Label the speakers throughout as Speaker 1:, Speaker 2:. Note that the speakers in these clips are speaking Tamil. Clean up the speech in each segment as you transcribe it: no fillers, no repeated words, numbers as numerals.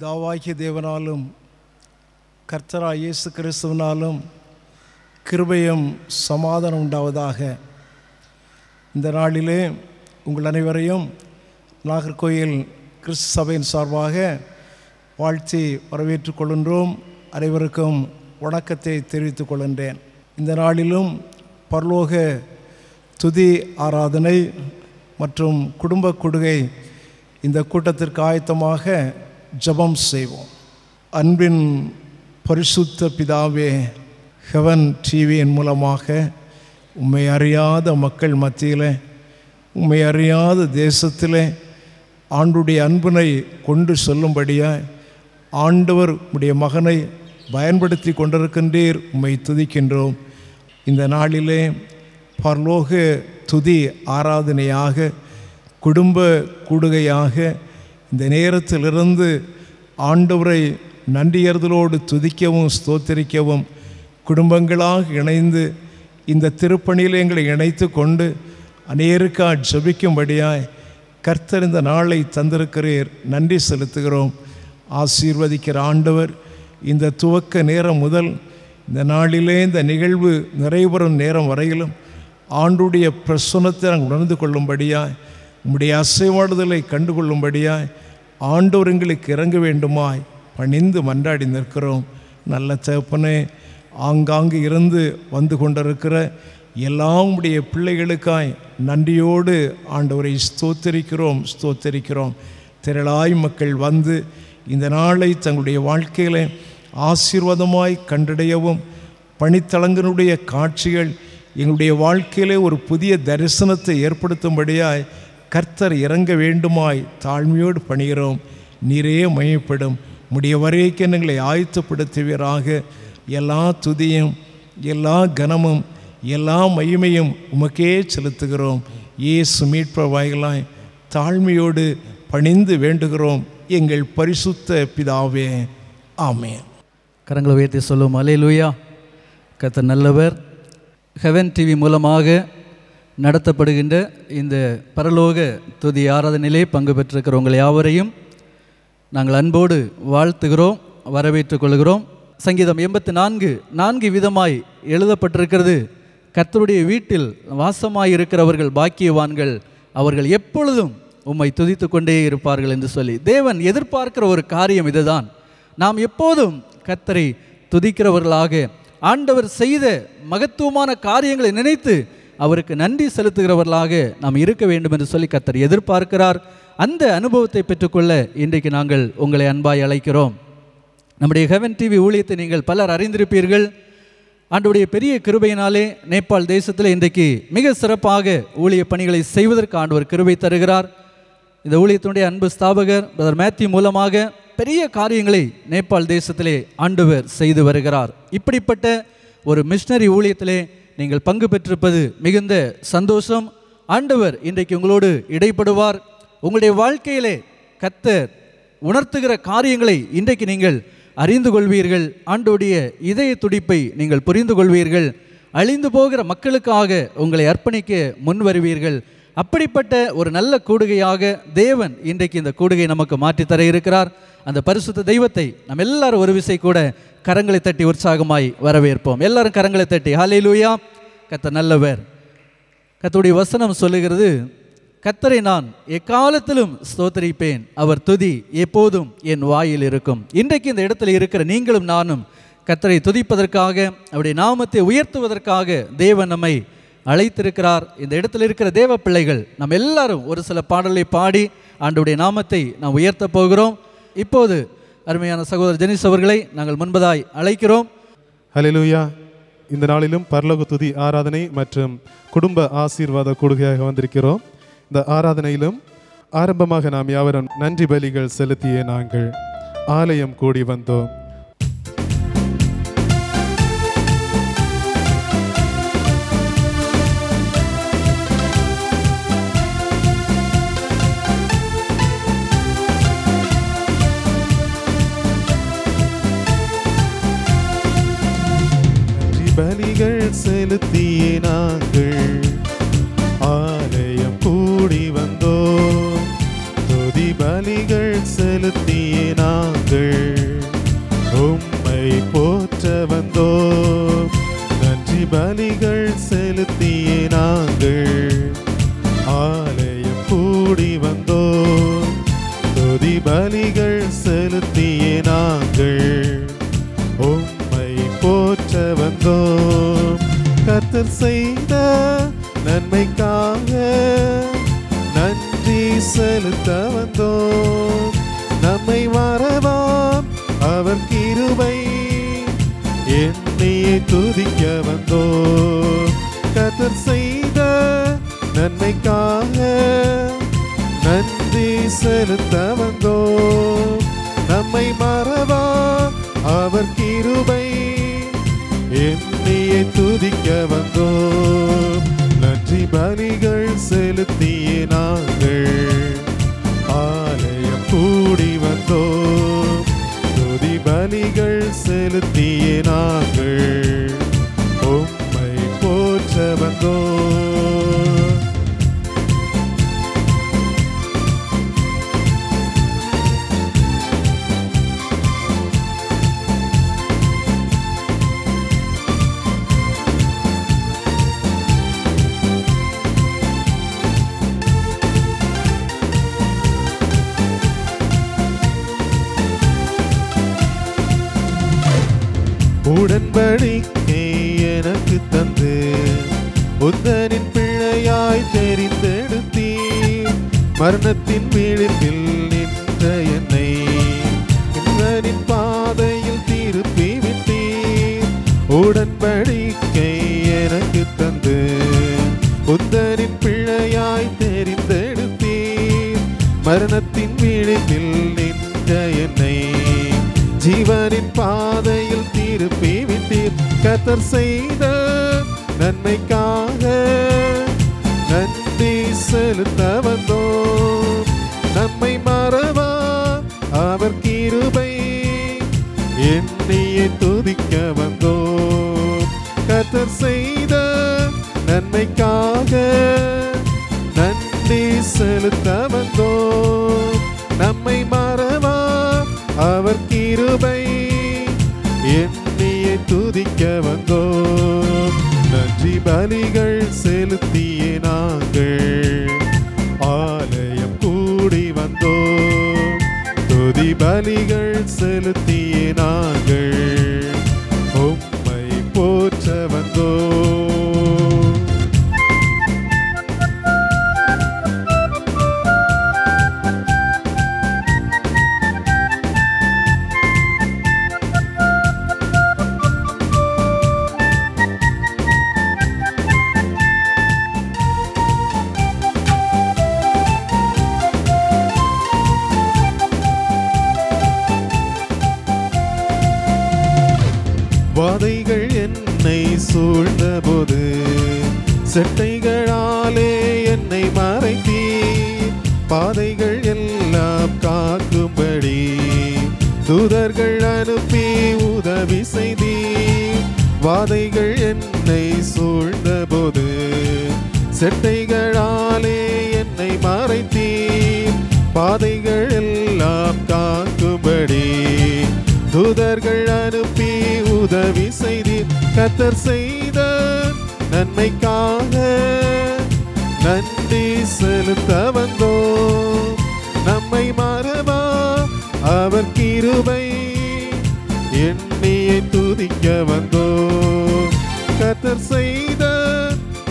Speaker 1: பிதாவாகிய தேவனாலும் கர்த்தராகிய இயேசு கிறிஸ்துவினாலும் கிருபையும் சமாதானம் உண்டாவதாக. இந்த நாளிலே உங்கள் அனைவரையும் நாகர்கோயில் கிறிஸ்து சபையின் சார்பாக வாழ்த்தி வரவேற்றுக் கொள்கின்றோம். அனைவருக்கும் வணக்கத்தை தெரிவித்துக் கொள்கின்றேன். இந்த நாளிலும் பரலோக துதி ஆராதனை மற்றும் குடும்ப கொடுகை இந்த கூட்டத்திற்கு ஆயத்தமாக ஜெபம் செய்வோம். அன்பின் பரிசுத்த பிதாவே, ஹெவன் டிவியின் மூலமாக உம்மை அறியாத மக்கள் மத்தியில், உம்மை அறியாத தேசத்தில் ஆண்டுடைய அன்பினை கொண்டு சொல்லும்படியாய் ஆண்டவர் உம்முடைய மகனை பயன்படுத்தி கொண்டிருக்கின்றீர். உம்மை துதிக்கின்றோம். இந்த நாளிலே பரலோக துதி ஆராதனையாக, குடும்ப கூடுகையாக இந்த நேரத்திலிருந்து ஆண்டவரை நன்றியறுதலோடு துதிக்கவும் ஸ்தோத்திரிக்கவும், குடும்பங்களாக இணைந்து இந்த திருப்பணியில் எங்களை இணைத்து கொண்டு அநேருக்கா ஜெபிக்கும்படியாய் கர்த்தர் இந்த நாளை தந்திருக்கிறீர். நன்றி செலுத்துகிறோம். ஆசீர்வதிக்கிற ஆண்டவர் இந்த துவக்க நேரம் முதல் இந்த நாளிலே இந்த நிகழ்வு நிறைவுறும் நேரம் வரையிலும் ஆண்டுடைய பிரசன்னத்தை நாங்கள் உணர்ந்து கொள்ளும்படியாய், உம்முடைய அசைவாடுதலை கண்டுகொள்ளும்படியாய் ஆண்டவர் எங்களுக்கு இறங்க வேண்டுமாய் பணிந்து மன்றாடி நிற்கிறோம். நல்ல தகப்பனே, ஆங்காங்கு இருந்து வந்து கொண்டிருக்கிற எல்லாம் உடைய பிள்ளைகளுக்காய் நன்றியோடு ஆண்டவரை ஸ்தோத்தரிக்கிறோம். திரளாய் மக்கள் வந்து இந்த நாளை தங்களுடைய வாழ்க்கையில் ஆசீர்வாதமாய் கண்டடையவும், பணித்தலங்கனுடைய காட்சிகள் எங்களுடைய வாழ்க்கையிலே ஒரு புதிய தரிசனத்தை ஏற்படுத்தும்படியாய் கர்த்தர் இறங்க வேண்டுமாய் தாழ்மையோடு பணிகிறோம். நீரே மகிமைப்படும். முடிய வரைக்கும் எங்களை ஆயத்தப்படுத்துவீராக. எல்லா துதியும், எல்லா கனமும், எல்லா மகிமையும் உமக்கே செலுத்துகிறோம். இயேசு மீட்பர் வாயிலாய் தாழ்மையோடு பணிந்து வேண்டுகிறோம் எங்கள் பரிசுத்த பிதாவே, ஆமென்.
Speaker 2: கரங்களை உயர்த்தி சொல்லுவோம். அல்லேலூயா. கர்த்தர் நல்லவர். ஹெவன் டிவி மூலமாக நடத்தப்படுகின்ற இந்த பரலோக துதி ஆராதனையிலே பங்கு பெற்றிருக்கிற உங்கள் யாவரையும் நாங்கள் அன்போடு வாழ்த்துகிறோம், வரவேற்றுக் கொள்கிறோம். சங்கீதம் 84 விதமாய் எழுதப்பட்டிருக்கிறது. கர்த்தருடைய வீட்டில் வாசமாய் இருக்கிறவர்கள் பாக்கியவான்கள், அவர்கள் எப்பொழுதும் உம்மை துதித்து கொண்டே இருப்பார்கள் என்று சொல்லி தேவன் எதிர்பார்க்கிற ஒரு காரியம் இதுதான். நாம் எப்போதும் கர்த்தரை துதிக்கிறவர்களாக, ஆண்டவர் செய்த மகத்துவமான காரியங்களை நினைத்து அவருக்கு நன்றி செலுத்துகிறவர்களாக நாம் இருக்க வேண்டும் என்று சொல்லி கர்த்தர் எதிர்பார்க்கிறார். அந்த அனுபவத்தை பெற்றுக்கொள்ள இன்றைக்கு நாங்கள் உங்களை அன்பாய் அழைக்கிறோம். நம்முடைய ஹெவன் டிவி ஊழியத்தை நீங்கள் பலர் அறிந்திருப்பீர்கள். ஆண்டவருடைய பெரிய கிருபையினாலே நேபாள் தேசத்தில் இன்றைக்கு மிக சிறப்பாக ஊழிய பணிகளை செய்வதற்கு ஆண்டவர் கிருபை தருகிறார். இந்த ஊழியத்தினுடைய அன்பு ஸ்தாபகர் பிரதர் மேத்யூ மூலமாக பெரிய காரியங்களை நேபாள் தேசத்திலே ஆண்டவர் செய்து வருகிறார். இப்படிப்பட்ட ஒரு மிஷனரி ஊழியத்திலே நீங்கள் பங்கு பெற்றிருப்பது மிகுந்த சந்தோஷம். ஆண்டவர் இன்றைக்கு உங்களோடு இடைப்படுவார். உங்களுடைய வாழ்க்கையிலே கர்த்தர் உணர்த்துகிற காரியங்களை இன்றைக்கு நீங்கள் அறிந்து கொள்வீர்கள். ஆண்டவருடைய இதய துடிப்பை நீங்கள் புரிந்து கொள்வீர்கள். அழிந்து போகிற மக்களுக்காக உங்களை அர்ப்பணிக்க முன் வருவீர்கள். அப்படிப்பட்ட ஒரு நல்ல கூடுகையாக தேவன் இன்றைக்கு இந்த கூடுகை நமக்கு மாற்றி தர இருக்கிறார். அந்த பரிசுத்த தெய்வத்தை நம்ம எல்லாரும் ஒரு விசை கூட கரங்களை தட்டி உற்சாகமாய் வரவேற்போம். எல்லாரும் கரங்களை தட்டி ஹல்லேலூயா. கர்த்தர் நல்லவர். கர்த்தருடைய வசனம் சொல்லுகிறது, கர்த்தரை நான் எக்காலத்திலும் ஸ்தோத்தரிப்பேன், அவர் துதி எப்போதும் என் வாயில் இருக்கும். இன்றைக்கு இந்த இடத்துல இருக்கிற நீங்களும் நானும் கர்த்தரை துதிப்பதற்காக, அவருடைய நாமத்தை உயர்த்துவதற்காக தேவன் நம்மை அழைத்திருக்கிறார். இந்த இடத்துல இருக்கிற தேவ பிள்ளைகள் நம்ம எல்லாரும் ஒரு சில பாடலை பாடி ஆண்டவருடைய நாமத்தை நாம் உயர்த்த போகிறோம். இப்போது அருமையான சகோதரர் ஜெனிஸ் அவர்களை நாங்கள் முன்பதாய் அழைக்கிறோம்.
Speaker 3: ஹல்லேலூயா. இந்த நாளிலும் பரலோக துதி ஆராதனை மற்றும் குடும்ப ஆசீர்வாத கூடுகையாக வந்திருக்கிறோம். இந்த ஆராதனையிலும் ஆரம்பமாக நாம் யாவரும் நன்றி பலிகள் செலுத்தியே நாங்கள் ஆலயம் கூடி வந்தோம். பலிகள் செலுத்தியே நாங்கள் ஆலயம் கூடி வந்தோம். துதி பலிகள் செலுத்தியே நாங்கள் பலிகள் செலுத்தியே நாங்கள் ஆலயம் கூடி வந்தோம். துதி பலிகள் செலுத்தியே நாங்கள் உம்மை போற்ற வந்தோம். கர்த்தர் செய்த நன்மைக்காக நன்றி செலுத்த வந்தோம். நம்மை மறவாம் அவர் கிருபை எண்ணியை துதிக்க வந்தோம். கர்த்தர் செய்த நன்மைக்காக நன்றி செலுத்த வந்தோம். நம்மை மறவாம் அவர் கிருபை எண்ணியை துதிக்க வந்தோம். நன்றி பலிகள் செலுத்தியே நாங்கள் ஆலயம் கூடி வந்தோம். துதி பலிகள் செலுத்தியே நாங்கள் உம்மை போற்ற வந்தோம். உடன்படிக்கை எனக்கு தந்து உந்தனின் பிள்ளையாய் தெரிந்தெடுத்தீர். மரணத்தின் விளிம்பில் நின்ற என்னை உந்தனின் பாதையில் திருப்பி விட்டீர். உடன்படிக்கை எனக்கு தந்து உந்தனின் பிள்ளையாய் தெரிந்தெடுத்தீர். மரணத்தின் விளிம்பில் நின்ற என்னை ஜீவனின் பாதையில் திருப்பி விட்டீர். கர்த்தர் செய்த நன்மைக்காக நன்றி செலுத்த வந்தோம். நம்மை மறவா அவர் கிருபை எண்ணியை துதிக்க வந்தோம். கர்த்தர் செய்த நன்மைக்காக நன்றி செலுத்த வந்தோம். நம்மை மறவா அவர் கிருபை எண்ணியை துதிக்க வந்தோம். நன்றி பலிகள் செலுத்தியே நாங்கள் ஆலயம் கூடி வந்தோம். துதி பலிகள் செலுத்தியே நாங்கள் உம்மை போற்ற வந்தோம். வாதைகள் என்னை சூழ்ந்தபோது செட்டைகளாலே என்னை மறைத்தீர். பாதைகள் எல்லாம் காக்கும்படி தூதர்கள் அனுப்பி உதவி செய்தீர். வாதைகள் என்னை சூழ்ந்தபோது செட்டைகளாலே என்னை மறைத்தீர். பாதைகள் எல்லாம் காக்கும்படி தூதர்கள் அனுப்பி உதவி செய்தீர். கர்த்தர் செய்த நன்மைக்காக நன்றி செலுத்த வந்தோம். நம்மை மறவா அவர் கிருபை எண்ணியை துதிக்க வந்தோம். கர்த்தர் செய்த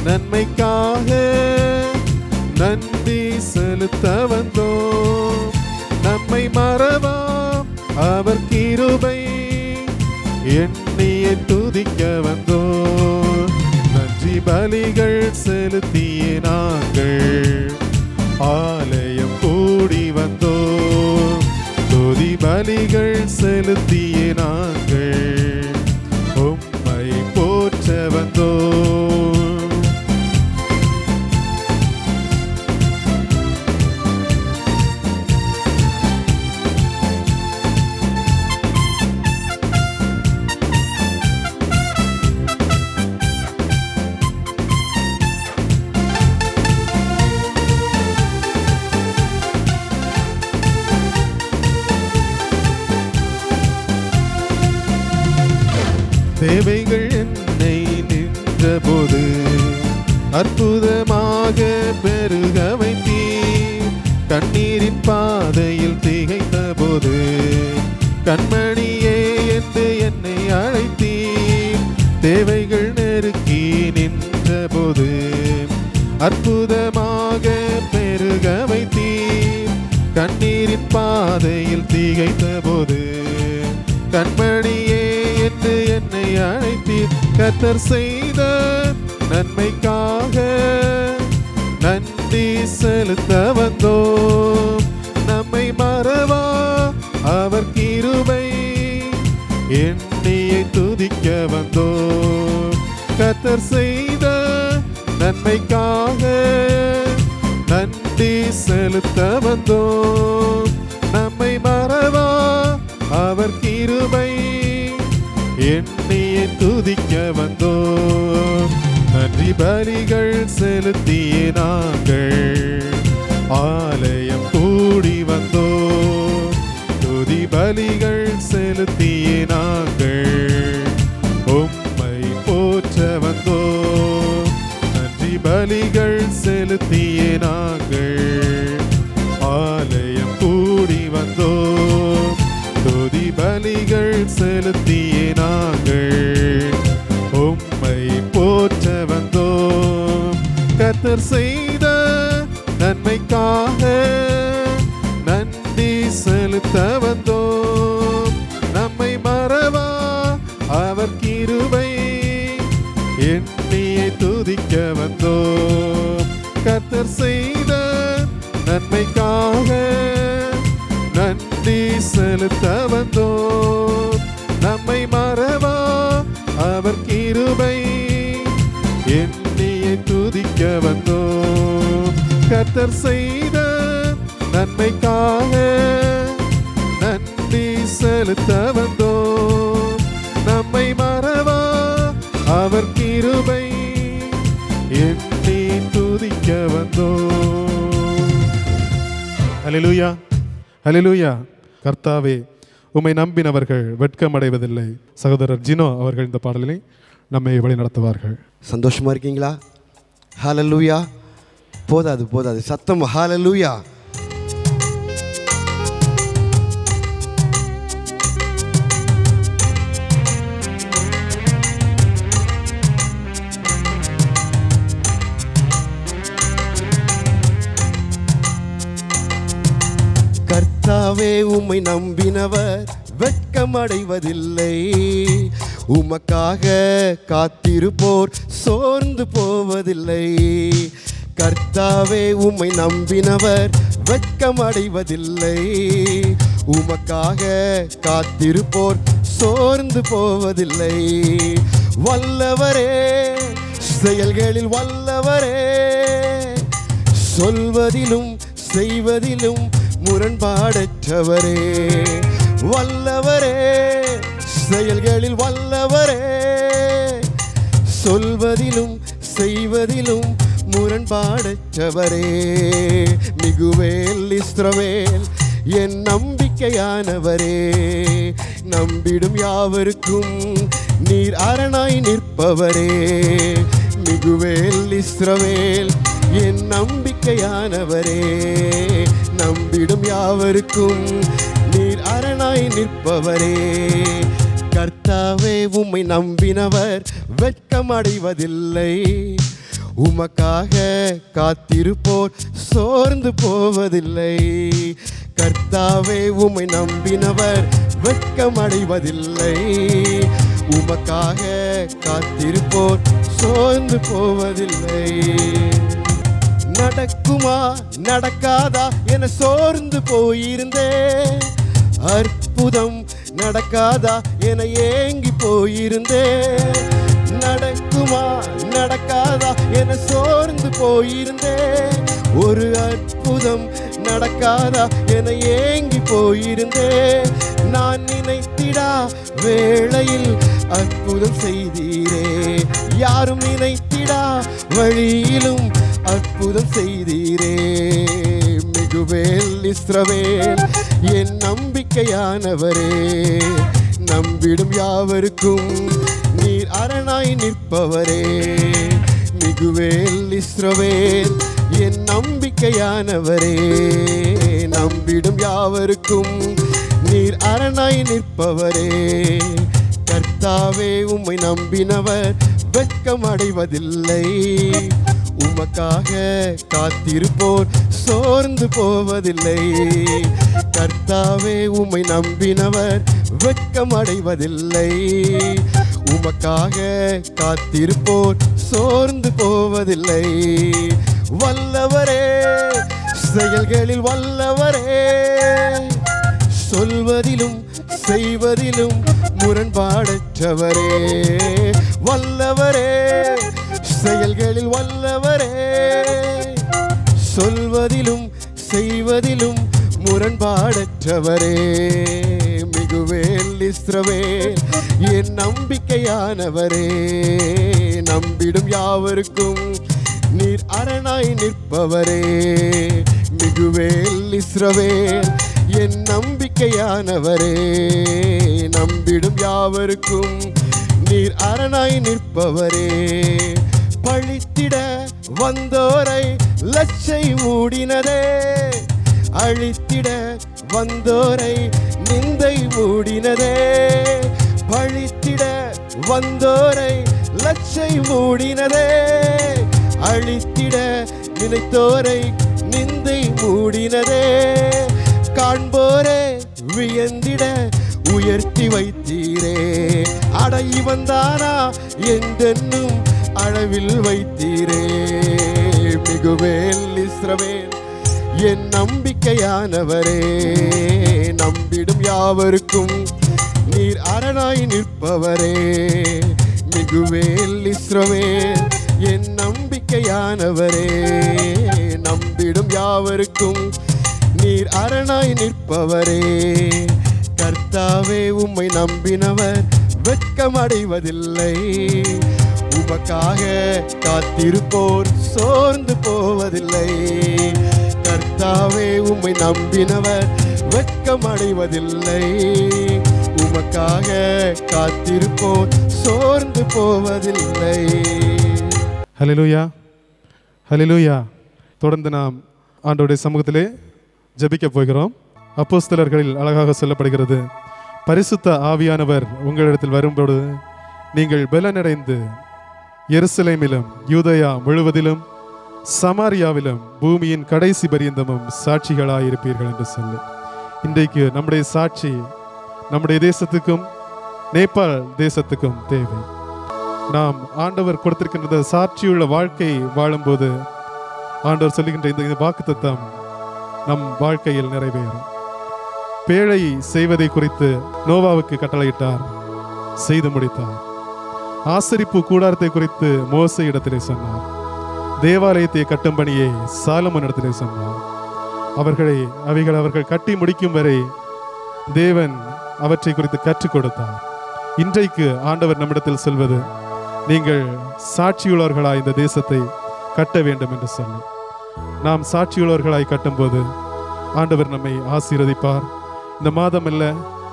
Speaker 3: நன்மைக்காக நன்றி செலுத்த வந்தோம். நம்மை மறவா அவர் கிருபை எண்ணியை துதிக்க வந்தோம். நன்றி பலிகள் செலுத்தியே நாங்கள் ஆலயம் கூடி வந்தோம். துதி பலிகள் செலுத்தியே நாங்கள் உம்மை போற்ற வந்தோம். தேவைகள் என்னை நின்ற நின்றபோது அற்புதமாக பெருக வைத்தீர். கண்ணீரின் பாதையில் திகைத்த போது கண்மணியே என்று என்னை அழைத்தீர். தேவைகள் நெருக்கி நின்றபோது அற்புதமாக பெருக வைத்தீர். கண்ணீரின் பாதையில் திகைத்த போது கண்மணியே என்று என்னை அழைத்தீர். கர்த்தர் செய்த நன்மைக்காக நன்றி செலுத்த வந்தோம். நம்மை மறவா அவர் கிருபை எண்ணியை துதிக்க வந்தோம். கர்த்தர் செய்த நன்மைக்காக நன்றி செலுத்த வந்தோம். நம்மை மறவா அவர் கிருபை எண்ணியை துதிக்க வந்தோம். நன்றி பலிகள் செலுத்திய நாங்கள் ஆலயம் கூடி வந்தோம். துதி பலிகள் செலுத்திய நாங்கள் உம்மை போற்ற வந்தோம். நன்றி பலிகள் செலுத்திய நாங்கள் ஆலயம் கூடி வந்தோம். துதி பலிகள் செலுத்திய நாங்கள் உம்மை போற்ற வந்தோம். கர்த்தர் செய்த நன்மைக்காக நன்றி செலுத்த வந்தோம். நம்மை மறவா அவர் கிருபை எண்ணியை துதிக்க வந்தோம். கர்த்தர் செய்த நன்மைக்காக நன்றி செலுத்த வந்தோம். நம்மை மறவா அவர் கிருபை எண்ணியை துதிக்க வந்தோம். கர்த்தர் செய்த நன்மைக்காக நன்றி செலுத்த வந்தோம். நம்மை மறவா அவர் கிருபை எண்ணி துதிக்க வந்தோம். ஹல்லேலூயா, ஹல்லேலூயா. கர்த்தாவே, உம்மை நம்பினவர்கள் வெட்கமடைவதில்லை. சகோதரர் ஜினோ அவர்கள் இந்த பாடலினை நம்மை வழி நடத்துவார்கள்.
Speaker 4: சந்தோஷமா இருக்கீங்களா? ஹல்லேலூயா. போதாது சத்தம் ஹல்லேலூயா. கர்த்தாவே, உம்மை நம்பினவர் வெட்கமடைவதில்லை. உமக்காக காத்திருப்போர் சோர்ந்து போவதில்லை. கர்த்தாவே, உம்மை நம்பினவர் வெட்கமடைவதில்லை. உமக்காக காத்திருப்போர் சோர்ந்து போவதில்லை. வல்லவரே, செயல்களில் வல்லவரே, சொல்வதிலும் செய்வதிலும் முரண்பாடற்றவரே. வல்லவரே, செயல்களில் வல்லவரே, சொல்வதிலும் செய்வதிலும் முரண்பாடற்றவரே. மிகுவேல் இஸ்ரவேல் என் நம்பிக்கையானவரே. நம்பிடும் யாவருக்கும் நீர் அரணாய் நிற்பவரே. மிகுவேல் இஸ்ரவேல் என் நம்பிக்கையானவரே. நம்பிடும் யாவருக்கும் நீர் அரணாய் நிற்பவரே. கர்த்தாவே, உம்மை நம்பினவர் வெட்கமடைவதில்லை. உமக்காக காத்திருப்போர் சோர்ந்து போவதில்லை. கர்த்தாவே, உம்மை நம்பினவர் வெட்கமடைவதில்லை. உமக்காக காத்திருப்போர் சோர்ந்து போவதில்லை. நடக்குமா நடக்காதா என சோர்ந்து போயிருந்தேன். அற்புதம் நடக்காதா என ஏங்கி போயிருந்தேன். நடக்குமா நடக்காதா என சோர்ந்து போயிருந்தேன். ஒரு அற்புதம் நடக்காதா என ஏங்கி போயிருந்தேன். நான் நினைத்திடா வேளையில் அற்புதம் செய்தீரே. யாரும் நினைத்திடா வழியிலும் அற்புதம் செய்தீரே. மிகுவேல் இஸ்ரவேல் என் நம்பிக்கையானவரே. நம்பிடும் யாவருக்கும் நீர் அரணாய் நிற்பவரே. மிகுவேல் இஸ்ரவேல் என் நம்பிக்கையானவரே. நம்பிடும் யாவருக்கும் நீர் அரணாய் நிற்பவரே. கர்த்தாவே உம்மை நம்பினவர் வெட்கம் அடைவதில்லை. உமக்காக காத்திருப்போர் சோர்ந்து போவதில்லை. கர்த்தாவே உம்மை நம்பினவர் வெட்கம் அடைவதில்லை. உமக்காக காத்திருப்போர் சோர்ந்து போவதில்லை. வல்லவரே, செயல்களில் வல்லவரே, சொல்வதிலும் செய்வதிலும் முரண்பாடற்றவரே. வல்லவரே, செயல்களில் வல்லவரே, சொல்வதிலும் செய்வதிலும் முரண்பாடற்றவரே. மிகுவேல் இஸ்ரவேல் என் நம்பிக்கையானவரே. நம்பிடும் யாவருக்கும் நீர் அரணாய் நிற்பவரே. மிகுவேல் இஸ்ரவேல் என் நம்பிக்கையானவரே. நம்பிடும் யாவருக்கும் நீர் அரணாய் நிற்பவரே. பழித்திட வந்தோரை லட்சை மூடினதே. அழித்திட வந்தோரை நிந்தை மூடினதே. பழித்திட வந்தோரை லட்சை மூடினதே. அழித்திட நினைத்தோரை நிந்தை மூடினதே. காண்போரே வியந்திட உயர்த்தி வைத்தீரே. அடை வந்தானா என்றென்னும் அளவில் வைத்தீரே. மிகுவேல் இஸ்ரவேல் என் நம்பிக்கையானவரே. நம்பிடும் யாவருக்கும் நீர் அரணாய் நிற்பவரே. மிகுவேல் இஸ்ரவேல் என் நம்பிக்கையானவரே. நம்பிடும் யாவருக்கும் நீர் அரணாய் நிற்பவரே. கர்த்தாவே உம்மை நம்பினவர் வெட்கம் அடைவதில்லை. உமக்காக காத்திருப்போர் சோர்ந்து போவதில்லை. கர்த்தாவே உம்மை நம்பினவர் வெட்கம் அடைவதில்லை. உமக்காக காத்திருப்போர் சோர்ந்து போவதில்லை.
Speaker 3: ஹல்லேலூயா, ஹல்லேலூயா. தொடர்ந்து நாம் ஆண்டவருடைய சமூகத்திலே ஜெபிக்க போகிறோம். அப்போஸ்தலர்களில் அழகாக சொல்லப்படுகிறது, பரிசுத்த ஆவியானவர் உங்களிடத்தில் வரும்போது நீங்கள் பலனடைந்து எருசலேமிலும் யூதேயா முழுவதிலும் சமாரியாவிலும் பூமியின் கடைசி பரியந்தமும் சாட்சிகளாயிருப்பீர்கள் என்று சொல்லி, இன்றைக்கு நம்முடைய சாட்சி நம்முடைய தேசத்துக்கும் நேபாள் தேசத்துக்கும் தேவை. நாம் ஆண்டவர் கொடுத்திருக்கின்ற சாட்சியுள்ள வாழ்க்கை வாழும்போது ஆண்டவர் சொல்லுகின்ற இந்த வாக்குத்தத்தம் நம் வாழ்க்கையில் நிறைவேறும். பேழை செய்வதை குறித்து நோவாவுக்கு கட்டளையிட்டார், செய்து முடித்தார். ஆசரிப்பு கூடாரத்தை குறித்து மோசே இடத்திலே சொன்னார். தேவாலயத்தை கட்டும் பணியை சாலமோன் இடத்திலே சொன்னார். அவர்கள் கட்டி முடிக்கும் வரை தேவன் அவற்றை குறித்து கற்றுக் கொடுத்தார். இன்றைக்கு ஆண்டவர் நம்மிடத்தில் சொல்வது, நீங்கள் சாட்சியுள்ளவர்களாய் இந்த தேசத்தை கட்ட வேண்டும் என்று சொல்லி, நாம் சாட்சியுள்ளவர்களாய் கட்டும்போது ஆண்டவர் நம்மை ஆசீர்வதிப்பார். இந்த மாதம் அல்ல,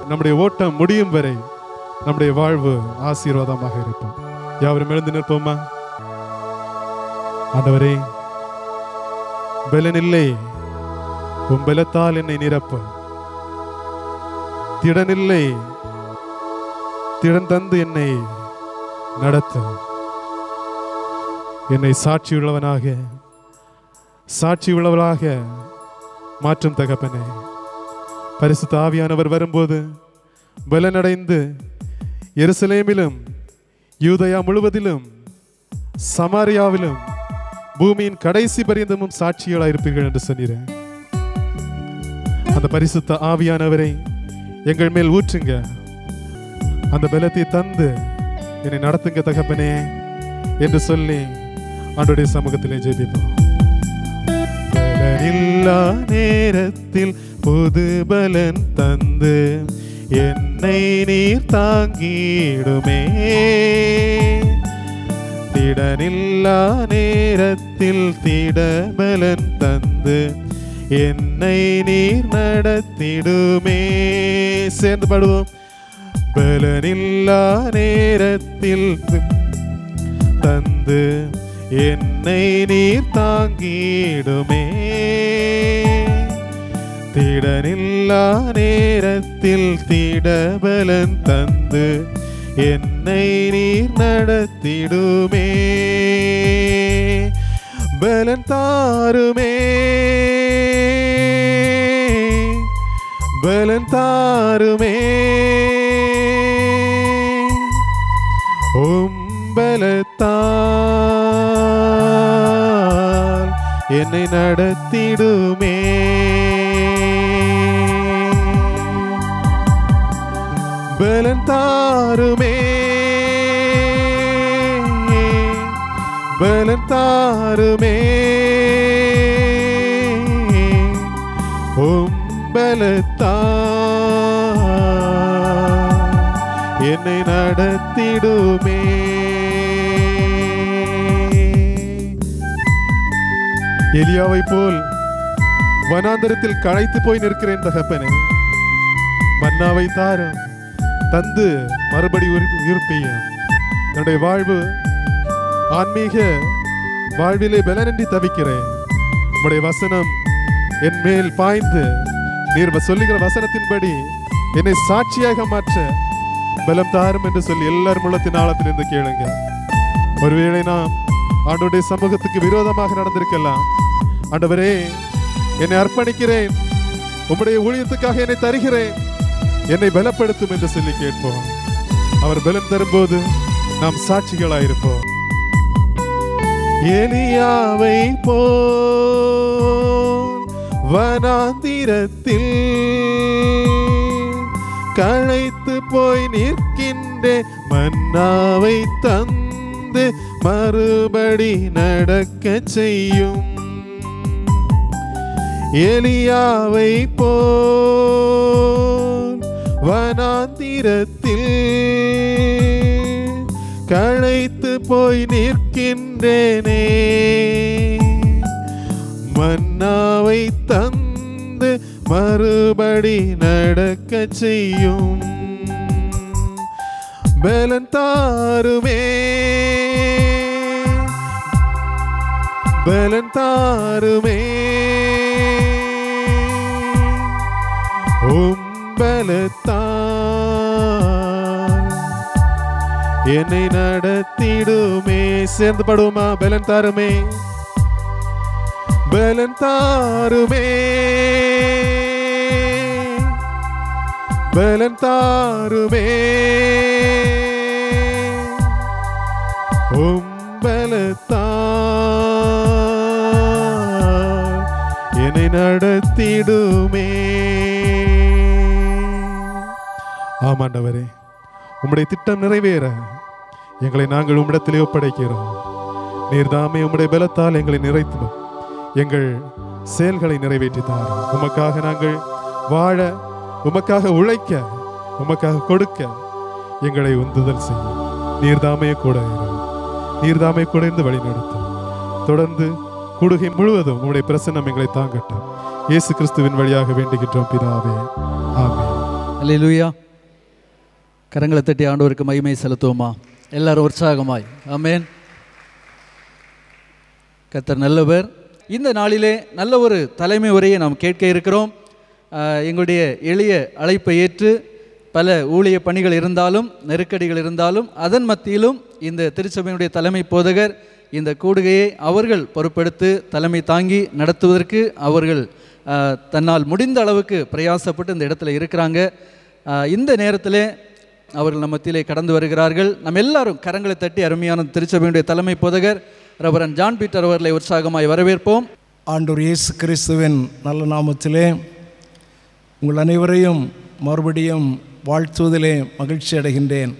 Speaker 3: நம்முடைய ஓட்டம் முடியும் வரை நம்முடைய வாழ்வு ஆசீர்வாதமாக இருக்கும். யாவரும் எழுந்து நிற்போமா? ஆண்டவரே, பலனில்லை, உம் பலத்தால் என்னை நிரப்ப. திடனில்லை, திடன் தந்து என்னை நடத்த. என்னை சாட்சியுள்ளவளாக மாற்றும் தகப்பனே. பரிசுத்த ஆவியானவர் வரும்போது பலனடைந்து எருசலேமிலும் யூதேயா முழுவதிலும் சமாரியாவிலும் பூமியின் கடைசி பரியந்தமும் சாட்சிகளாயிருப்பீர்கள் என்று சொன்னீரேன். அந்த பரிசுத்த ஆவியானவரை எங்கள் மேல் ஊற்றுங்க. அந்த பலத்தை தந்து என்னை நடத்துங்க தகப்பனே என்று சொல்லி ஆண்டவருடைய சமூகத்திலே ஜெபிப்போம். பலனில்லா நேரத்தில் புது பலன் தந்து என்னை நீர் தாங்கிடுமே. திடனில்லா நேரத்தில் திடபலன் தந்து என்னை நீர் நடத்திடுமே. சேர்ந்து பாடுவோம். பலனில்லா நேரத்தில் தந்து என்னை நீர் தாங்கிடுமே. திடனில்லா நேரத்தில் திடபலன் தந்து என்னை நீர் நடத்திடுமே. பலன் தாருமே, பலன் தாருமே, பலத்தால் என்னை நடத்திடுமே. பலன் தாருமே, பலன் தாருமே, பலத்தால் என்னை நடத்திடுமே. எலியாவை போல் வனாந்தரத்தில் களைத்து போய் நிற்கிறேன் தகப்பனே. மன்னாவை தாரும் தந்து மறுபடி உயிர்ப்பியும். என்னுடைய வாழ்வு ஆன்மீக வாழ்விலே பலனின்றி தவிக்கிறேன். உம்முடைய வசனம் என் மேல் பாய்ந்து நீர் சொல்லுகிற வசனத்தின்படி என்னை சாட்சியாக மாற்ற பலம் தாரும் என்று சொல்லி எல்லாரும் உள்ளத்தின் ஆழத்திலிருந்து கேளுங்க. ஒருவேளை நாம் ஆண்டவருடைய சமூகத்துக்கு விரோதமாக நடந்திருக்கலாம். ஆண்டவரே, என்னை அர்ப்பணிக்கிறேன், உம்முடைய ஊழியத்துக்காக என்னை தருகிறேன், என்னை பலப்படுத்தும் என்று சொல்லி கேட்போம். அவர் பலம் தரும்போது நாம் சாட்சிகளாயிருப்போம். எலியாவை போல் வனாந்திரத்தில் களைத்து போய் நிற்கின்றேன். மன்னாவை தந்து மறுபடி நடக்க செய்யும். எலியாவை போல் வனாந்திரத்தில் களைத்து போய் நிற்கின்றேனே. மன்னாவை தந்து மறுபடி நடக்க செய்யும். பலன் தாருமே, பலன் தாருமே, பலத்தால் என்னை நடத்திடுமே. சேர்ந்து படுவோமா? பலன் தாருமே, பலன் தாருமே, பலன் தாருமே, பலத்தால் என்னை நடத்திடுமே. ஆமாண்டவரே, உம்முடைய திட்டம் நிறைவேற எங்களை நாங்கள் உம்மிடத்திலே ஒப்படைக்கிறோம். நீர்தாமே உம்முடைய பலத்தால் எங்களை நிறைத்து எங்கள் செயல்களை நிறைவேற்றித்தார். உமக்காக நாங்கள் வாழ, உமக்காக உழைக்க, உமக்காக கொடுக்க எங்களை உந்துதல் செய்யும். நீர்தாமே கூட நீர்தாமே கூட இருந்து வழி நடத்தும். தொடர்ந்து கூடுகை முழுவதும் உம்முடைய பிரசன்னம் எங்களை தாங்கட்டும். இயேசு கிறிஸ்துவின் வழியாக வேண்டுகின்றோம் பிதாவே, ஆமென்.
Speaker 2: அல்லேலூயா. கரங்களை தட்டி ஆண்டவருக்கு மகிமை செலுத்துவோமா? எல்லாரும் உற்சாகமாய் ஆமென். கர்த்தர் நல்லவர். இந்த நாளிலே நல்ல ஒரு தலைமை உரையை நாம் கேட்க இருக்கிறோம். எங்களுடைய எளிய அழைப்பை ஏற்று பல ஊழிய பணிகள் இருந்தாலும், நெருக்கடிகள் இருந்தாலும், அதன் மத்தியிலும் இந்த திருச்சபையினுடைய தலைமை போதகர் இந்த கூடுகையை அவர்கள் பொறுப்பெடுத்து தலைமை தாங்கி நடத்துவதற்கு அவர்கள் தன்னால் முடிந்த அளவுக்கு பிரயாசப்பட்டு இந்த இடத்துல இருக்கிறாங்க. இந்த நேரத்தில் அவர்கள் நம்ம மத்தியிலே கடந்து வருகிறார்கள். நம்ம எல்லாரும் கரங்களை தட்டி அருமையான திருச்சபையினுடைய தலைமை போதகர் ரெவரண்ட் ஜான் பீட்டர் அவர்களை உற்சாகமாய் வரவேற்போம்.
Speaker 1: ஆண்டவர் இயேசு கிறிஸ்துவின் நல்ல நாமத்திலே உங்கள் அனைவரையும் மறுபடியும் வாழ்த்துவதிலே மகிழ்ச்சி அடைகின்றேன்.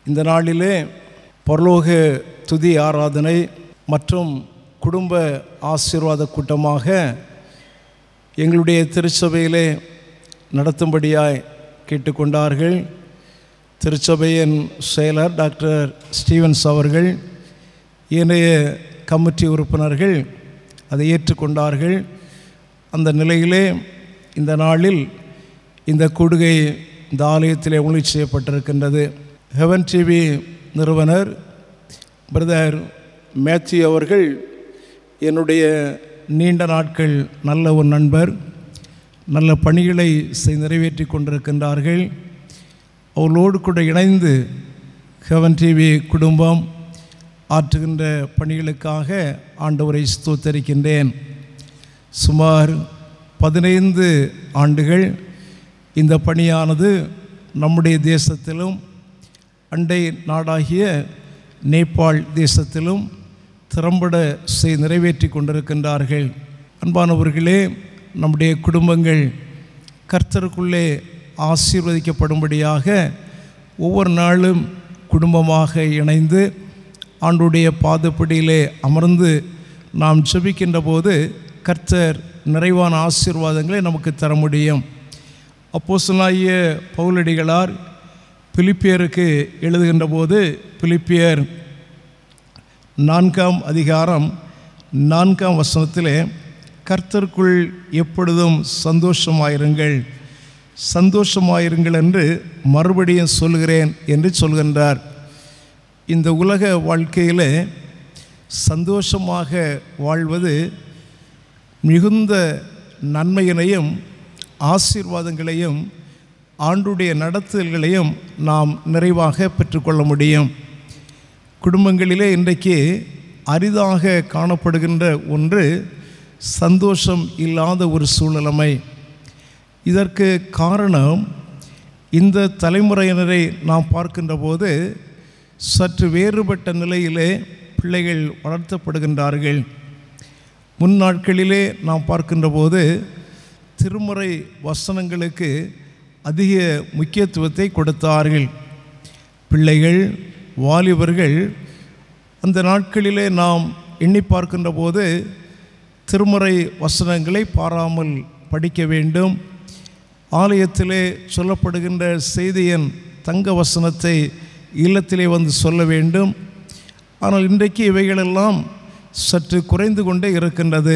Speaker 1: இந்த நாளிலே பரலோக துதி ஆராதனை மற்றும் குடும்ப ஆசீர்வாத கூட்டமாக எங்களுடைய திருச்சபையிலே நடத்தும்படியாய் கேட்டுக்கொண்டார்கள். திருச்சபையின் செயலர் டாக்டர் ஸ்டீவன்ஸ் அவர்கள், ஏனைய கமிட்டி உறுப்பினர்கள் அதை ஏற்றுக்கொண்டார்கள். அந்த நிலையிலே இந்த நாளில் இந்த கூடுகை இந்த ஆலயத்திலே ஒளி செய்யப்பட்டிருக்கின்றது. ஹெவன் டிவி நிறுவனர் பிரதர் மேத்யூ அவர்கள் என்னுடைய நீண்ட நாட்கள் நல்ல ஒரு நண்பர். நல்ல பணிகளை நிறைவேற்றி கொண்டிருக்கின்றார்கள். அவர்களோடு கூட இணைந்து ஹெவன் டிவி குடும்பம் ஆற்றுகின்ற பணிகளுக்காக ஆண்டவரை ஸ்தோத்தரிக்கின்றேன். சுமார் 15 ஆண்டுகள் இந்த பணியானது நம்முடைய தேசத்திலும் அண்டை நாடாகிய நேபாள் தேசத்திலும் திறம்பட நிறைவேற்றி கொண்டிருக்கின்றார்கள். அன்பானவர்களே, நம்முடைய குடும்பங்கள் கர்த்தருக்குள்ளே ஆசீர்வதிக்கப்படும்படியாக ஒவ்வொரு நாளும் குடும்பமாக இணைந்து ஆண்டுடைய பாதப்படியிலே அமர்ந்து நாம் ஜெபிக்கின்ற போது கர்த்தர் நிறைவான ஆசீர்வாதங்களை நமக்கு தர முடியும். அப்போஸ்தலனாகிய பவுலடிகளார் பிலிப்பியருக்கு எழுதுகின்ற போது பிலிப்பியர் 4ஆம் அதிகாரம் 4ஆம் வசனத்திலே கர்த்தருக்குள் எப்பொழுதும் சந்தோஷமாயிருங்கள் என்று மறுபடியும் சொல்கிறேன் என்று சொல்கின்றார். இந்த உலக வாழ்க்கையில் சந்தோஷமாக வாழ்வது மிகுந்த நன்மையினையும் ஆசீர்வாதங்களையும் ஆண்டுடைய நடத்துதல்களையும் நாம் நிறைவாக பெற்றுக்கொள்ள முடியும். குடும்பங்களிலே இன்றைக்கு அரிதாக காணப்படுகின்ற ஒன்று சந்தோஷம் இல்லாத ஒரு சூழ்நிலைமை. இதற்கு காரணம் இந்த தலைமுறையினரை நாம் பார்க்கின்ற போது சற்று வேறுபட்ட நிலையிலே பிள்ளைகள் வளர்த்தப்படுகின்றார்கள். முன்னாட்களிலே நாம் பார்க்கின்ற போது திருமறை வசனங்களுக்கு அதிக முக்கியத்துவத்தை கொடுத்தார்கள். பிள்ளைகள், வாலிபர்கள் அந்த நாட்களிலே நாம் எண்ணி பார்க்கின்ற போது திருமறை வசனங்களை பாராமல் படிக்க வேண்டும். ஆலயத்திலே சொல்லப்படுகின்ற செய்தியின் தங்க வசனத்தை இல்லத்திலே வந்து சொல்ல வேண்டும். ஆனால் இன்றைக்கு இவைகளெல்லாம் சற்று குறைந்து கொண்டே இருக்கின்றது.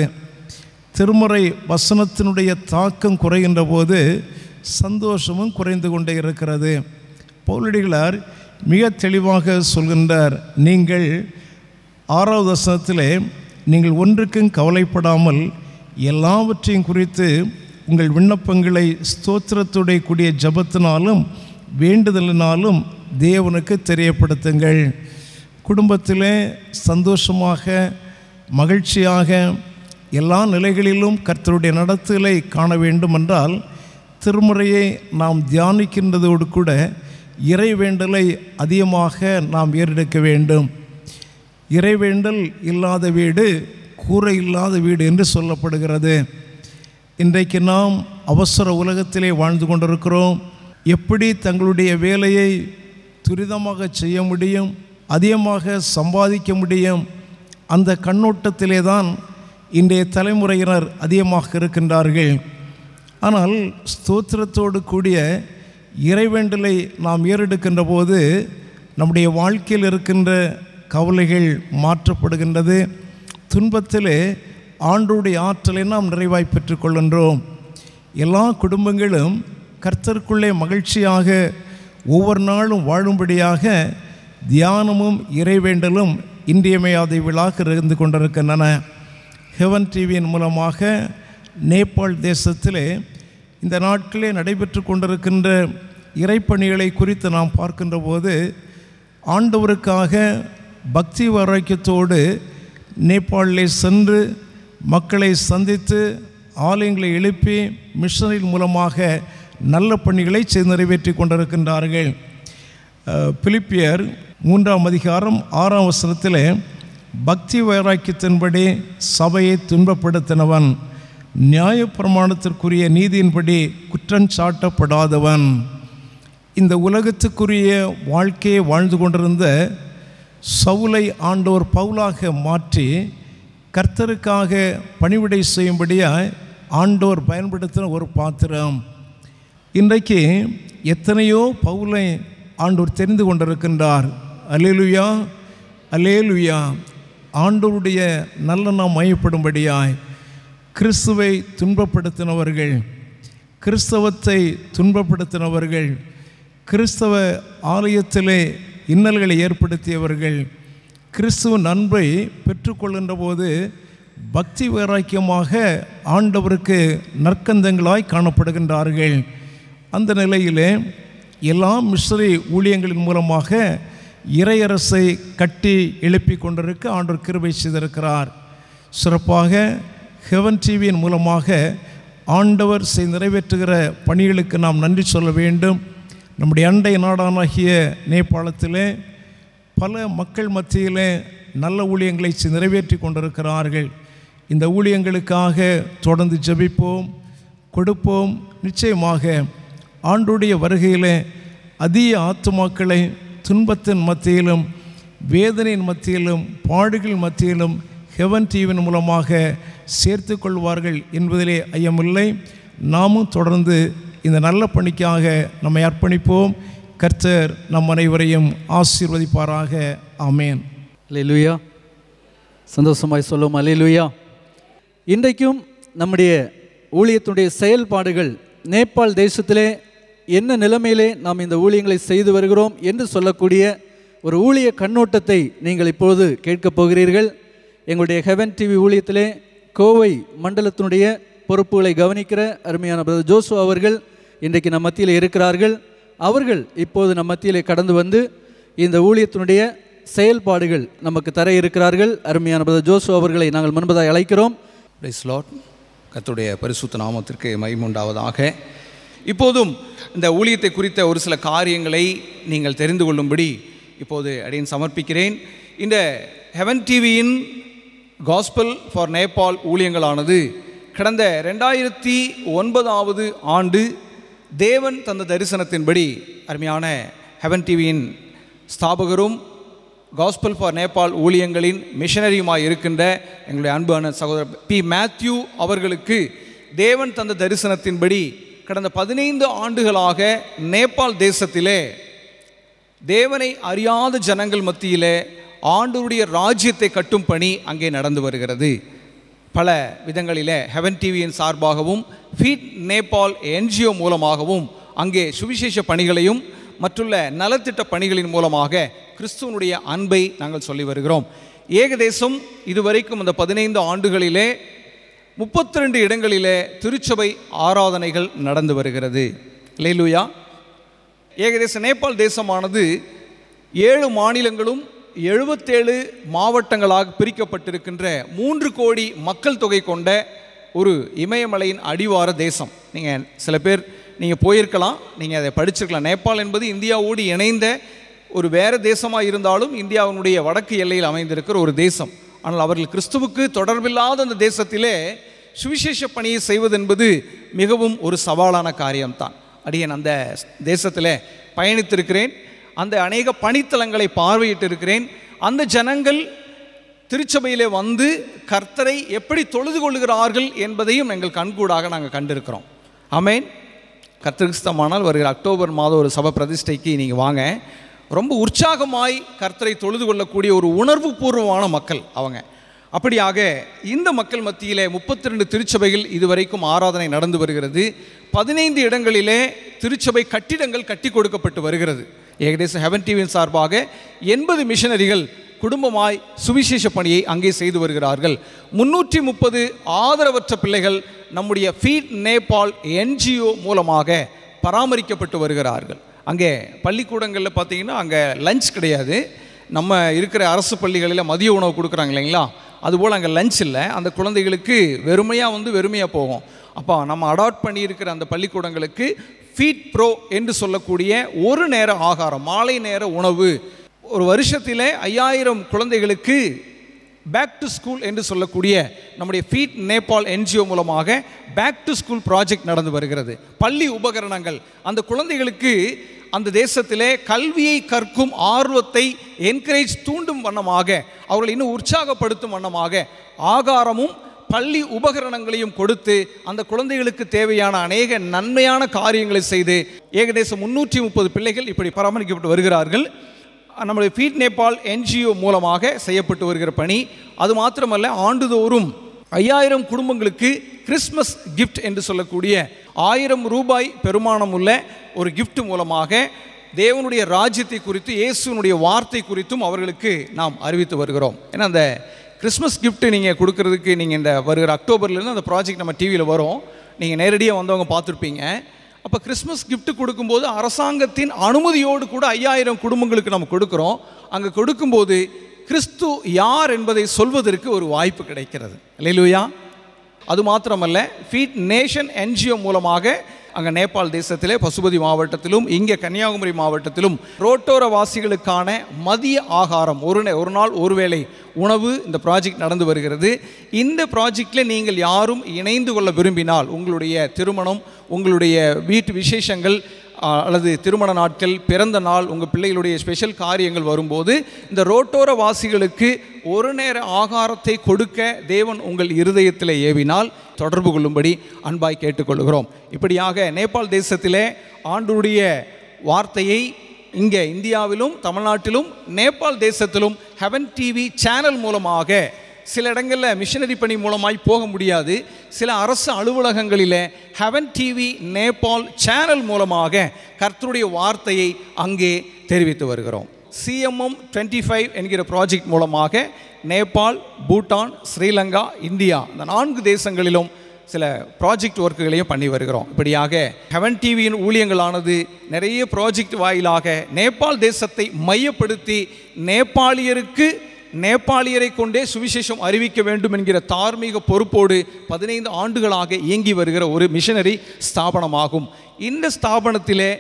Speaker 1: திருமறை வசனத்தினுடைய தாக்கம் குறைகின்ற போது சந்தோஷமும் குறைந்து கொண்டே இருக்கிறது. பவுலடிகளார் மிக தெளிவாக சொல்கின்றார், நீங்கள் 6வது வசனத்திலே நீங்கள் ஒன்றுக்கும் கவலைப்படாமல் எல்லாவற்றையும் குறித்து உங்கள் விண்ணப்பங்களை ஸ்தோத்திரத்துடைய கூடிய ஜபத்தினாலும் வேண்டுதலினாலும் தேவனுக்கு தெரியப்படுத்துங்கள். குடும்பத்திலே சந்தோஷமாக மகிழ்ச்சியாக எல்லா நிலைகளிலும் கர்த்தருடைய நடத்துதலை காண வேண்டுமென்றால் திருமுறையை நாம் தியானிக்கின்றதோடு கூட இறைவேண்டலை அதிகமாக நாம் ஏறெடுக்க வேண்டும். இறைவேண்டல் இல்லாத வீடு கூரை இல்லாத வீடு என்று சொல்லப்படுகிறது. இன்றைக்கு நாம் அவசர உலகத்திலே வாழ்ந்து கொண்டிருக்கிறோம். எப்படி தங்களுடைய வேலையை துரிதமாக செய்ய முடியும், அதிகமாக சம்பாதிக்க முடியும், அந்த கண்ணோட்டத்திலே தான் இன்றைய தலைமுறையினர் அதிகமாக இருக்கின்றார்கள். ஆனால் ஸ்தோத்திரத்தோடு கூடிய இறைவேண்டலை நாம் ஏறெடுக்கின்ற போது நம்முடைய வாழ்க்கையில் இருக்கின்ற கவலைகள் மாற்றப்படுகின்றது. துன்பத்திலே ஆண்டவருடைய ஆற்றலை நாம் நிறைவாய் பெற்றுக்கொள்கின்றோம். எல்லா குடும்பங்களும் கர்த்தருக்குள்ளே மகிழ்ச்சியாக ஒவ்வொரு நாளும் வாழும்படியாக தியானமும் இறைவேண்டலும் இன்றியமையாதவைகளாக இருந்து கொண்டிருக்கின்றன. ஹெவன் டிவியின் மூலமாக நேபாள் தேசத்திலே இந்த நாட்களே நடைபெற்று கொண்டிருக்கின்ற இறைப்பணிகளை குறித்து நாம் பார்க்கின்ற போது ஆண்டவருக்காக பக்தி வைராக்கியத்தோடு நேபாளிலே சென்று மக்களை சந்தித்து ஆலயங்களை எழுப்பி மிஷனரின் மூலமாக நல்ல பணிகளை நிறைவேற்றி கொண்டிருக்கின்றார்கள். பிலிப்பியர் 3ஆம் அதிகாரம் 6ஆம் வசனத்தில் பக்தி வைராக்கியத்தின்படி சபையை துன்பப்படுத்தினவன், நியாயப்பிரமாணத்திற்குரிய நீதியின்படி குற்றஞ்சாட்டப்படாதவன். இந்த உலகத்துக்குரிய வாழ்க்கையை வாழ்ந்து கொண்டிருந்த சவுலை ஆண்டவர் பவுலாக மாற்றி கர்த்தருக்காக பணிவிடை செய்யும்படியாக ஆண்டவர் பயன்படுத்தின ஒரு பாத்திரம். இன்றைக்கு எத்தனையோ பவுலை ஆண்டவர் தெரிந்து கொண்டிருக்கின்றார். அல்லேலூயா, அல்லேலூயா. ஆண்டவருடைய நல்ல நாம் மையப்படும்படியாய் கிறிஸ்துவை துன்பப்படுத்தினவர்கள், கிறிஸ்தவத்தை துன்பப்படுத்தினவர்கள், கிறிஸ்தவ ஆலயத்திலே இன்னல்களை ஏற்படுத்தியவர்கள் கிறிஸ்துவின் அன்பை பெற்றுக்கொள்கின்ற போது பக்தி வைராக்கியமாக ஆண்டவருக்கு நற்கந்தங்களாய் காணப்படுகின்றார்கள். அந்த நிலையிலே எல்லா மிஷனரி ஊழியங்களின் மூலமாக இறையரசை கட்டி எழுப்பி கொண்டிருக்க ஆண்டவர் கிருபை செய்திருக்கிறார். சிறப்பாக ஹெவன் டிவியின் மூலமாக ஆண்டவர் நிறைவேற்றுகிற பணிகளுக்கு நாம் நன்றி சொல்ல வேண்டும். நம்முடைய அண்டை நாடானாகிய நேபாளத்திலே பல மக்கள் மத்தியிலே நல்ல ஊழியங்களை நிறைவேற்றி கொண்டிருக்கிறார்கள். இந்த ஊழியங்களுக்காக தொடர்ந்து ஜெபிப்போம், கொடுப்போம். நிச்சயமாக ஆண்டுடைய வருகையில் அதிக ஆத்துமாக்களை துன்பத்தின் மத்தியிலும் வேதனையின் மத்தியிலும் பாடுகள் மத்தியிலும் ஹெவன் டிவியின் மூலமாக சேர்த்து கொள்வார்கள் என்பதிலே ஐயமில்லை. நாமும் தொடர்ந்து இந்த நல்ல பணிக்காக நம்மை அர்ப்பணிப்போம். கர்த்தர் நம் அனைவரையும் ஆசீர்வதிப்பாராக. ஆமேன்.
Speaker 2: அல்லேலூயா. சந்தோஷமாய் சொல்லும் அல்லேலூயா. இன்றைக்கும் நம்முடைய ஊழியத்துடைய செயல்பாடுகள் நேபாள் தேசத்திலே என்ன நிலைமையிலே நாம் இந்த ஊழியங்களை செய்து வருகிறோம் என்று சொல்லக்கூடிய ஒரு ஊழிய கண்ணோட்டத்தை நீங்கள் இப்போது கேட்கப் போகிறீர்கள். எங்களுடைய ஹெவன் டிவி ஊழியத்திலே கோவை மண்டலத்தினுடைய பொறுப்புகளை கவனிக்கிற அருமையான பிரதர் ஜோசு அவர்கள் இன்றைக்கு நம் மத்தியில் இருக்கிறார்கள். அவர்கள் இப்போது நம் மத்தியிலே கடந்து வந்து இந்த ஊழியத்தினுடைய செயல்பாடுகள் நமக்கு தர இருக்கிறார்கள். அருமையான பிரதர் ஜோசு அவர்களை நாங்கள் முன்பதாக அழைக்கிறோம்.
Speaker 5: Praise lord. கர்த்தருடைய பரிசுத்த நாமத்திற்கு மகிமை உண்டாவதாக. இப்போதும் இந்த ஊழியத்தை குறித்த ஒரு சில காரியங்களை நீங்கள் தெரிந்து கொள்ளும்படி இப்போது அடியேன் சமர்ப்பிக்கிறேன். இந்த ஹெவன் டிவியின் காஸ்பல் ஃபார் நேபாள் ஊழியங்களானது கடந்த 2009 ஆண்டு தேவன் தந்த தரிசனத்தின்படி அருமையான ஹெவன் டிவியின் ஸ்தாபகரும் காஸ்பல் ஃபார் நேபாள் ஊழியங்களின் மிஷனரியுமாய் இருக்கின்ற எங்களுடைய அன்பான சகோதரர் பி மேத்யூ அவர்களுக்கு தேவன் தந்த தரிசனத்தின்படி கடந்த 15 ஆண்டுகளாக நேபாள் தேசத்திலே தேவனை அறியாத ஜனங்கள் மத்தியிலே ஆண்டவருடைய ராஜ்யத்தை கட்டும் பணி அங்கே நடந்து வருகிறது. பல விதங்களிலே ஹெவன் டிவியின் சார்பாகவும் ஃபீட் நேபாள் என்ஜிஓ மூலமாகவும் அங்கே சுவிசேஷ பணிகளையும் மற்றுள்ள நலத்திட்ட பணிகளின் மூலமாக கிறிஸ்துவனுடைய அன்பை நாங்கள் சொல்லி வருகிறோம். ஏகதேசம் இதுவரைக்கும் அந்த 15 ஆண்டுகளிலே 32 இடங்களிலே திருச்சபை ஆராதனைகள் நடந்து வருகிறது. அல்லேலூயா. ஏகதேச நேபாள் தேசமானது 7 மாநிலங்களும் 77 மாவட்டங்களாக பிரிக்கப்பட்டிருக்கின்ற 3 கோடி மக்கள் தொகை கொண்ட ஒரு இமயமலையின் அடிவார தேசம். நீங்கள் சில பேர் நீங்கள் போயிருக்கலாம், நீங்கள் அதை படிச்சிருக்கலாம். நேபாள் என்பது இந்தியாவோடு இணைந்த ஒரு வேறு தேசமாக இருந்தாலும் இந்தியாவினுடைய வடக்கு எல்லையில் அமைந்திருக்கிற ஒரு தேசம். ஆனால் அவர்கள் கிறிஸ்துவுக்கு தொடர்பில்லாத அந்த தேசத்திலே சுவிசேஷ பணியை செய்வது என்பது மிகவும் ஒரு சவாலான காரியம்தான். அடியேன் அந்த தேசத்தில் பயணித்திருக்கிறேன். அந்த அநேக பணித்தலங்களை பார்வையிட்டு இருக்கிறேன். அந்த ஜனங்கள் திருச்சபையிலே வந்து கர்த்தரை எப்படி தொழுது கொள்கிறார்கள் என்பதையும் எங்கள் கண்கூடாக நாங்கள் கண்டிருக்கிறோம். ஆமேன். கர்த்தரிஸ்தமானால் வருகிற அக்டோபர் மாதம் ஒரு சபை பிரதிஷ்டைக்கு நீங்கள் வாங்க. ரொம்ப உற்சாகமாய் கர்த்தரை தொழுது கொள்ளக்கூடிய ஒரு உணர்வு பூர்வமான மக்கள் அவங்க. அப்படியாக இந்த மக்கள் மத்தியிலே 32 திருச்சபைகள் இதுவரைக்கும் ஆராதனை நடந்து வருகிறது. 15 இடங்களிலே திருச்சபை கட்டிடங்கள் கட்டி கொடுக்கப்பட்டு வருகிறது. ஏகதேசம் ஹெவன் டிவியின் சார்பாக 80 மிஷனரிகள் குடும்பமாய் சுவிசேஷ பணியை அங்கே செய்து வருகிறார்கள். 330 ஆதரவற்ற பிள்ளைகள் நம்முடைய ஃபீட் நேபாள் என்ஜிஓ மூலமாக பராமரிக்கப்பட்டு வருகிறார்கள். அங்கே பள்ளிக்கூடங்களில் பார்த்தீங்கன்னா அங்கே லஞ்ச் கிடையாது. நம்ம இருக்கிற அரசு பள்ளிகளில் மதிய உணவு கொடுக்குறாங்க இல்லைங்களா, அதுபோல் அங்கே லஞ்ச் இல்லை. அந்த குழந்தைகளுக்கு வெறுமையாக போகும். அப்போ நம்ம அடாப்ட் பண்ணியிருக்கிற அந்த பள்ளிக்கூடங்களுக்கு ஃபீட் ப்ரோ என்று சொல்லக்கூடிய ஒரு நேர ஆகாரம், மாலை நேர உணவு, ஒரு வருஷத்திலே 5000 குழந்தைகளுக்கு பேக் டு ஸ்கூல் என்று சொல்லக்கூடிய நம்முடைய ஃபீட் நேபாள் என்ஜிஓ மூலமாக பேக் டு ஸ்கூல் ப்ராஜெக்ட் நடந்து வருகிறது. பள்ளி உபகரணங்கள் அந்த குழந்தைகளுக்கு அந்த தேசத்திலே கல்வியை கற்கும் ஆர்வத்தை என்கரேஜ் தூண்டும் வண்ணமாக, அவர்கள் இன்னும் உற்சாகப்படுத்தும் வண்ணமாக ஆகாரமும் பள்ளி உபகரணங்களையும் கொடுத்து அந்த குழந்தைகளுக்கு தேவையான அநேக நன்மையான காரியங்களை செய்து ஏகதேசம் 330 பிள்ளைகள் இப்படி பராமரிக்கப்பட்டு வருகிறார்கள். நம்முடைய ஃபீட் நேபாள் என்ஜிஓ மூலமாக செய்யப்பட்டு வருகிற பணி அது மாத்திரமல்ல, ஆண்டுதோறும் 5000 குடும்பங்களுக்கு கிறிஸ்மஸ் கிஃப்ட் என்று சொல்லக்கூடிய 1000 ரூபாய் பெருமானம் உள்ள ஒரு கிஃப்ட் மூலமாக தேவனுடைய ராஜ்யத்தை குறித்து, இயேசுனுடைய வார்த்தை குறித்தும் அவர்களுக்கு நாம் அறிவித்து வருகிறோம். ஏன்னா அந்த கிறிஸ்மஸ் கிஃப்ட் நீங்கள் கொடுக்கறதுக்கு நீங்கள் இந்த வருகிற அக்டோபர்லேருந்து அந்த ப்ராஜெக்ட் நம்ம டிவியில் வரும், நீங்கள் நேரடியாக வந்தவங்க பார்த்துருப்பீங்க. அப்போ கிறிஸ்மஸ் கிஃப்ட் கொடுக்கும்போது அரசாங்கத்தின் அனுமதியோடு கூட 5000 குடும்பங்களுக்கு நம்ம கொடுக்குறோம். அங்கே கொடுக்கும்போது கிறிஸ்து யார் என்பதை சொல்வதற்கு ஒரு வாய்ப்பு கிடைக்கிறது. அல்லேலூயா. அது மாத்திரமல்ல, ஃபீட் நேஷன் NGO மூலமாக அங்கே நேபாள் தேசத்திலே பசுபதி மாவட்டத்திலும் இங்கே கன்னியாகுமரி மாவட்டத்திலும் ரோட்டோர வாசிகளுக்கான மதிய ஆகாரம் ஒரு நாள் ஒருவேளை உணவு இந்த ப்ராஜெக்ட் நடந்து வருகிறது. இந்த ப்ராஜெக்டில் நீங்கள் யாரும் இணைந்து கொள்ள விரும்பினால், உங்களுடைய திருமணம், உங்களுடைய வீட்டு விசேஷங்கள் அல்லது திருமண நாட்கள், பிறந்த நாள், உங்கள் பிள்ளைகளுடைய ஸ்பெஷல் காரியங்கள் வரும்போது இந்த ரோட்டோர வாசிகளுக்கு ஒரு நேர ஆகாரத்தை கொடுக்க தேவன் உங்கள் இருதயத்தில் ஏவினால் தொடர்பு கொள்ளும்படி அன்பாய் கேட்டுக்கொள்கிறோம். இப்படியாக நேபாள் தேசத்திலே ஆண்டவருடைய வார்த்தையை இங்கே இந்தியாவிலும் தமிழ்நாட்டிலும் நேபாள் தேசத்திலும் ஹெவன் டிவி சேனல் மூலமாக, சில இடங்களில் மிஷனரி பணி மூலமாய் போக முடியாது, சில அரசு அலுவலகங்களில் ஹெவன் டிவி நேபாள் சேனல் மூலமாக கர்த்தருடைய வார்த்தையை அங்கே தெரிவித்து வருகிறோம். CMM 25 என்கிற ப்ராஜெக்ட் மூலமாக நேபாள், பூட்டான், ஸ்ரீலங்கா, இந்தியா இந்த 4 தேசங்களிலும் சில ப்ராஜெக்ட் ஒர்க்குகளையும் பண்ணி வருகிறோம். இப்படியாக ஹெவன் டிவியின் ஊழியங்களானது நிறைய ப்ராஜெக்ட் வாயிலாக நேபாள் தேசத்தை மையப்படுத்தி நேபாளியரை கொண்டே சுவிசேஷம் அறிவிக்க வேண்டும் என்கிற தார்மீக பொறுப்போடு 15 ஆண்டுகளாக இயங்கி வருகிற ஒரு மிஷனரி ஸ்தாபனமாகும். இந்த ஸ்தாபனத்திலே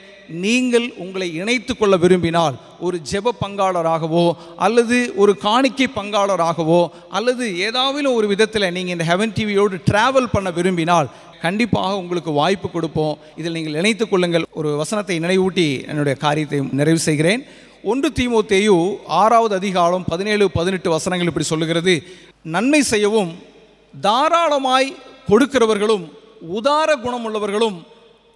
Speaker 5: நீங்கள் உங்களை இணைத்து கொள்ள விரும்பினால், ஒரு ஜெப பங்காளராகவோ அல்லது ஒரு காணிக்கை பங்காளராகவோ அல்லது ஏதாவது ஒரு விதத்தில் நீங்கள் இந்த ஹெவன் டிவியோடு ட்ராவல் பண்ண விரும்பினால் கண்டிப்பாக உங்களுக்கு வாய்ப்பு கொடுப்போம். இதில் நீங்கள் இணைத்துக் கொள்ளுங்கள். ஒரு வசனத்தை நினைவூட்டி என்னுடைய காரியத்தை நிறைவு செய்கிறேன். 1 தீமோத்தேயு 6வது அதிகாரம் 17-18 வசனங்கள் இப்படி சொல்லுகிறது: நன்மை செய்யவும் தாராளமாய் கொடுக்கிறவர்களும் உதார குணமுள்ளவர்களும்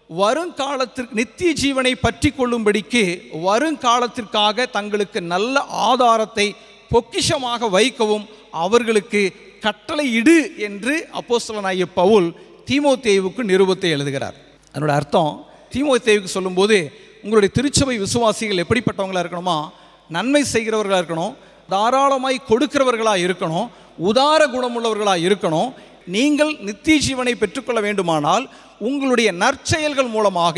Speaker 5: வருங்காலத்திற்கு நித்திய ஜீவனை பற்றி கொள்ளும்படிக்கு வருங்காலத்திற்காக தங்களுக்கு நல்ல ஆதாரத்தை பொக்கிஷமாக வைக்கவும் அவர்களுக்கு கட்டளையிடு என்று அப்போஸ்தலனாகிய பவுல் தீமோத்தேயுவுக்கு நிருபத்தை எழுதுகிறார். அதனோட அர்த்தம், தீமோத்தேயுவுக்கு சொல்லும்போது உங்களுடைய திருச்சபை விசுவாசிகள் எப்படிப்பட்டவங்களாக இருக்கணுமா? நன்மை செய்கிறவர்களாக இருக்கணும், தாராளமாய் கொடுக்கிறவர்களாக இருக்கணும், உதார குணமுள்ளவர்களாக இருக்கணும். நீங்கள் நித்திய ஜீவனை பெற்றுக்கொள்ள வேண்டுமானால் உங்களுடைய நற்செயல்கள் மூலமாக,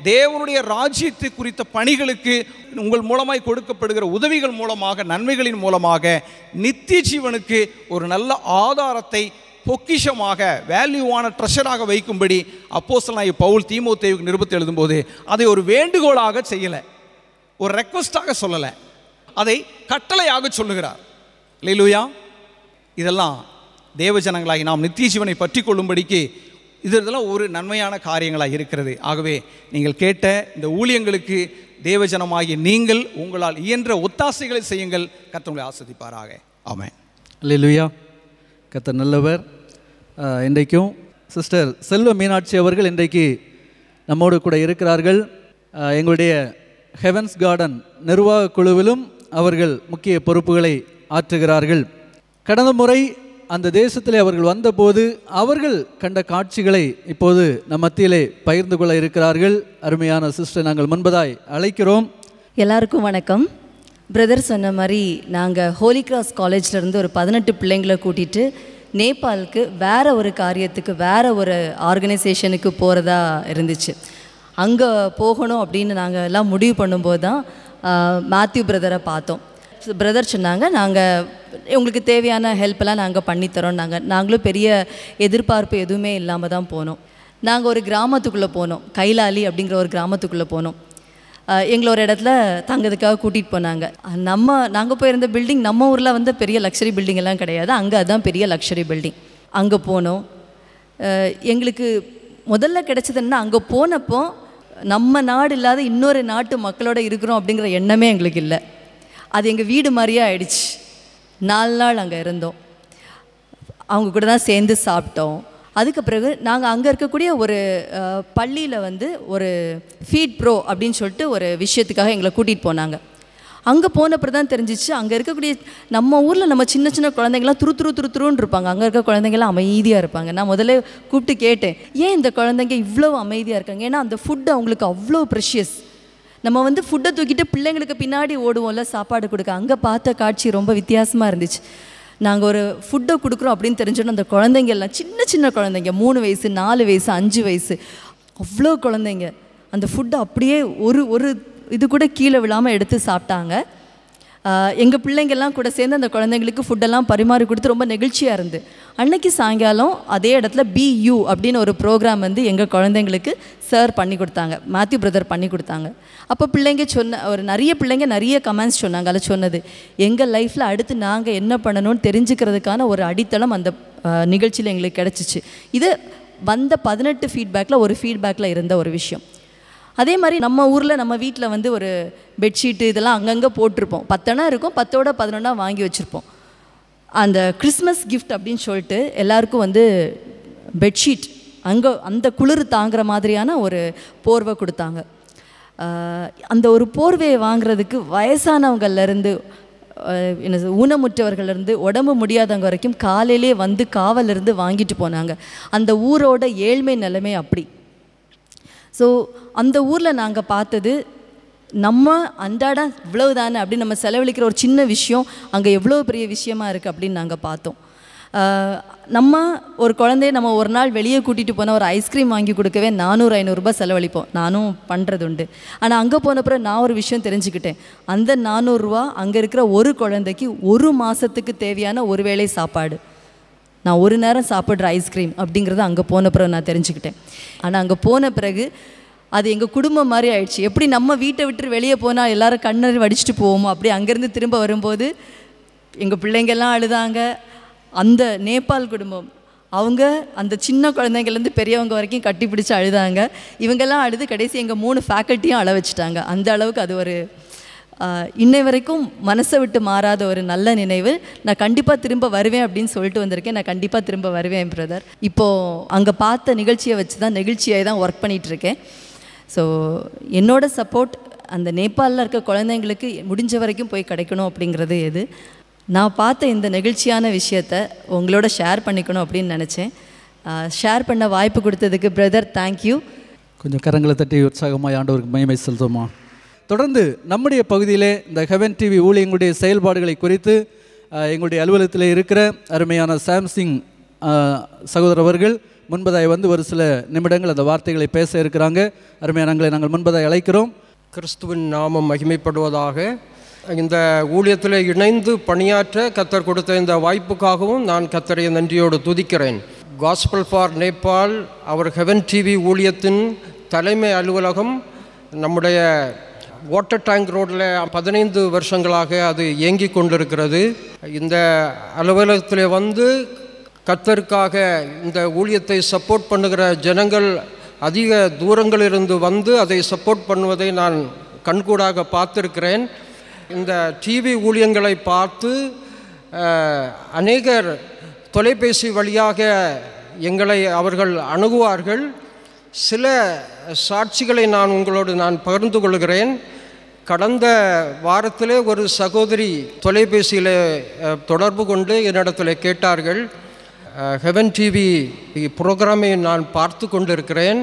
Speaker 5: தேவனுடைய ராஜ்யத்தை குறித்த பணிகளுக்கு உங்கள் மூலமாய் கொடுக்கப்படுகிற உதவிகள் மூலமாக, நன்மைகளின் மூலமாக நித்திய ஜீவனுக்கு ஒரு நல்ல ஆதாரத்தை பொக்கிஷமாக, வேல்யூவான ட்ரெஷராக வைக்கும்படி அப்போஸ்தலனாகிய பவுல் தீமோத்தேயுவுக்கு நிருபத்தை எழுதும்போது அதை ஒரு வேண்டுகோளாக செய்யலை, ஒரு ரெக்வஸ்டாக சொல்லலை, அதை கட்டளையாக சொல்லுகிறார். அல்லேலூயா. இதெல்லாம் தேவஜனங்களாகி நாம் நித்திய ஜீவனை பற்றி கொள்ளும்படிக்கு இதெல்லாம் ஒரு நன்மையான காரியங்களாக இருக்கிறது. ஆகவே நீங்கள் கேட்ட இந்த ஊழியங்களுக்கு தேவஜனமாகி நீங்கள் உங்களால் இயன்ற ஒத்தாசைகளை செய்யுங்கள். கர்த்தர் உங்களை ஆசீர்வதிப்பாராக. ஆமென்.
Speaker 2: அல்லேலூயா. கர்த்தர் நல்லவர். இன்றைக்கும் சிஸ்டர் செல்வ மீனாட்சி அவர்கள் இன்றைக்கு நம்மோடு கூட இருக்கிறார்கள். எங்களுடைய ஹெவன்ஸ் கார்டன் நிர்வாக குழுவிலும் அவர்கள் முக்கிய பொறுப்புகளை ஆற்றுகிறார்கள். கடந்த முறை அந்த தேசத்திலே அவர்கள் வந்தபோது அவர்கள் கண்ட காட்சிகளை இப்போது நம் மத்தியிலே பகிர்ந்து கொள்ள இருக்கிறார்கள். அருமையான சிஸ்டர் நாங்கள் முன்பதாய் அழைக்கிறோம்.
Speaker 6: எல்லாருக்கும் வணக்கம். பிரதர் சொன்ன மாதிரி நாங்கள் ஹோலி கிராஸ் காலேஜ்லேருந்து ஒரு 18 பிள்ளைங்களை கூட்டிகிட்டு நேபாளுக்கு வேறு ஒரு காரியத்துக்கு, வேறு ஒரு ஆர்கனைசேஷனுக்கு போகிறதா இருந்துச்சு. அங்கே போகணும் அப்படின்னு நாங்கள் எல்லாம் முடிவு பண்ணும்போது தான் மேத்யூ பிரதரை பார்த்தோம். பிரதர் சொன்னாங்க, நாங்கள் உங்களுக்கு தேவையான ஹெல்ப்பெல்லாம் நாங்கள் பண்ணித்தரோம். நாங்களும் பெரிய எதிர்பார்ப்பு எதுவுமே இல்லாமல் தான் போனோம். நாங்கள் ஒரு கிராமத்துக்குள்ளே போனோம், கைலாலி அப்படிங்கிற ஒரு கிராமத்துக்குள்ளே போனோம். எங்களை ஒரு இடத்துல தங்கிறதுக்காக கூட்டிகிட்டு போனாங்க. நாங்கள் போயிருந்த பில்டிங் நம்ம ஊரில் வந்து பெரிய லக்ஸரி பில்டிங் எல்லாம் கிடையாது, அங்கே அதுதான் பெரிய லக்ஸரி பில்டிங். அங்கே போனோம். எங்களுக்கு முதல்ல கிடைச்சதுன்னா, அங்கே போனப்போ நம்ம நாடு இல்லாத இன்னொரு நாட்டு மக்களோட இருக்கிறோம் அப்படிங்கிற எண்ணமே எங்களுக்கு இல்லை. அது எங்கள் வீடு மாதிரியே ஆயிடுச்சு. 4 நாள் அங்கே இருந்தோம், அவங்க கூட தான் சேர்ந்து சாப்பிட்டோம். அதுக்கு பிறகு நாங்கள் அங்கே இருக்கக்கூடிய ஒரு பள்ளியில் வந்து ஒரு ஃபீட் ப்ரோ அப்படின்னு சொல்லிட்டு ஒரு விஷயத்துக்காக எங்களை கூட்டிகிட்டு போனாங்க. அங்கே போனப்பறம் தான் தெரிஞ்சிச்சு, அங்கே இருக்கக்கூடிய நம்ம ஊரில் நம்ம சின்ன சின்ன குழந்தைங்களாம் துருன்னு இருப்பாங்க, அங்கே இருக்க குழந்தைங்களாம் அமைதியாக இருப்பாங்க. நான் முதல்ல கூப்பிட்டு கேட்டேன், ஏன் இந்த குழந்தைங்க இவ்வளோ அமைதியாக இருக்காங்க? ஏன்னா அந்த ஃபுட்டு அவங்களுக்கு அவ்வளோ ப்ரெஷியஸ். நம்ம வந்து ஃபுட்டை தூக்கிட்டு பிள்ளைங்களுக்கு பின்னாடி ஓடுவோம்ல சாப்பாடு கொடுக்க, அங்கே பார்த்த காட்சி ரொம்ப வித்தியாசமாக இருந்துச்சு. நாங்கள் ஒரு ஃபுட்டை கொடுக்குறோம் அப்படின்னு தெரிஞ்சோன்னா அந்த குழந்தைங்க எல்லாம் சின்ன சின்ன குழந்தைங்க, 3 வயசு 4 வயசு 5 வயசு அவ்வளோ குழந்தைங்க அந்த ஃபுட்டை அப்படியே ஒரு இது கூட கீழே விழாமல் எடுத்து சாப்பிட்டாங்க. எங்கள் பிள்ளைங்கள்லாம் கூட சேர்ந்து அந்த குழந்தைங்களுக்கு ஃபுட்டெல்லாம் பரிமாறி கொடுத்து ரொம்ப நெகிழ்ச்சியாக இருந்து. அன்னைக்கு சாயங்காலம் அதே இடத்துல BU அப்படின்னு ஒரு ப்ரோக்ராம் வந்து எங்கள் குழந்தைங்களுக்கு சார் பண்ணி கொடுத்தாங்க, மேத்யூ பிரதர் பண்ணி கொடுத்தாங்க. அப்போ பிள்ளைங்க நிறைய பிள்ளைங்க நிறைய கமெண்ட்ஸ் சொன்னாங்க. அதில் சொன்னது, எங்கள் லைஃப்பில் அடுத்து நாங்கள் என்ன பண்ணணும்னு தெரிஞ்சுக்கிறதுக்கான ஒரு அடித்தளம் அந்த நிகழ்ச்சியில் எங்களுக்கு கிடச்சிச்சு. இது வந்த 18 ஃபீட்பேக்கில் ஒரு ஃபீட்பேக்கில் இருந்த ஒரு விஷயம். அதே மாதிரி நம்ம ஊரில் நம்ம வீட்டில் வந்து ஒரு பெட்ஷீட்டு இதெல்லாம் அங்கங்கே போட்டிருப்போம், 10 இருக்கும், 10ஓட 11 வாங்கி வச்சுருப்போம். அந்த கிறிஸ்மஸ் கிஃப்ட் அப்படின்னு சொல்லிட்டு எல்லாருக்கும் வந்து பெட்ஷீட் அங்கே அந்த குளிர் தாங்குற மாதிரியான ஒரு போர்வை கொடுத்தாங்க. அந்த ஒரு போர்வையை வாங்குறதுக்கு வயசானவங்கள்லேருந்து ஊனமுற்றவர்கள்லேருந்து உடம்பு முடியாதவங்க வரைக்கும் காலையிலே வந்து காவலிருந்து வாங்கிட்டு போனாங்க. அந்த ஊரோட ஏழ்மை நிலைமை அப்படி. ஸோ அந்த ஊரில் நாங்கள் பார்த்தது, நம்ம அன்றாட இவ்வளவு தானே அப்படின்னு நம்ம செலவழிக்கிற ஒரு சின்ன விஷயம் அங்கே எவ்வளோ பெரிய விஷயமா இருக்குது அப்படின்னு நாங்கள் பார்த்தோம். நம்ம ஒரு குழந்தைய நம்ம ஒரு நாள் வெளியே கூட்டிகிட்டு போனால் ஒரு ஐஸ்கிரீம் வாங்கி கொடுக்கவே 400-500 ரூபாய் செலவழிப்போம். நானும் பண்ணுறது உண்டு. ஆனால் அங்கே போனப்புறம் நான் ஒரு விஷயம் தெரிஞ்சுக்கிட்டேன், அந்த 400 ரூபா அங்கே இருக்கிற ஒரு குழந்தைக்கு 1 மாதத்துக்கு தேவையான ஒரு வேளை சாப்பாடு, நான் ஒரு நேரம் சாப்பிட்ற ஐஸ்கிரீம் அப்படிங்கிறத அங்கே போன பிறகு நான் தெரிஞ்சுக்கிட்டேன். ஆனால் அங்கே போன பிறகு அது எங்கள் குடும்பம் மாதிரி ஆயிடுச்சு. எப்படி நம்ம வீட்டை விட்டு வெளியே போனால் எல்லோரும் கண்ணறி வடிச்சிட்டு போவோமோ, அப்படி அங்கேருந்து திரும்ப வரும்போது எங்கள் பிள்ளைங்கள்லாம் அழுதாங்க. அந்த நேபாள் குடும்பம் அவங்க அந்த சின்ன குழந்தைங்கள்லேருந்து பெரியவங்க வரைக்கும் கட்டி பிடிச்சி அழுதாங்க. இவங்கெல்லாம் அழுது கடைசி எங்கள் 3 ஃபேக்கல்ட்டியும் அழ வச்சுட்டாங்க. அந்த அளவுக்கு அது ஒரு இன்னை வரைக்கும் மனசை விட்டு மாறாத ஒரு நல்ல நினைவு. நான் கண்டிப்பாக திரும்ப வருவேன் அப்படின்னு சொல்லிட்டு வந்திருக்கேன். நான் கண்டிப்பாக திரும்ப வருவேன் பிரதர். இப்போது அங்கே பார்த்த நிகழ்ச்சியை வச்சு தான் நெகிழ்ச்சியாக தான் ஒர்க் பண்ணிகிட்ருக்கேன். ஸோ என்னோட சப்போர்ட் அந்த நேபாளில் இருக்க குழந்தைங்களுக்கு முடிஞ்ச வரைக்கும் போய் கிடைக்கணும் அப்படிங்கிறது எது. நான் பார்த்த இந்த நெகிழ்ச்சியான விஷயத்தை உங்களோட ஷேர் பண்ணிக்கணும் அப்படின்னு நினச்சேன். ஷேர் பண்ண வாய்ப்பு கொடுத்ததுக்கு பிரதர் தேங்க்யூ.
Speaker 2: கொஞ்சம் கரங்களை தட்டி உற்சாகமாக ஆண்டவருக்கு மகிமை செலுத்துவோமா. தொடர்ந்து நம்முடைய பகுதியிலே இந்த ஹெவன் டிவி ஊழியங்களுடைய செயல்பாடுகளை குறித்து எங்களுடைய அலுவலகத்தில் இருக்கிற அருமையான சாம்சிங் சகோதரர் அவர்கள் முன்பதாய் வந்து ஒரு சில நிமிடங்கள் அந்த வார்த்தைகளை பேச இருக்கிறாங்க. அருமையானங்களை நாங்கள் முன்பதாய் அழைக்கிறோம்.
Speaker 7: கிறிஸ்துவின் நாமம் மகிமைப்படுவதாக. இந்த ஊழியத்தில் இணைந்து பணியாற்ற கர்த்தர் கொடுத்த இந்த வாய்ப்புக்காகவும் நான் கர்த்தரை நன்றியோடு துதிக்கிறேன். காஸ்பல் ஃபார் நேபாள் அவர் ஹெவன் டிவி ஊழியத்தின் தலைமை அலுவலகம் நம்முடைய வாட்டர் டேங்க் ரோட்டில் 15 வருஷங்களாக அது இயங்கி கொண்டிருக்கிறது. இந்த அலுவலகத்தில் வந்து கர்த்தருக்காக இந்த ஊழியத்தை சப்போர்ட் பண்ணுகிற ஜனங்கள் அதிக தூரங்களிலிருந்து வந்து அதை சப்போர்ட் பண்ணுவதை நான் கண்கூடாக பார்த்துருக்கிறேன். இந்த டிவி ஊழியங்களை பார்த்து அநேகர் தொலைபேசி வழியாக எங்களை அவர்கள் அணுகுவார்கள். சில சாட்சிகளை நான் பகிர்ந்து கொள்கிறேன். கடந்த வாரத்திலே ஒரு சகோதரி தொலைபேசியில் தொடர்பு கொண்டு என்னிடத்தில் கேட்டார்கள், ஹெவன் டிவி ப்ரோக்ராமை நான் பார்த்து கொண்டிருக்கிறேன்,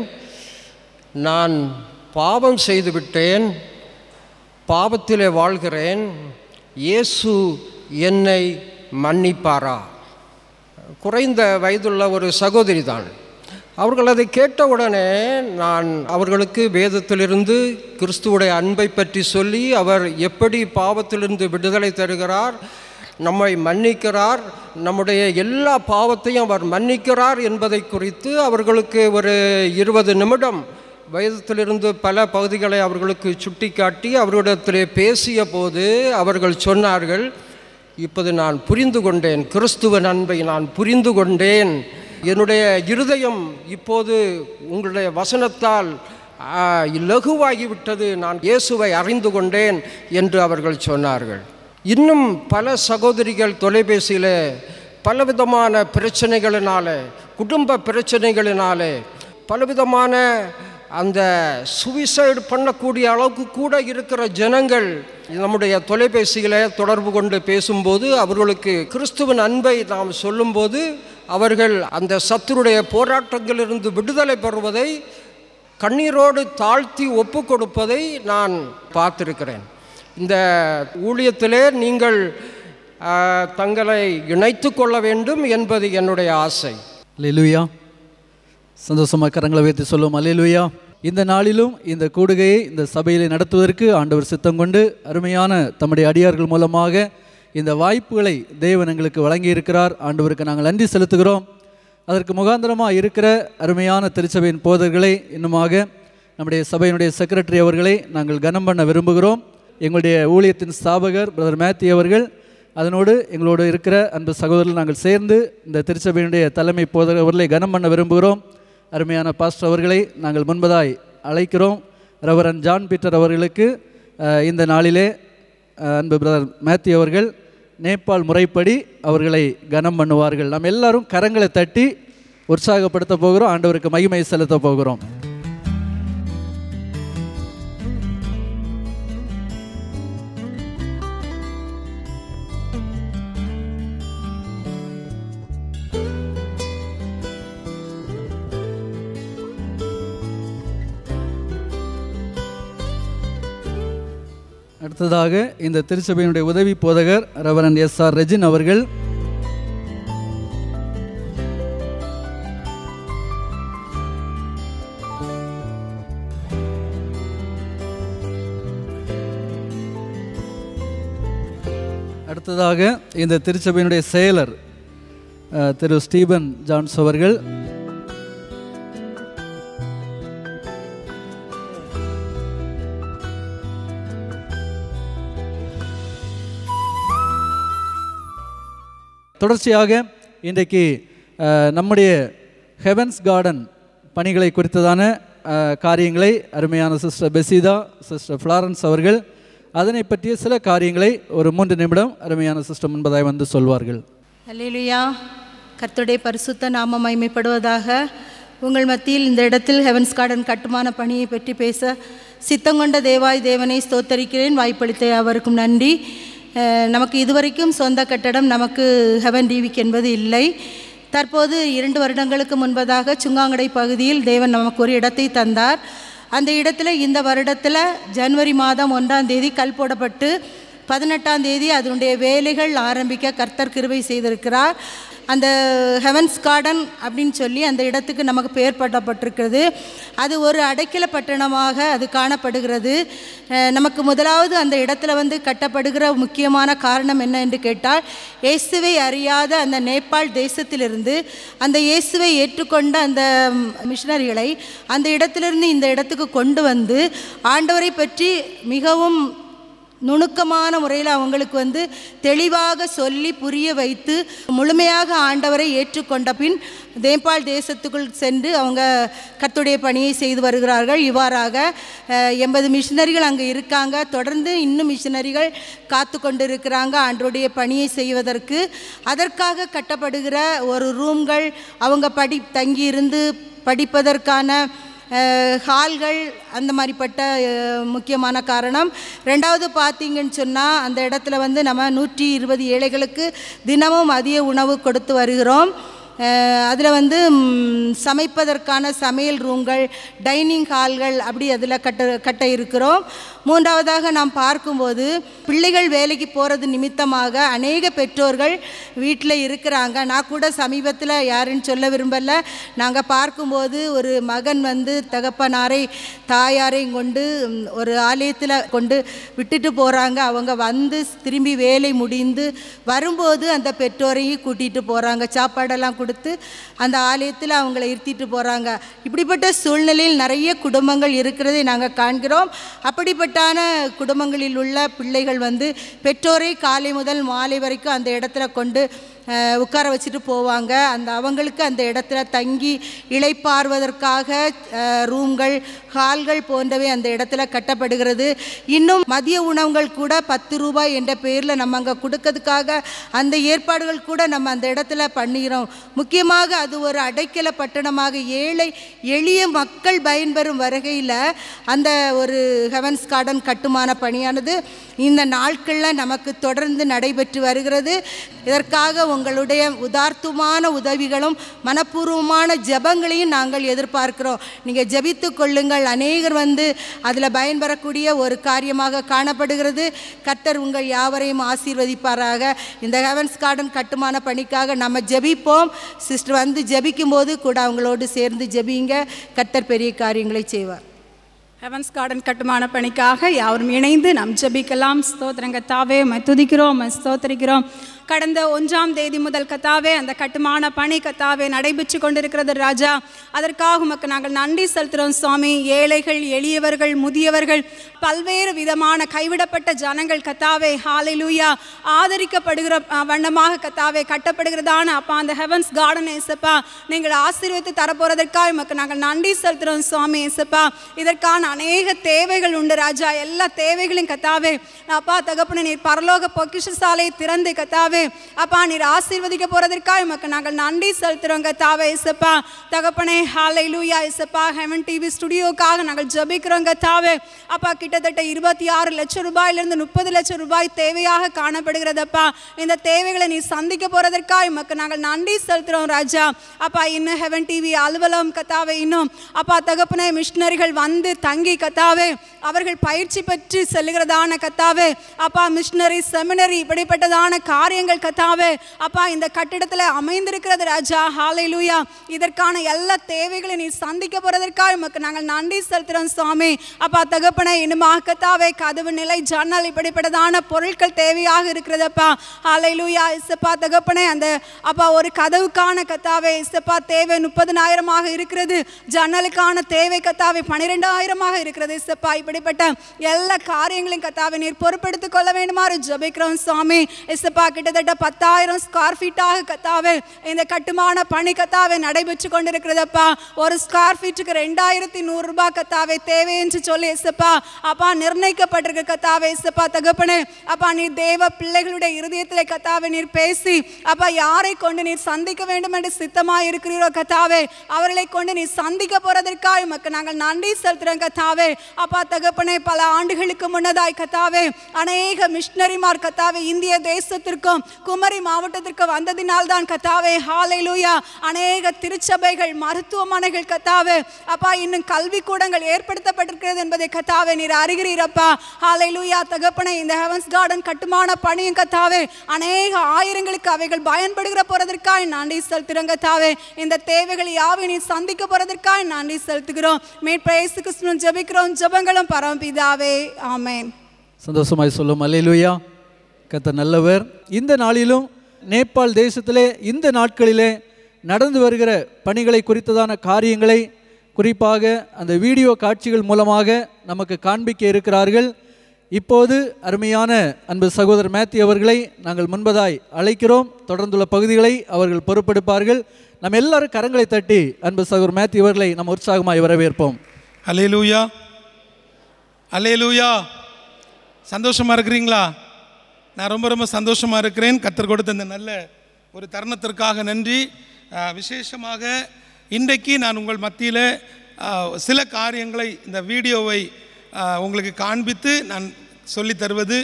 Speaker 7: நான் பாவம் செய்துவிட்டேன், பாவத்திலே வாழ்கிறேன், இயேசு என்னை மன்னிப்பாரா? குறைந்த வயதுள்ள ஒரு சகோதரி தான். அவர்கள் அதை கேட்டவுடனே நான் அவர்களுக்கு வேதத்திலிருந்து கிறிஸ்துவுடைய அன்பை பற்றி சொல்லி, அவர் எப்படி பாவத்திலிருந்து விடுதலை தருகிறார், நம்மை மன்னிக்கிறார், நம்முடைய எல்லா பாவத்தையும் அவர் மன்னிக்கிறார் என்பதை குறித்து அவர்களுக்கு ஒரு 20 நிமிடம் வேதத்திலிருந்து பல பகுதிகளை அவர்களுக்கு சுட்டி காட்டி அவர்களிடத்திலே பேசிய போது அவர்கள் சொன்னார்கள், இப்போது நான் புரிந்து கொண்டேன், கிறிஸ்துவின் அன்பை நான் புரிந்து கொண்டேன், என்னுடைய இருதயம் இப்போது உங்களுடைய வசனத்தால் இலகுவாகிவிட்டது, நான் இயேசுவை அறிந்து கொண்டேன் என்று அவர்கள் சொன்னார்கள். இன்னும் பல சகோதரிகள் தொலைபேசியில் பலவிதமான பிரச்சனைகளினாலே, குடும்ப பிரச்சனைகளினாலே, பலவிதமான அந்த சூசைடு பண்ணக்கூடிய அளவுக்கு கூட இருக்கிற ஜனங்கள் நம்முடைய தொலைபேசிகளை தொடர்பு கொண்டு பேசும்போது அவர்களுக்கு கிறிஸ்துவின் அன்பை நாம் சொல்லும்போது அவர்கள் அந்த சத்துருடைய போராட்டங்களிலிருந்து விடுதலை பெறுவதை கண்ணீரோடு தாழ்த்தி ஒப்பு கொடுப்பதை நான் பார்த்திருக்கிறேன். இந்த ஊழியத்திலே நீங்கள் தங்களை இணைத்து கொள்ள வேண்டும் என்பது என்னுடைய ஆசை.
Speaker 2: அல்லேலூயா. சந்தோஷமாக கரங்களை உயர்த்தி சொல்லுவோம் அல்லேலூயா. இந்த நாளிலும் இந்த கூடுகையை இந்த சபையிலே நடத்துவதற்கு ஆண்டவர் சித்தம் கொண்டு அருமையான தம்முடைய அடியார்கள் மூலமாக இந்த வாய்ப்புகளை தேவன் எங்களுக்கு வழங்கியிருக்கிறார். ஆண்டவருக்கு நாங்கள் நன்றி செலுத்துகிறோம். அதற்கு முகாந்திரமாக இருக்கிற அருமையான திருச்சபையின் போதர்களை, இன்னுமாக நம்முடைய சபையினுடைய செக்ரட்டரி அவர்களை நாங்கள் கனம் பண்ண விரும்புகிறோம். எங்களுடைய ஊழியத்தின் ஸ்தாபகர் பிரதர் மேத்யூ அவர்கள், அதனோடு எங்களோடு இருக்கிற அன்பு சகோதரர்கள் நாங்கள் சேர்ந்து இந்த திருச்சபையினுடைய தலைமை போதகர் அவர்களை கனம் பண்ண விரும்புகிறோம். அருமையான பாஸ்டர் அவர்களை நாங்கள் முன்பதாய் அழைக்கிறோம். ரெவரன் ஜான் பீட்டர் அவர்களுக்கு இந்த நாளிலே அன்பு பிரதர் மேத்யூ அவர்கள் நேபாள் முறைப்படி அவர்களை கனம் பண்ணுவார்கள். நாம் எல்லாரும் கரங்களை தட்டி உற்சாகப்படுத்த போகிறோம். ஆண்டவருக்கு மகிமை செலுத்த போகிறோம். அடுத்ததாக இந்த திருச்சபையினுடைய உதவி போதகர் ரெவரன் எஸ்ஆர் ரெஜின் அவர்கள் அடுத்ததாக இந்த திருச்சபையினுடைய செயலர் திரு ஸ்டீபன் ஜான்ஸ் அவர்கள் தொடர்ச்சியாக இன்றைக்கு நம்முடைய ஹெவன்ஸ் கார்டன் பணிகளை குறித்ததான காரியங்களை அருமையான சிஸ்டர் பெசிதா, சிஸ்டர் ஃப்ளாரன்ஸ் அவர்கள் அதனை பற்றிய சில காரியங்களை ஒரு 3 நிமிடம் அருமையான சிஸ்டர் முன்பதாய் வந்து சொல்வார்கள்.
Speaker 8: அல்லேலூயா. கர்த்தருடைய பரிசுத்த நாமம் மகிமைப்படுவதாக. உங்கள் மத்தியில் இந்த இடத்தில் ஹெவன்ஸ் கார்டன் கட்டுமான பணியை பற்றி பேச சித்தங்கொண்ட தேவாய் தேவனை ஸ்தோத்தரிக்கிறேன். வாய்ப்பளித்த அவருக்கும் நன்றி. நமக்கு இதுவரைக்கும் சொந்த கட்டடம் நமக்கு ஹெவன் டிவிக்கு என்பது இல்லை. தற்போது 2 வருடங்களுக்கு முன்பதாக சுங்காங்கடை பகுதியில் தேவன் நமக்கு ஒரு இடத்தை தந்தார். அந்த இடத்துல இந்த வருடத்தில் ஜனவரி மாதம் 1ஆம் தேதி கல் போடப்பட்டு 18ஆம் தேதி அதனுடைய வேலைகள் ஆரம்பிக்க கர்த்தர் கிருபை செய்திருக்கிறார். அந்த ஹெவன்ஸ் கார்டன் அப்படின்னு சொல்லி அந்த இடத்துக்கு நமக்கு பெயர் பட்டப்பட்டிருக்கிறது. அது ஒரு அடைக்கல பட்டணமாக அது காணப்படுகிறது. நமக்கு முதலாவது அந்த இடத்துல வந்து கட்டப்படுகிற முக்கியமான காரணம் என்ன என்று கேட்டால், இயேசுவை அறியாத அந்த நேபாள் தேசத்திலிருந்து அந்த இயேசுவை ஏற்றுக்கொண்ட அந்த மிஷனரிகளை அந்த இடத்திலிருந்து இந்த இடத்துக்கு கொண்டு வந்து ஆண்டவரை பற்றி மிகவும் நுணுக்கமான முறையில் அவங்களுக்கு வந்து தெளிவாக சொல்லி புரிய வைத்து முழுமையாக ஆண்டவரை ஏற்றுக்கொண்ட பின் நேபாள் தேசத்துக்குள் சென்று அவங்க கர்த்தருடைய பணியை செய்து வருகிறார்கள். இவ்வாறாக 80 மிஷினரிகள் அங்கே இருக்காங்க. தொடர்ந்து இன்னும் மிஷினரிகள் காத்து கொண்டு இருக்கிறாங்க ஆண்டவருடைய பணியை செய்வதற்கு. அதற்காக கட்டப்படுகிற ஒரு ரூம்கள், அவங்க தங்கியிருந்து படிப்பதற்கான ஹால்கள், அந்த மாதிரிப்பட்ட முக்கியமான காரணம். ரெண்டாவது பார்த்தீங்கன்னு சொன்னால் அந்த இடத்துல வந்து நம்ம 120 ஏழைகளுக்கு தினமும் மதிய உணவு கொடுத்து வருகிறோம். அதில் வந்து சமைப்பதற்கான சமையல் ரூம்கள், டைனிங் ஹால்கள் அப்படி அதில் கட்ட இருக்கிறோம். மூன்றாவதாக நாம் பார்க்கும்போது பிள்ளைகள் வேலைக்கு போகிறது நிமித்தமாக அநேக பெற்றோர்கள் வீட்டில் இருக்கிறாங்க. நான் கூட சமீபத்தில் யாருன்னு சொல்ல விரும்பலை, நாங்கள் பார்க்கும்போது ஒரு மகன் வந்து தகப்பனாரை தாயாரையும் கொண்டு ஒரு ஆலயத்தில் கொண்டு விட்டுட்டு போகிறாங்க. அவங்க வந்து திரும்பி வேலை முடிந்து வரும்போது அந்த பெற்றோரையும் கூட்டிகிட்டு போகிறாங்க. சாப்பாடெல்லாம் கொடுத்து அந்த ஆலயத்தில் அவங்கள இருத்திட்டு போகிறாங்க. இப்படிப்பட்ட சூழ்நிலையில் நிறைய குடும்பங்கள் இருக்கிறதை நாங்கள் காண்கிறோம். அப்படிப்பட்ட குடும்பங்களில் உள்ள பிள்ளைகள் வந்து பெற்றோரை காலை முதல் மாலை வரைக்கும் அந்த இடத்துல கொண்டு உட்கார வச்சுட்டு போவாங்க. அவங்களுக்கு அந்த இடத்துல தங்கி இளைப்பாறுவதற்காக ரூம்கள், ஹால்கள் போன்றவை அந்த இடத்துல கட்டப்படுகிறது. இன்னும் மதிய உணவுகள் கூட 10 ரூபாய் என்ற பேரில் நம்ம அங்கே கொடுக்கறதுக்காக அந்த ஏற்பாடுகள் கூட நம்ம அந்த இடத்துல பண்ணுகிறோம். முக்கியமாக அது ஒரு அடைக்கல பட்டணமாக ஏழை எளிய மக்கள் பயன்பெறும் வகையில் அந்த ஒரு ஹெவன்ஸ் கார்டன் கட்டுமான பணியானது இந்த நாட்களில் நமக்கு தொடர்ந்து நடைபெற்று வருகிறது. இதற்காக உங்களுடைய உதார்த்தமான உதவிகளும் மனப்பூர்வமான ஜெபங்களையும் நாங்கள் எதிர்பார்க்கிறோம். நீங்கள் ஜெபித்து கொள்ளுங்கள். அநேகர் வந்து அதில் பயன்பெறக்கூடிய ஒரு காரியமாக காணப்படுகிறது. கர்த்தர் உங்கள் யாவரையும் ஆசீர்வதிப்பாராக. இந்த ஹெவன்ஸ் கார்டன் கட்டுமான பணிக்காக நம்ம ஜெபிப்போம். சிஸ்டர் வந்து ஜெபிக்கும் போது கூட அவங்களோடு சேர்ந்து ஜெபிங்க. கர்த்தர் பெரிய காரியங்களை செய்வார்.
Speaker 9: ஹெவன்ஸ் கார்டன் கட்டுமான பணிக்காக யாவரும் இணைந்து நாம் ஜெபிக்கலாம். ஸ்தோத்திரம் கர்த்தாவே, துதிக்கிறோம், ஸ்தோத்திரிக்கிறோம். கடந்த 1ஆம் தேதி முதல் கர்த்தாவே அந்த கட்டுமான பணி கர்த்தாவே நடைபெற்று கொண்டிருக்கிறது ராஜா. அதற்காக உமக்கு நாங்கள் நன்றி செலுத்துகிறோம் சுவாமி. ஏழைகள், எளியவர்கள், முதியவர்கள், பல்வேறு விதமான கைவிடப்பட்ட ஜனங்கள் கர்த்தாவே ஹல்லேலூயா ஆதரிக்கப்படுகிற வண்ணமாக கர்த்தாவே கட்டப்படுகிறதான அப்பா அந்த ஹெவன்ஸ் கார்டன் ஏசப்பா நீங்கள் ஆசீர்வதித்து தரப்போறதற்காக உமக்கு நாங்கள் நன்றி செலுத்துகிறோம் சுவாமி ஏசப்பா. இதற்கான அநேக தேவைகள் உண்டு ராஜா. எல்லா தேவைகளையும் கர்த்தாவே அப்பா தகப்பனே நீர் பரலோக பொக்கிஷசாலையை திறந்து கர்த்தாவே அப்பா நீர் ஆசீர்வதிக்க போறதற்காக உமக்கு நாங்கள் நன்றி செலுத்துறோம் கர்த்தாவே இயேசுப்பா. தகப்பனே ஹல்லேலூயா இயேசுப்பா. ஹெவன் டிவி ஸ்டுடியோக்காக நாங்கள் ஜெபிக்கிறோம் கர்த்தாவே. அப்பா கிட்டத்தட்ட 26 லட்சம் ரூபாயிலிருந்து 30 லட்சம் ரூபாய் தேவையாக காணப்படுகிறதப்பா. இந்த தேவைகளை நீ சந்திக்க போறதற்காக உமக்கு நாங்கள் நன்றி செலுத்துறோம் ராஜா. அப்பா இன்னும் ஹெவன் டிவி அலுவலகம் கர்த்தாவே இன்னும் அப்பா தகப்பனே மிஷனரிகள் வந்து தங்கி கர்த்தாவே அவர்கள் பயிற்சி பெற்று செல்கிறதான கர்த்தாவே அப்பா மிஷனரி செமினரி இப்படிப்பட்டதான காரியங்கள் கர்த்தாவே அப்பா இந்த கட்டிடத்தில் அமைந்திருக்கிறது ராஜா. ஹல்லேலூயா. இதற்கான எல்லா தேவைகளை நீ சந்திக்க போறதற்காக உமக்கு நாங்கள் நன்றி செலுத்துறோம் சுவாமி. அப்பா தகப்பனே இன்னுமா கர்த்தாவே கதவு நிலை ஜன்னல் இப்படிப்பட்டதான பொருட்கள் தேவையாக இருக்கிறதப்பா. ஹல்லேலூயா இயேசுப்பா தகப்பனே அந்த அப்பா ஒரு கதவுக்கான கர்த்தாவே இயேசுப்பா தேவை 30,000 இருக்கிறது. ஜன்னலுக்கான தேவை கர்த்தாவே 12,000 இருக்கிறது இயேசுப்பா. இப்படிப்பட்ட எல்லா காரியங்களையும் கர்த்தாவே நீர் பொறுப்பெடுத்துக் கொள்ள வேண்டுமாறு ஜெபிக்கிறோம் சுவாமி இயேசுப்பா. கிட்டத்தட்ட 10,000 ஸ்கொயர் ஃபீட்டாக கர்த்தாவே இந்த கட்டுமான பணி கர்த்தாவே நடைபெற்று கொண்டிருக்கிறதப்பா. ஒரு ஸ்கொயர் ஃபீட்டுக்கு 2,100 ரூபாய் கர்த்தாவே தேவை என்று சொல்லி இயேசுப்பா அப்பா நிர்ணயிக்கப்பட்டிருக்க கர்த்தாவே இயேசுப்பா தகப்பனே அப்பா நீர் தேவ பிள்ளைகளுடைய இருதயத்திலே கர்த்தாவே நீர் பேசி அப்பா யாரை கொண்டு நீர் சந்திக்க வேண்டும் என்று சித்தமாக இருக்கிறீரோ கர்த்தாவே அவர்களை கொண்டு நீர் சந்திக்க போறதற்காக உமக்கு நாங்கள் நன்றி செலுத்துறோம் கர்த்தாவே. அப்பா தகப்பனே பல ஆண்டுகளுக்கு முன்னதாய் கர்த்தாவே அநேக மிஷனரிமார் கர்த்தாவே இந்திய தேசத்திற்கும் குமரி மாவட்டத்திற்கு வந்ததினால்தான் கர்த்தாவே ஹல்லேலூயா அநேக திருச்சபைகள், மருத்துவமனைகள் கர்த்தாவே அப்பா இன்னும் கல்விக்கூடங்கள் ஏற்படுத்தப்பட்டிருக்கிறது என்பதை கர்த்தாவே நீர் அறிகிறீரப்பா. ஹல்லேலூயா தகப்பனே இந்த ஹெவன்ஸ் கார்டன் கட்டுமான பணியும் கர்த்தாவே அநேக ஆயிரங்களுக்கு அவைகள் பயன்படுகிற போறதற்காக நன்றி செலுத்துகிறோம் கர்த்தாவே. இந்த தேவைகள் யாவை நீ சந்திக்க போறதற்காக நன்றி செலுத்துகிறோம். மீட்பர் இயேசு கிறிஸ்துவின் ஜெபிக்கிறோம் ஜெபங்களும் பரமபிதாவே ஆமென்.
Speaker 2: சந்தோஷமாய் சொல்லும் அல்லேலூயா. கர்த்தர் நல்லவர். இந்த நாளிலும் நேபாள் தேசத்திலே இந்த நாட்களிலே நடந்து வருகிற பணிகளை குறித்ததான காரியங்களை குறிப்பாக அந்த வீடியோ காட்சிகள் மூலமாக நமக்கு காண்பிக்க இருக்கிறார்கள். இப்போது அருமையான அன்பு சகோதரர் மேத்யூ அவர்களை நாங்கள் முன்பதாய் அழைக்கிறோம். தொடர்ந்துள்ள பகுதிகளை அவர்கள் பொறுப்பெடுப்பார்கள். நம்ம எல்லாரும் கரங்களை தட்டி அன்பு சகோதரர் மேத்யூ அவர்களை நம்ம உற்சாகமாய் வரவேற்போம்.
Speaker 10: அல்லேலூயா, அல்லேலூயா. சந்தோஷமாக இருக்கிறீங்களா? நான் ரொம்ப ரொம்ப சந்தோஷமாக இருக்கிறேன். கர்த்தர் கொடுத்த இந்த நல்ல ஒரு தருணத்திற்காக நன்றி. விசேஷமாக இன்றைக்கு நான் உங்கள் மத்தியில் சில காரியங்களை இந்த வீடியோவை உங்களுக்கு காண்பித்து நான் சொல்லி தருவது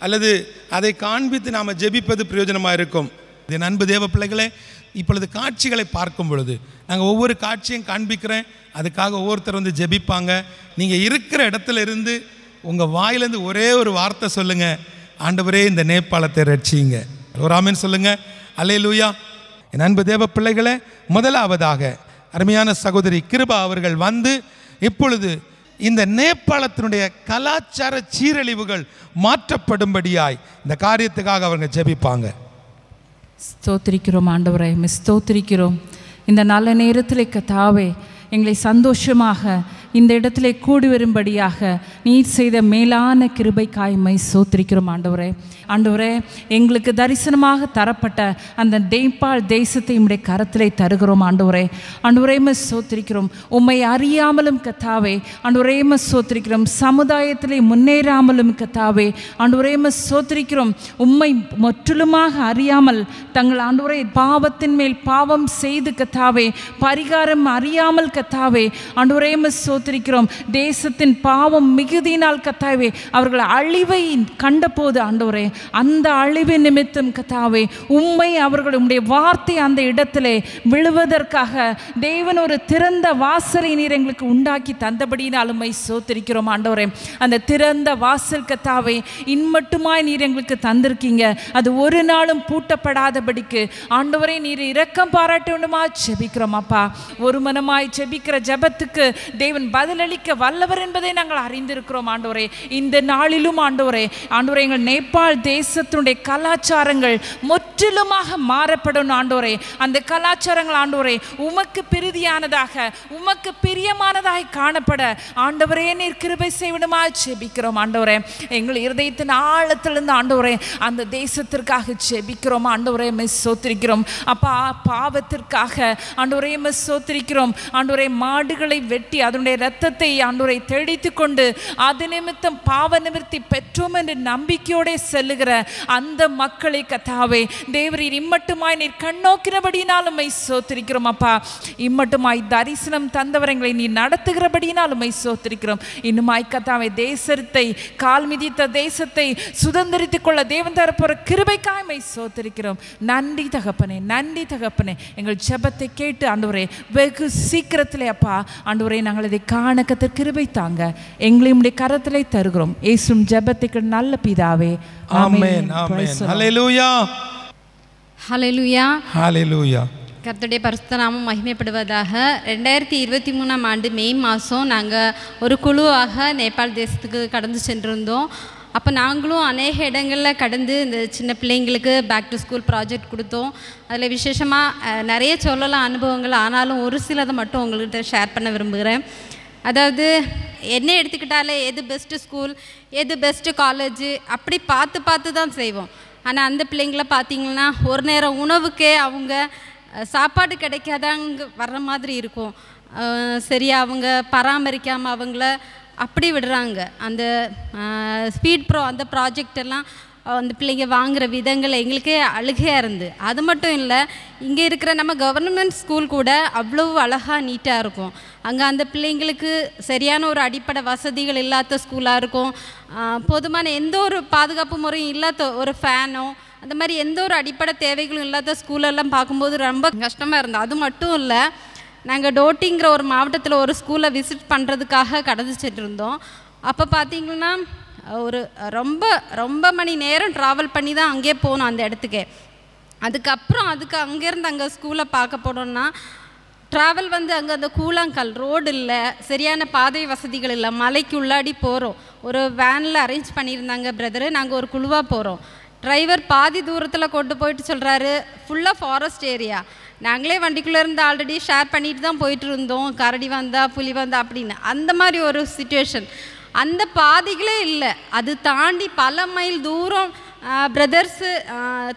Speaker 10: அல்லது அதை காண்பித்து நாம் ஜெபிப்பது பிரயோஜனமாக இருக்கும். என் அன்பு தேவ பிள்ளைகளே, இப்பொழுது காட்சிகளை பார்க்கும் பொழுது நாங்கள் ஒவ்வொரு காட்சியும் காண்பிக்கிறேன். அதுக்காக ஒவ்வொருத்தர் வந்து ஜெபிப்பாங்க. நீங்கள் இருக்கிற இடத்துல இருந்து உங்கள் வாயிலேருந்து ஒரே ஒரு வார்த்தை சொல்லுங்கள், ஆண்டவரே இந்த நேபாளத்தை ரட்சிங்க. ஒரு ஆமென் சொல்லுங்கள். அல்லேலூயா. என் அன்பு தேவ பிள்ளைகளே, முதலாவதாக அருமையான சகோதரி கிருபா அவர்கள் வந்து இப்பொழுது இந்த நேபாளத்தினுடைய கலாச்சார சீரழிவுகள் மாற்றப்படும்படியாய் இந்த காரியத்துக்காக அவங்க ஜெபிப்பாங்க.
Speaker 11: ஸ்தோத்திரிக்கிறோம் ஆண்டவரே, ஸ்தோத்திரிக்கிறோம். இந்த நல்ல நேரத்தில் கர்த்தாவே எங்களை சந்தோஷமாக இந்த இடத்திலே கூடி வரும்படியாக நீர் செய்த மேலான கிருபைக்காய் உம்மை ஸ்தோத்திரிக்கிறோம் ஆண்டவரே. ஆண்டவரே, எங்களுக்கு தரிசனமாக தரப்பட்ட அந்த நேபாள் தேசத்தை உம்முடைய கரத்திலே தருகிறோம் ஆண்டவரே. ஆண்டவரே உம்மை ஸ்தோத்திரிக்கிறோம். உம்மை அறியாமலும் கர்த்தாவே ஆண்டவரே உம்மை ஸ்தோத்திரிக்கிறோம். சமுதாயத்திலே முன்னேறாமலும் கர்த்தாவே ஆண்டவரே உம்மை ஸ்தோத்திரிக்கிறோம். உம்மை முற்றிலுமாக அறியாமல் தங்கள் ஆண்டவரே பாவத்தின் மேல் பாவம் செய்து கர்த்தாவே பரிகாரம் அறியாமல் கர்த்தாவே ஆண்டவரே உம்மை ஸ்தோத்திரிக்கிறோம். தேசத்தின் பாவம் மிகுதியினால் கர்த்தாவே அவர்கள் அழிவை கண்டபோது ஆண்டவரே அந்த அழிவு நிமித்தம் கர்த்தாவே உம்மை அவர்கள் உம்முடைய வார்த்தை அந்த இடத்திலே விழுவதற்காக தேவன் ஒரு திறந்த வாசலை நீர் எங்களுக்கு உண்டாக்கி தந்தபடியினால் உம்மை ஸ்தோத்திரிக்கிறோம் ஆண்டவரே. அந்த திறந்த வாசல் கர்த்தாவே இன்மட்டுமாய் நீர் எங்களுக்கு தந்திருக்கீங்க. அது ஒரு நாளும் பூட்டப்படாதபடிக்கு ஆண்டவரே நீர் இரக்கம் பாராட்டணுமா ஜெபிக்கிறோம் அப்பா. ஒரு மனமாய் ஜெபிக்கிற ஜெபத்துக்கு தேவன் பதிலளிக்க வல்லவர் என்பதை நாங்கள் அறிந்திருக்கிறோம் ஆண்டவரே. இந்த நாளிலும் ஆண்டவரே எங்கள் நேபாள் தேசத்தினுடைய கலாச்சாரங்கள் முற்றிலுமாக மாறப்படும் ஆண்டவரே. அந்த கலாச்சாரங்கள் ஆண்டவரே உமக்கு பிரிதியானதாக உமக்கு பிரியமானதாக காணப்பட ஆண்டவரே நீர் கிருபை செய்விடுமா ஜெபிக்கிறோம் ஆண்டவரே. எங்கள் இருதயத்தின் ஆழத்திலிருந்து ஆண்டவரே அந்த தேசத்திற்காக ஜெபிக்கிறோம் ஆண்டவரே. ஸ்தோத்திரிக்கிறோம் அப்பா. பாவத்திற்காக ஆண்டவரே ஸ்தோத்திரிக்கிறோம் ஆண்டவரே. மாடுகளை வெட்டி அதனுடைய இரத்தத்தை ஆண்டவரை தெளித்து கொண்டு அது நிமித்தம் பாவ நிவர்த்தி பெற்றோம் என்று நம்பிக்கையோட செல்லுகிற அந்த மக்களை கர்த்தாவே தேவரீர் இம்மட்டுமாய் நீர் கண்ணோக்கிறபடியினால் உம்மை ஸ்தோத்திரிக்கிறோம் அப்பா. இம்மட்டுமாய் தரிசனம் தந்தவரங்களை நீர் நடத்துகிறபடியினால் உம்மை ஸ்தோத்திரிக்கிறோம். இன்னுமாய் கர்த்தாவே தேசத்தை கால் மிதித்த தேசத்தை சுதந்திரித்துக் கொள்ள தேவன் தரப்போற கிருபைக்காய் உம்மை ஸ்தோத்திரிக்கிறோம். நன்றி தகப்பனே, நன்றி தகப்பனே. எங்கள் ஜெபத்தை கேட்டு ஆண்டவரே வெகு சீக்கிரத்திலே அப்பா ஆண்டவரே நாங்கள் இதை காண கர்த்தர் கிருபை தாங்க. எங்களை உம்முடைய கரத்திலே தருகிறோம். இயேசுவின் ஜெபத்துக்கு நல்ல பிதாவே.
Speaker 10: ஆமென் ஆமென். ஹல்லேலூயா
Speaker 12: ஹல்லேலூயா
Speaker 10: ஹல்லேலூயா.
Speaker 12: கர்த்தருடைய பரிசுத்த நாமம் மகிமைப்படுவதாக. 2023 ஆண்டு மே மாதம் நாங்கள் ஒரு குழுவாக நேபாள் தேசத்துக்கு கடந்து சென்றிருந்தோம். அப்போ நாங்களும் அநேக இடங்களில் கடந்து இந்த சின்ன பிள்ளைங்களுக்கு பேக் டு ஸ்கூல் ப்ராஜெக்ட் கொடுத்தோம். அதில் விசேஷமாக நிறைய சொல்லலாம் அனுபவங்கள், ஆனாலும் ஒரு சிலதை மட்டும் உங்கள்கிட்ட ஷேர் பண்ண விரும்புகிறேன். அதாவது என்ன எடுத்துக்கிட்டாலே எது பெஸ்ட்டு ஸ்கூல் எது பெஸ்ட்டு காலேஜு அப்படி பார்த்து தான் செய்வோம். ஆனால் அந்த பிள்ளைங்களை பார்த்திங்கன்னா ஒரு நேரம் உணவுக்கே அவங்க சாப்பாடு கிடைக்காதாங்க வர்ற மாதிரி இருக்கும். சரியா அவங்க பராமரிக்காமல் அவங்கள அப்படி விடுறாங்க. அந்த ஸ்பீட் ப்ரோ அந்த ப்ராஜெக்ட் எல்லாம் அந்த பிள்ளைங்க வாங்குகிற விதங்கள் எங்களுக்கே அழுகையாக இருந்து. அது மட்டும் இல்லை, இங்கே இருக்கிற நம்ம கவர்மெண்ட் ஸ்கூல் கூட அவ்வளோ அழகாக நீட்டாக இருக்கும். அங்கே அந்த பிள்ளைங்களுக்கு சரியான ஒரு அடிப்படை வசதிகள் இல்லாத ஸ்கூலாக இருக்கும். போதுமான எந்த ஒரு பாதுகாப்பு முறையும் இல்லாத ஒரு ஃபேனோ அந்த மாதிரி எந்த ஒரு அடிப்படை தேவைகளும் இல்லாத ஸ்கூலெல்லாம் பார்க்கும்போது ரொம்ப கஷ்டமாக இருந்தது. அது மட்டும் இல்லை, நாங்கள் டோட்டிங்கிற ஒரு மாவட்டத்தில் ஒரு ஸ்கூலை விசிட் பண்ணுறதுக்காக கடந்து சென்றிருந்தோம். அப்போ பார்த்திங்கன்னா ஒரு ரொம்ப மணி நேரம் ட்ராவல் பண்ணி தான் அங்கேயே போகணும் அந்த இடத்துக்கே. அதுக்கப்புறம் அங்கேருந்து அங்கே ஸ்கூலை பார்க்க போனோம்னா ட்ராவல் அங்கே அந்த கூழாங்கல் ரோடு இல்லை, சரியான பாதை வசதிகள் இல்லை, மலைக்கு உள்ளாடி போகிறோம். ஒரு வேனில் அரேஞ்ச் பண்ணியிருந்தாங்க பிரதரு. நாங்கள் ஒரு குழுவாக போகிறோம். டிரைவர் பாதி தூரத்தில் கொண்டு போயிட்டு சொல்கிறாரு ஃபுல்லாக ஃபாரஸ்ட் ஏரியா. நாங்களே வண்டிக்குள்ளே இருந்து ஆல்ரெடி ஷேர் பண்ணிட்டு தான் போயிட்டு இருந்தோம், கரடி வந்தா புலி வந்தா அப்படின்னு. அந்த மாதிரி ஒரு சிச்சுவேஷன். அந்த பாதைகளே இல்லை, அது தாண்டி பல மைல் தூரம் பிரதர்ஸு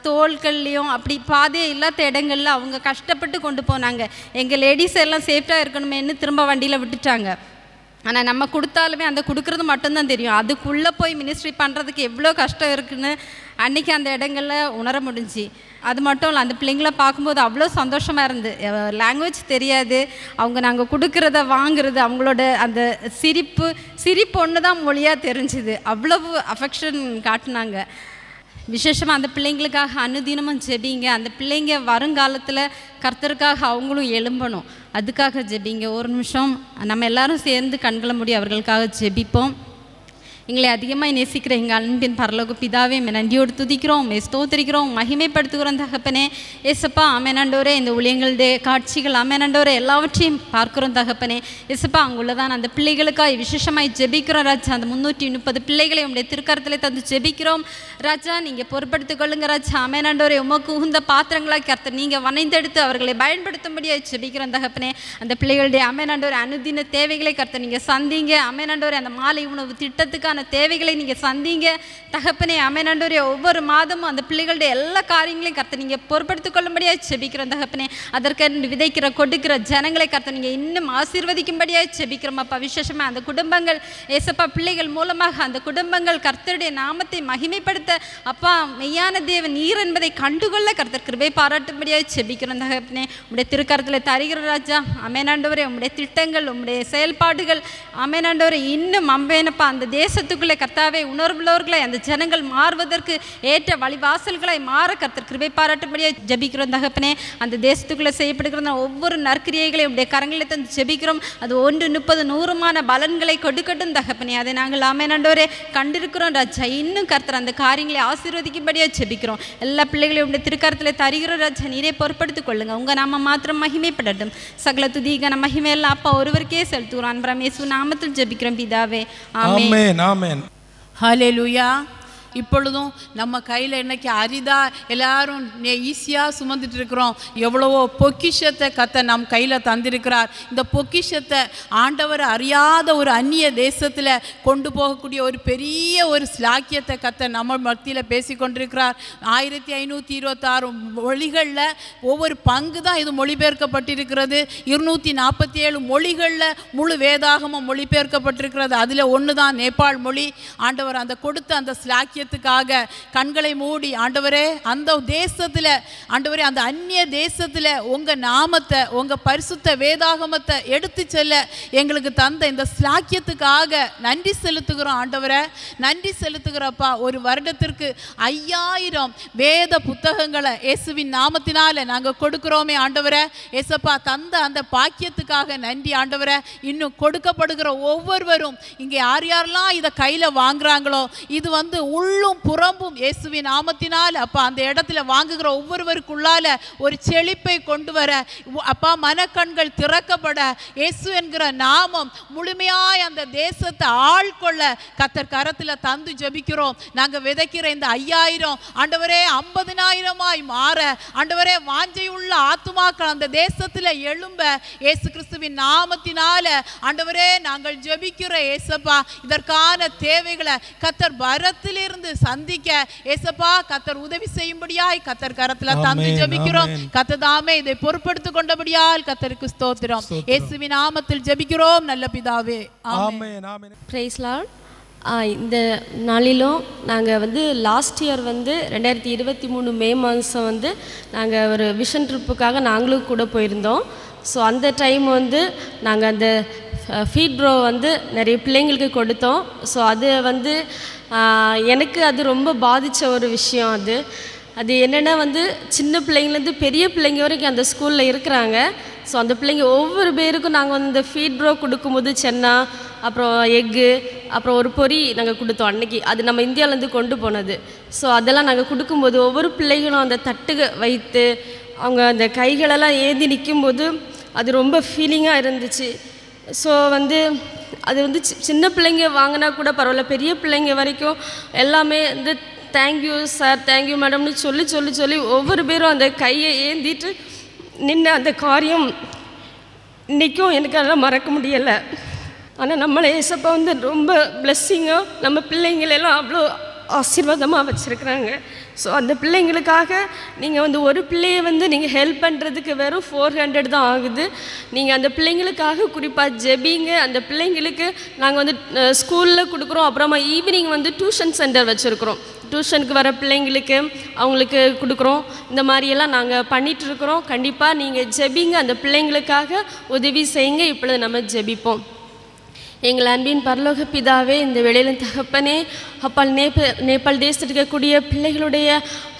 Speaker 12: தோள்கள்லேயும் அப்படி பாதையே இல்லாத இடங்களில் அவங்க கஷ்டப்பட்டு கொண்டு போனாங்க. எங்கள் லேடிஸ் எல்லாம் சேஃப்டாக இருக்கணுமேன்னு திரும்ப வண்டியில் விட்டுட்டாங்க. ஆனால் நம்ம கொடுத்தாலுமே அந்த கொடுக்குறது மட்டும்தான் தெரியும். அதுக்குள்ளே போய் மினிஸ்ட்ரி பண்ணுறதுக்கு எவ்வளோ கஷ்டம் இருக்குதுன்னு அன்றைக்கி அந்த இடங்களில் உணர முடிஞ்சு. அது மட்டும் இல்லை, அந்த பிள்ளைங்கள பார்க்கும்போது அவ்வளோ சந்தோஷமாக இருந்து. லாங்குவேஜ் தெரியாது, அவங்க நாங்கள் கொடுக்குறத வாங்குறது அவங்களோட அந்த சிரிப்பு ஒன்று தான் மொழியாக தெரிஞ்சுது. அவ்வளவு அஃபெக்ஷன் காட்டினாங்க. விசேஷமாக அந்த பிள்ளைங்களுக்காக அனுதினமும் ஜெபிங்க. அந்த பிள்ளைங்க வருங்காலத்தில் கர்த்தருக்காக அவங்களும் எழும்பணும், அதுக்காக ஜெபிங்க. ஒரு நிமிஷம் நம்ம எல்லாரும் சேர்ந்து கண்களை மூடி அவர்களுக்காக ஜெபிப்போம். எங்களை அதிகமாக நேசிக்கிற எங்கள் அன்பின் பரலோக பிதாவே நன்றியோடு துதிக்கிறோம், ஸ்தோத்திரிக்கிறோம், மகிமைப்படுத்துகிறோம் தகப்பனே. ஏசப்பா ஆமெனாண்டோரே, இந்த ஊழியங்களுடைய காட்சிகள் ஆமெனாண்டோரே எல்லாவற்றையும் பார்க்குறோம் தகப்பனே. ஏசப்பா அங்குள்ளதான் அந்த பிள்ளைகளுக்காக விசேஷமாய் ஜெபிக்கிறோம் ராஜா. அந்த 330 பிள்ளைகளை உங்களுடைய திருக்கரத்தில் தந்து ஜெபிக்கிறோம் ராஜா. நீங்கள் பொறுப்படுத்திக் கொள்ளுங்க ராஜா. ஆமெனாண்டோரே, உமக்கு உகுந்த பாத்திரங்களாக கர்த்தர் நீங்கள் வனைந்தெடுத்து அவர்களை பயன்படுத்தும்படியாக ஜெபிக்கிறோம் தகப்பனே. அந்த பிள்ளைகளுடைய ஆமெனாண்டோரே அனுதின தேவைகளை கர்த்தர் நீங்கள் சந்திங்க. ஆமெனாண்டோரே, அந்த மாலை உணவு திட்டத்துக்கான தேவைகளை நீங்கள் சந்திங்க தகப்பனே. ஆமெனாண்டோரே, ஒவ்வொரு மாதமும் அந்த பிள்ளைகளுடைய எல்லா காரியங்களையும் கர்த்தர் நீங்கள் பொறுப்படுத்திக் கொள்ளும்படியாக ஜெபிக்கிறோம் தகப்பனே. அதற்கு விதைக்கிற கொடுக்கிற ஜனங்களை கர்த்தர் நீங்கள் இன்னும் ஆசீர்வதிக்கும்படியாக ஜெபிக்கிறோம் அப்பா. விசேஷமாக அந்த குடும்பங்கள் ஏசப்பா பிள்ளைகள் மூலமாக அந்த குடும்பங்கள் கர்த்தருடைய நாமத்தை மகிமைப்படுத்த அப்பா மெய்யான தேவன் நீர் என்பதை கண்டுகொள்ள கர்த்தர் கிருபை பாராட்டும்படியாக ஜெபிக்கிறோம் தகப்பனே. உங்களுடைய திருக்கரத்தில் தருகிற ராஜா. ஆமெனாண்டவரே, உங்களுடைய திட்டங்கள் உங்களுடைய செயல்பாடுகள் ஆமெனாண்டவரே இன்னும் அம்பேனப்பா அந்த தேசத்துக்குள்ளே கர்த்தாவே உணர்வுள்ளவர்களை அந்த ஜனங்கள் மாறுவதற்கு ஏற்ற வழிவாசல்களை மாற கர்த்தர் கிருபை பாராட்டும்படியாக ஜெபிக்கிறோம் தகப்பனே. அந்த தேசத்துக்குள்ளே செய்யப்படுகிற ஒவ்வொரு நற்கிரியைகளையும் உடைய கரங்களில் தந்து ஜெபிக்கிறோம். அது 1, 30, 100 பலன்களை கொடுக்கட்டும் தகப்பனே. அதை நாங்கள் ஆமெனாண்டவரே கண்டிருக்கிறோம் ராஜா. இன்னும் கர்த்தர் அந்த காரியங்களை ஆசீர்வதிக்கும்படியாக ஜெபிக்கிறோம். எல்லா பிள்ளைகளையும் உடைய திருக்கரத்தில் தருகிற ராஜா. நீரே பொறுப்படுத்திக் கொள்ளுங்க. உங்கள் நாம மாத்திரம் மகிமைப்படட்டும். சகல துதிகன மகிமையெல்லாம் அப்பா ஒருவருக்கே செலுத்துகிறோம். அன்பராம் இயேசு நாமத்தில் ஜெபிக்கிறோம் பிதாவே, ஆமென்.
Speaker 10: ஆமென்.
Speaker 13: ஹல்லேலூயா. இப்பொழுதும் நம்ம கையில் இன்னைக்கு அரிதாக எல்லாரும் ஈஸியாக சுமந்துட்டு இருக்கிறோம். எவ்வளவோ பொக்கிஷத்தை கத்த நம் கையில் தந்திருக்கிறார். இந்த பொக்கிஷத்தை ஆண்டவர் அறியாத ஒரு அந்நிய தேசத்தில் கொண்டு போகக்கூடிய ஒரு பெரிய ஒரு ஸ்லாக்கியத்தை கத்த நம்ம மத்தியில் பேசி கொண்டிருக்கிறார். 1526 மொழிகளில் ஒவ்வொரு பங்கு தான் இது மொழிபெயர்க்கப்பட்டிருக்கிறது. 247 மொழிகளில் முழு வேதாகமும் மொழிபெயர்க்கப்பட்டிருக்கிறது. அதில் ஒன்று தான் நேபாள் மொழி. ஆண்டவர் அந்த கொடுத்த அந்த ஸ்லாக்கிய கண்களை மூடி ஆண்டவரே அந்த தேசத்தில் ஆண்டவரே அந்த அந்நிய தேசத்தில் உங்க நாமத்தை உங்க பரிசுத்த வேதாகமத்தை எடுத்து செல்ல எங்களுக்கு தந்த இந்த ஸ்லாக்கியத்துக்காக நன்றி செலுத்துகிறோம் ஆண்டவரே. நன்றி செலுத்துகிறப்பா. ஒரு வருடத்திற்கு 5000 வேத புத்தகங்களை இயேசுவின் நாமத்தினால நாங்கள் கொடுக்கிறோமே ஆண்டவரே. ஏசப்பா தந்த அந்த பாக்கியத்துக்காக நன்றி ஆண்டவரே. இன்னும் கொடுக்கப்படுகிற ஒவ்வொருவரும் இங்கே யார் யாரெல்லாம் இதை கையில் வாங்குறாங்களோ இது உள்ளும் புறம்பும் இயேசுவின் நாமத்தினால் அப்பா அந்த இடத்துல வாங்குகிற ஒவ்வொருவருக்குள்ளால ஒரு செழிப்பை கொண்டு வர அப்பா மனக்கண்கள் திறக்கப்பட இயேசு என்கிற நாமம் முழுமையாய் அந்த தேசத்தை ஆள்கொள்ள கர்த்தர் கரத்தில் தந்து ஜெபிக்கிறோம். நாங்கள் விதைக்கிற இந்த 5000 ஆண்டவரே 50,000 மாற ஆண்டவரே வாஞ்சையுள்ள ஆத்துமாக்கள் அந்த தேசத்தில் எழும்ப இயேசு கிறிஸ்துவின் நாமத்தினால ஆண்டவரே நாங்கள் ஜெபிக்கிற இயேசப்பா இதற்கான தேவைகளை கர்த்தர் பரத்திலிருந்து சந்திக்க ஏசப்பா கர்த்தர் உதவி செய்யும்படியாய் கர்த்தர் கரத்துல தந்து ஜெபிக்கிறோம். கர்த்தர் தாமே இதை பொறுப்படுத்திக் கொண்டபடியால் கர்த்தருக்கு ஸ்தோத்திரம். இயேசுவின் நாமத்தில் ஜெபிக்கிறோம் நல்ல பிதாவே, ஆமென்.
Speaker 14: Price Lord. இந்த நாளிலும் நாங்கள் லாஸ்ட் இயர் 2023 மே மாதம் நாங்கள் ஒரு விஷன் ட்ரிப்புக்காக நாங்களும் கூட போயிருந்தோம். ஸோ அந்த டைம் நாங்கள் அந்த ஃபீட் ப்ரோ நிறைய பிள்ளைங்களுக்கு கொடுத்தோம். ஸோ அது எனக்கு அது ரொம்ப பாதித்த ஒரு விஷயம். அது என்னென்னா சின்ன பிள்ளைங்கலேருந்து பெரிய பிள்ளைங்க வரைக்கும் அந்த ஸ்கூலில் இருக்கிறாங்க. ஸோ அந்த பிள்ளைங்க ஒவ்வொரு பேருக்கும் நாங்கள் இந்த ஃபீட் ப்ரோ கொடுக்கும்போது சென்னா அப்புறம் எக்கு அப்புறம் ஒரு பொரி நாங்கள் கொடுத்தோம் அன்னைக்கு. அது நம்ம இந்தியாவிலேருந்து கொண்டு போனது. ஸோ அதெல்லாம் நாங்கள் கொடுக்கும்போது ஒவ்வொரு பிள்ளைகளும் அந்த தட்டு வைத்து அவங்க அந்த கைகளெல்லாம் ஏந்தி நிற்கும்போது அது ரொம்ப ஃபீலிங்காக இருந்துச்சு. ஸோ அது சின்ன பிள்ளைங்க வாங்கினா கூட பரவாயில்ல, பெரிய பிள்ளைங்க வரைக்கும் எல்லாமே தேங்க்யூ சார் தேங்க்யூ மேடம்னு சொல்லி சொல்லி சொல்லி ஒவ்வொரு பேரும் அந்த கையை ஏந்திட்டு நின்று அந்த காரியம் இன்றைக்கும் எனக்கு அதெல்லாம் மறக்க முடியலை. ஆனால் நம்மளை ஏசப்பா ரொம்ப பிளெஸ்ஸிங்காக நம்ம பிள்ளைங்களெல்லாம் அவ்வளோ ஆசீர்வாதமாக வச்சுருக்குறாங்க. ஸோ அந்த பிள்ளைங்களுக்காக நீங்கள் ஒரு பிள்ளையை நீங்கள் ஹெல்ப் பண்ணுறதுக்கு வெறும் 400 தான் ஆகுது. நீங்கள் அந்த பிள்ளைங்களுக்காக குறிப்பாக ஜெபிங்க. அந்த பிள்ளைங்களுக்கு நாங்கள் ஸ்கூலில் கொடுக்குறோம். அப்புறமா ஈவினிங் டியூஷன் சென்டர் வச்சுருக்குறோம். டியூஷனுக்கு வர பிள்ளைங்களுக்கு அவங்களுக்கு கொடுக்குறோம். இந்த மாதிரியெல்லாம் நாங்கள் பண்ணிகிட்ருக்குறோம். கண்டிப்பாக நீங்கள் ஜெபிங்க, அந்த பிள்ளைங்களுக்காக உதவி செய்யுங்க. இப்பொழுது நம்ம ஜெபிப்போம். எங்கள் அன்பின் பரலோக பிதாவே, இந்த வேளையிலும் தகப்பனே, அப்பால் நேபாள் தேசத்தில் இருக்கக்கூடிய பிள்ளைகளுடைய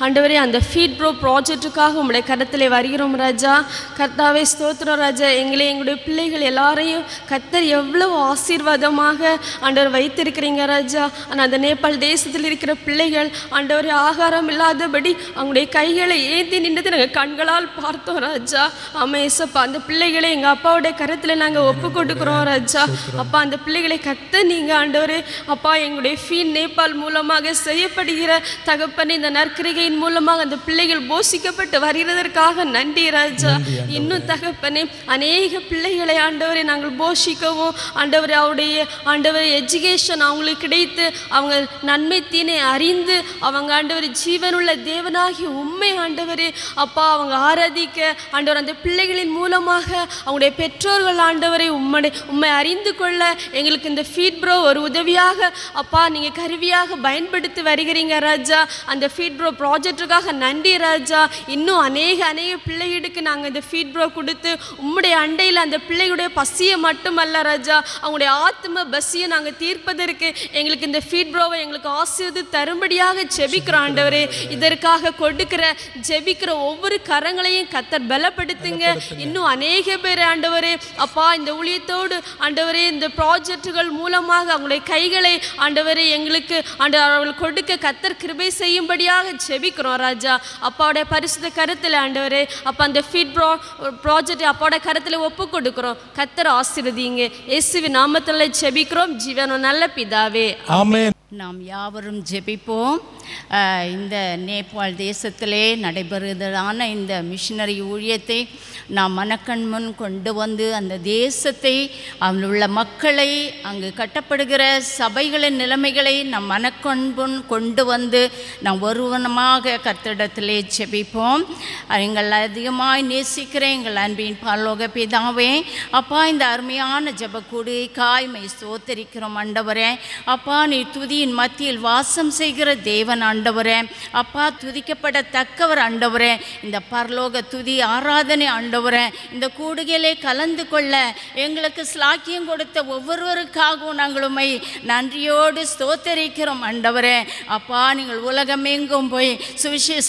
Speaker 14: ஆண்டவரே அந்த ஃபீட் ப்ரோ ப்ராஜெக்டுக்காக உங்களுடைய கருத்தில் வருகிறோம் ராஜா. கர்த்தாவே ஸ்தோத்திரம் ராஜா. எங்களுடைய பிள்ளைகள் எல்லாரையும் கர்த்தர் எவ்வளவு ஆசீர்வாதமாக ஆண்டவர் வைத்திருக்கிறீங்க ராஜா. ஆனால் அந்த நேபாள் தேசத்தில் இருக்கிற பிள்ளைகள் ஆண்டவரே ஆகாரம் இல்லாதபடி அவங்களுடைய கைகளை ஏந்தி நின்றது நாங்கள் கண்களால் பார்த்தோம் ராஜா. ஆமாம் ஏசப்பா, அந்த பிள்ளைகளை எங்கள் அப்பாவுடைய கருத்தில் நாங்கள் ஒப்பு கொடுக்குறோம் ராஜா. அப்பா, அந்த பிள்ளைகளை கத்த நீங்கள் ஆண்டவரே அப்பா எங்களுடைய ஃபீட் நேபாள் மூலமாக செய்யப்படுகிற தகப்பனே, இந்த நற்கிரிகையின் மூலமாக அந்த பிள்ளைகள் போஷிக்கப்பட்டு வருகிறதற்காக நன்றி ராஜா. இன்னும் தகப்பனே, அநேக பிள்ளைகளை ஆண்டவரை நாங்கள் போஷிக்கவும் ஆண்டவரை அவருடைய ஆண்டவரை எஜுகேஷன் அவங்களுக்கு கிடைத்து அவங்க நன்மை தீனை அறிந்து அவங்க ஆண்டவரை ஜீவனுள்ள தேவனாகி உண்மை ஆண்டவரே அப்பா அவங்க ஆராதிக்க ஆண்டவர் அந்த பிள்ளைகளின் மூலமாக அவங்களுடைய பெற்றோர்கள் ஆண்டவரை உண்மை அறிந்து கொள்ள எங்களுக்கு இந்த ஃபீட் ப்ரோ ஒரு உதவியாக அப்பா நீங்கள் கருவியாக பயன்படுத்தி வருகிறீங்க ராஜா. அந்த ஃபீட் ப்ரோ ப்ராஜெக்டுக்காக நன்றி ராஜா. இன்னும் அநேக பிள்ளைகளுக்கு நாங்கள் இந்த ஃபீட் ப்ரோ கொடுத்து உம்முடைய அண்டையில் அந்த பிள்ளைகளுடைய பசியை மட்டுமல்ல ராஜா, அவங்களுடைய ஆத்ம பசியை நாங்கள் தீர்ப்பதற்கு எங்களுக்கு இந்த ஃபீட் ப்ரோவை எங்களுக்கு ஆசீர்வதி தரும்படியாக ஜெபிக்கிறோம் ஆண்டவரே. இதற்காக கொடுக்கிற ஜெபிக்கிற ஒவ்வொரு கரங்களையும் கர்த்தர் பலப்படுத்துங்க. இன்னும் அநேக பேர் ஆண்டவரே அப்பா இந்த ஊழியத்தோடு ஆண்டவரே இந்த ப்ராஜெக்டுகள் மூலமாக அவங்களுடைய கைகளை ஆண்டவரே எங்களுக்கு அவர்கள் கொடுக்க கர்த்தர் கிருபை செய்யும்படியாக ஜெபிக்கிறோம் ராஜா. அப்பாவுடைய பரிசுத்த கருத்தில் ஆண்டவரே அப்பா அந்த ஃபீட் ப்ராஜெக்ட் அப்பாவோட கருத்தில் ஒப்பு கொடுக்கிறோம். கர்த்தர் ஆசீர்வதிங்க. இயேசுவின் நாமத்தில் ஜெபிக்கிறோம் ஜீவன நல்ல பிதாவே, ஆமென்.
Speaker 15: நாம் யாவரும் ஜெபிப்போம். இந்த நேபாள் தேசத்திலே நடைபெறுவதான இந்த மிஷினரி ஊழியத்தை நாம் மனக்கண் முன் கொண்டு வந்து அந்த தேசத்தை அதில் உள்ள மக்களை அங்கு கட்டப்படுகிற சபைகளின் நிலைமைகளை நம் மனக்கண் முன் கொண்டு வந்து நாம் ஒருவனமாக கர்த்தரிடத்திலே ஜெபிப்போம். எங்கள் அதிகமாய் நேசிக்கிற எங்கள் அன்பின் பரலோக பிதாவே, அப்பா இந்த அருமையான ஜெபக்கூடுகைக்காய் மை ஸ்தோத்திரிக்கிறோம் ஆண்டவரே. அப்பா நீ துதியின் மத்தியில் வாசம் செய்கிற தேவன் ஆண்டவரே. அப்பா துதிக்கப்படத்தக்கவர் ஆண்டவரே. இந்த பரலோக துதி ஆராதனை ஆண்டவரே இந்த கூடுகையிலே கலந்து கொள்ள எங்களுக்கு ஸ்லாக்கியம் கொடுத்த ஒவ்வொருவருக்காகவும் நாங்கள் உம்மை நன்றியோடு ஸ்தோத்தரிக்கிறோம் ஆண்டவரே. அப்பா நீங்கள் உலகமெங்கும் போய்